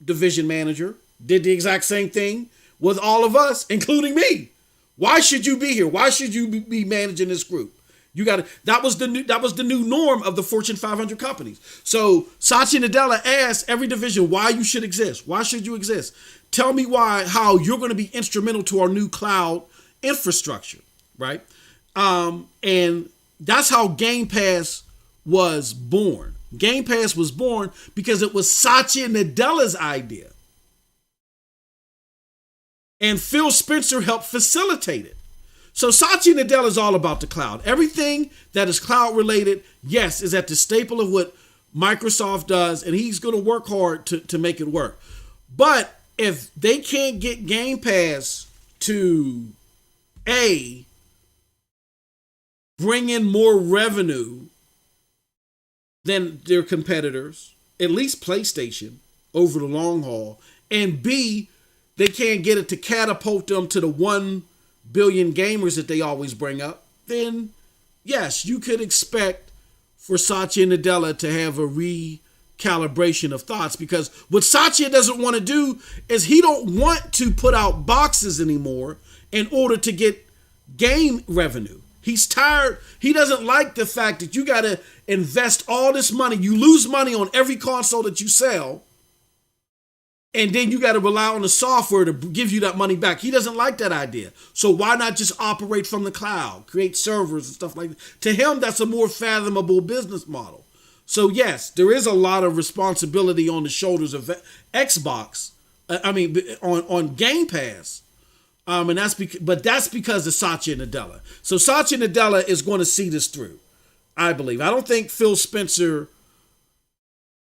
division manager did the exact same thing with all of us, including me. Why should you be here? Why should you be managing this group? That was the new norm of the Fortune 500 companies. So Satya Nadella asked every division why you should exist. Why should you exist? Tell me how you're going to be instrumental to our new cloud infrastructure, right? And that's how Game Pass was born. Game Pass was born because it was Satya Nadella's idea. And Phil Spencer helped facilitate it. So Satya Nadella is all about the cloud. Everything that is cloud related, yes, is at the staple of what Microsoft does, and he's going to work hard to make it work. But if they can't get Game Pass to bring in more revenue than their competitors, at least PlayStation, over the long haul, and B, they can't get it to catapult them to the 1 billion gamers that they always bring up, then yes, you could expect for Satya Nadella to have a calibration of thoughts, because what Satya doesn't want to do is he don't want to put out boxes anymore in order to get game revenue. He's tired. He doesn't like the fact that you got to invest all this money. You lose money on every console that you sell, and then you got to rely on the software to give you that money back. He doesn't like that idea. So why not just operate from the cloud, create servers and stuff like that? To him, that's a more fathomable business model. So yes, there is a lot of responsibility on the shoulders of Xbox. On Gamepass. And that's because of Satya Nadella. So Satya Nadella is going to see this through, I believe. I don't think Phil Spencer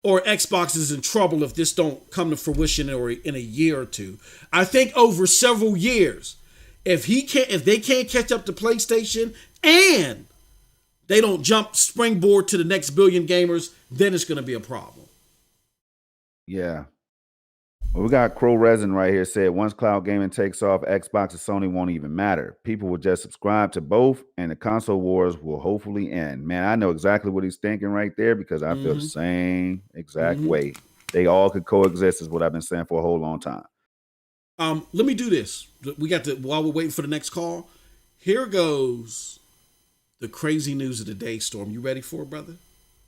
or Xbox is in trouble if this don't come to fruition or in a year or two. I think over several years, if they can't catch up to PlayStation and they don't jump springboard to the next billion gamers, then it's going to be a problem.
Yeah. Well, we got Crow Resin right here said, once cloud gaming takes off, Xbox and Sony won't even matter. People will just subscribe to both and the console wars will hopefully end. Man, I know exactly what he's thinking right there because I feel the same exact way. They all could coexist is what I've been saying for a whole long time.
Let me do this. While we're waiting for the next call, here goes the crazy news of the day, Storm. You ready for it, brother?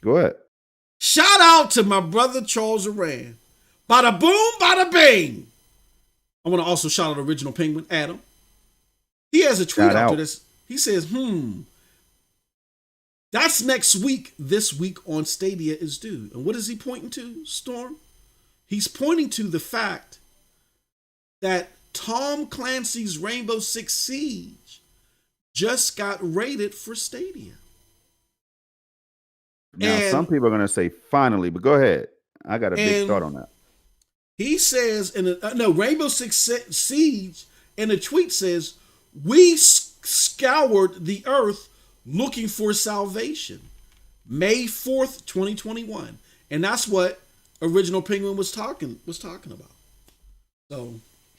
Go ahead.
Shout out to my brother, Charles Aran. Bada boom, bada bing. I want to also shout out Original Penguin, Adam. He has a tweet after this. He says, that's next week. This week on Stadia is due. And what is he pointing to, Storm? He's pointing to the fact that Tom Clancy's Rainbow Six Siege just got rated for Stadia.
Now, some people are going to say finally, but go ahead. I got a big thought on that.
He says, Rainbow Six Siege in a tweet says, we scoured the earth looking for salvation. May 4th, 2021. And that's what Original Penguin was talking about. So,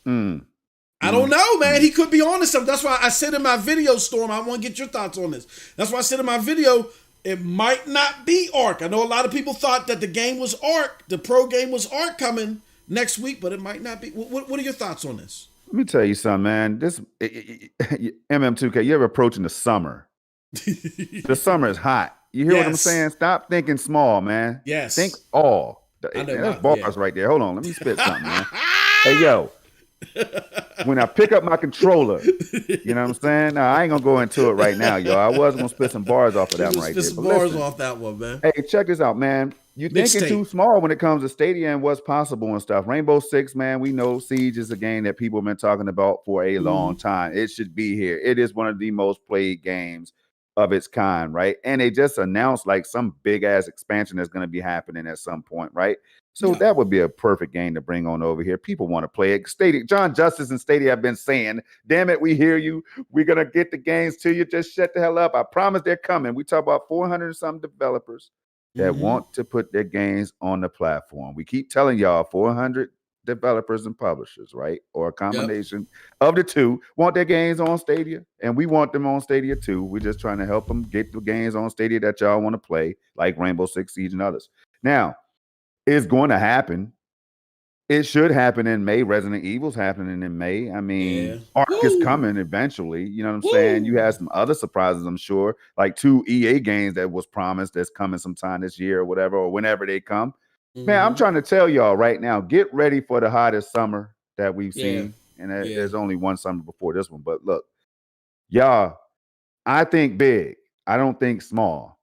I don't know, man. He could be on to something. That's why I said in my video, Storm, I want to get your thoughts on this. That's why I said in my video, it might not be Ark. I know a lot of people thought that the game was Ark. The pro game was Ark coming next week, but it might not be. What are your thoughts on this?
Let me tell you something, man. This MM2K, you're approaching the summer. The summer is hot. You hear what I'm saying? Stop thinking small, man.
Yes.
Think all. That's bars right there. Hold on. Let me spit something, man. Hey, yo. When I pick up my controller, you know what I'm saying? Now, I ain't going to go into it right now, yo. I was going to spit some bars off of that one right there.
Spit some bars off that one, man.
Hey, check this out, man. You're thinking too small when it comes to Stadia and what's possible and stuff. Rainbow Six, man, we know Siege is a game that people have been talking about for a long time. It should be here. It is one of the most played games of its kind, right? And they just announced like some big ass expansion that's going to be happening at some point, right? So that would be a perfect game to bring on over here. People want to play it. Stadia, John Justice and Stadia have been saying, damn it, we hear you. We're going to get the games to you. Just shut the hell up. I promise they're coming. We talk about 400 and some developers that want to put their games on the platform. We keep telling y'all 400 developers and publishers, right? Or a combination of the two want their games on Stadia, and we want them on Stadia too. We're just trying to help them get the games on Stadia that y'all want to play, like Rainbow Six Siege and others. Now, it's going to happen. It should happen in May. Resident Evil's happening in May. I mean, Ark is coming eventually. You know what I'm saying? You have some other surprises, I'm sure, like 2 EA games that was promised that's coming sometime this year or whatever, or whenever they come. Man, I'm trying to tell y'all right now, get ready for the hottest summer that we've seen. And there's only one summer before this one. But look, y'all, I think big. I don't think small.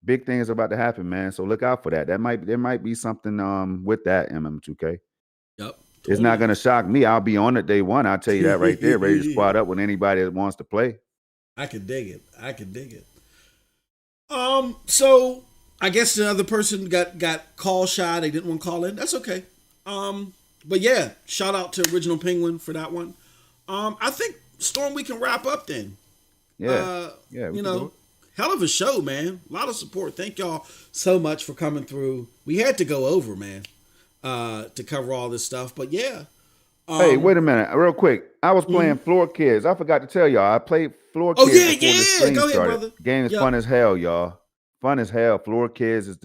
Big things about to happen, man. So look out for that. There might be something with that MM2K.
Yep.
It's not gonna shock me. I'll be on it day one. I'll tell you that right there, ready to squad up with anybody that wants to play.
I can dig it. So I guess the other person got call shy. They didn't want to call in. That's okay. But yeah, shout out to Original Penguin for that one. I think Storm, we can wrap up then.
Yeah.
Hell of a show, man. A lot of support. Thank y'all so much for coming through. We had to go over, man, to cover all this stuff. But yeah.
Hey, wait a minute, real quick. I was playing Floor Kids. I forgot to tell y'all. I played Floor Kids before the stream
Go ahead,
started.
brother.
Game is fun as hell, y'all. Fun as hell. Floor Kids is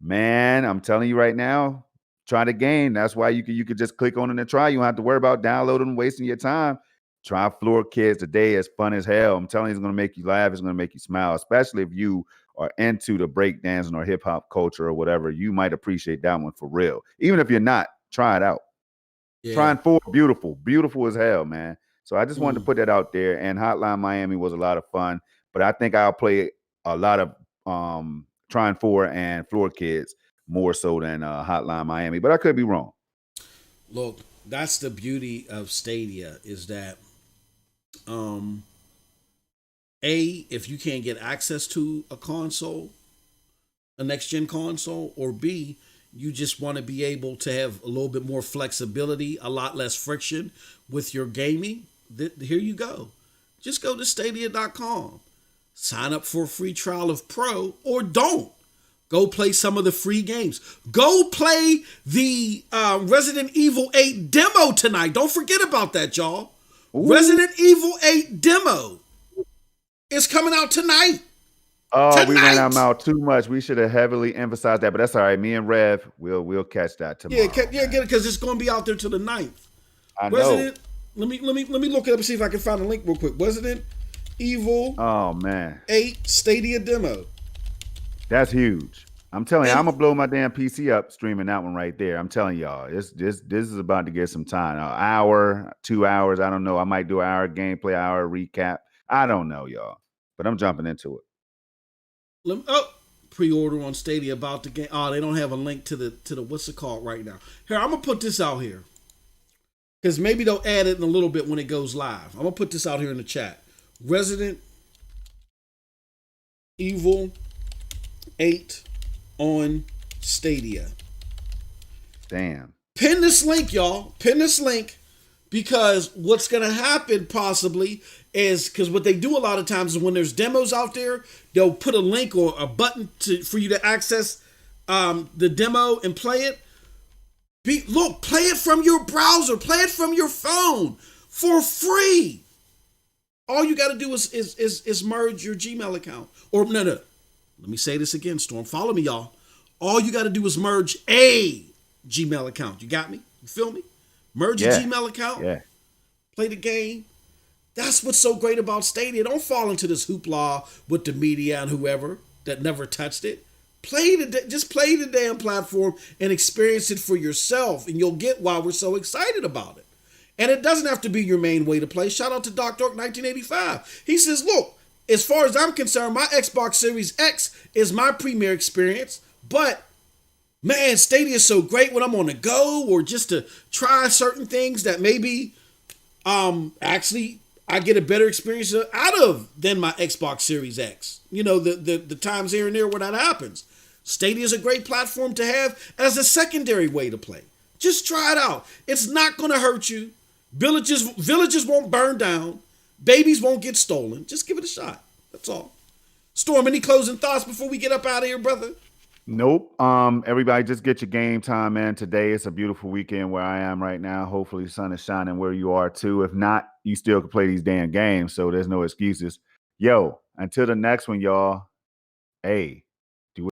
Man, I'm telling you right now, try the game. That's why you could just click on it and try. You don't have to worry about downloading and wasting your time. Try Floor Kids today. It's fun as hell. I'm telling you, it's gonna make you laugh. It's gonna make you smile, especially if you are into the breakdancing or hip hop culture or whatever. You might appreciate that one for real. Even if you're not, try it out.
Yeah.
Trying 4, beautiful as hell, man. So I just wanted to
Mm.
put that out there. And Hotline Miami was a lot of fun, but I think I'll play a lot of Trying 4 and Floor Kids more so than Hotline Miami, but I could be wrong.
Look, that's the beauty of Stadia is that, if you can't get access to a console, a next gen console, or B, you just want to be able to have a little bit more flexibility, a lot less friction with your gaming, here you go. Just go to stadia.com, sign up for a free trial of Pro, or don't. Go play some of the free games. Go play the Resident Evil 8 demo tonight. Don't forget about that, y'all.
Ooh.
Resident Evil 8 demo is coming out tonight.
Oh, we ran our mouth too much. We should have heavily emphasized that, but that's all right. Me and Rev, we'll catch that tomorrow.
Yeah, get it because it's going to be out there till the 9th.
I know.
Let me look it up and see if I can find a link real quick. Resident Evil.
Oh man.
8 Stadia demo.
That's huge. I'm telling you, I'm gonna blow my damn PC up streaming that one right there. I'm telling y'all, this is about to get some time. An hour, 2 hours. I don't know. I might do an hour gameplay, hour recap. I don't know, y'all, but I'm jumping into it.
Pre-order on Stadia about the game. Oh, they don't have a link to the what's it called right now. Here, I'm gonna put this out here because maybe they'll add it in a little bit when it goes live. I'm gonna put this out here in the chat. Resident Evil 8 on Stadia.
Damn.
Pin this link, y'all. Pin this link because what's going to happen possibly is because what they do a lot of times is when there's demos out there, they'll put a link or a button for you to access the demo and play it. Play it from your browser. Play it from your phone for free. All you got to do is merge your Gmail account. Or no. Let me say this again, Storm. Follow me, y'all. All you got to do is merge a Gmail account. You got me? You feel me? Merge a Gmail account.
Yeah.
Play the game. That's what's so great about Stadia. Don't fall into this hoopla with the media and whoever that never touched it. Just play the damn platform and experience it for yourself, and you'll get why we're so excited about it. And it doesn't have to be your main way to play. Shout out to Dr. Oak 1985. He says, look, as far as I'm concerned, my Xbox Series X is my premier experience, but man, Stadia is so great when I'm on the go or just to try certain things that maybe actually I get a better experience out of than my Xbox Series X. You know, the times here and there where that happens. Stadia is a great platform to have as a secondary way to play. Just try it out. It's not going to hurt you. Villages won't burn down. Babies won't get stolen. Just give it a shot. That's all. Storm, any closing thoughts before we get up out of here, brother?
Nope. Everybody just get your game time, man. Today it's a beautiful weekend where I am right now. Hopefully the sun is shining where you are too. If not, you still can play these damn games, so there's no excuses. Yo, until the next one, y'all. Hey.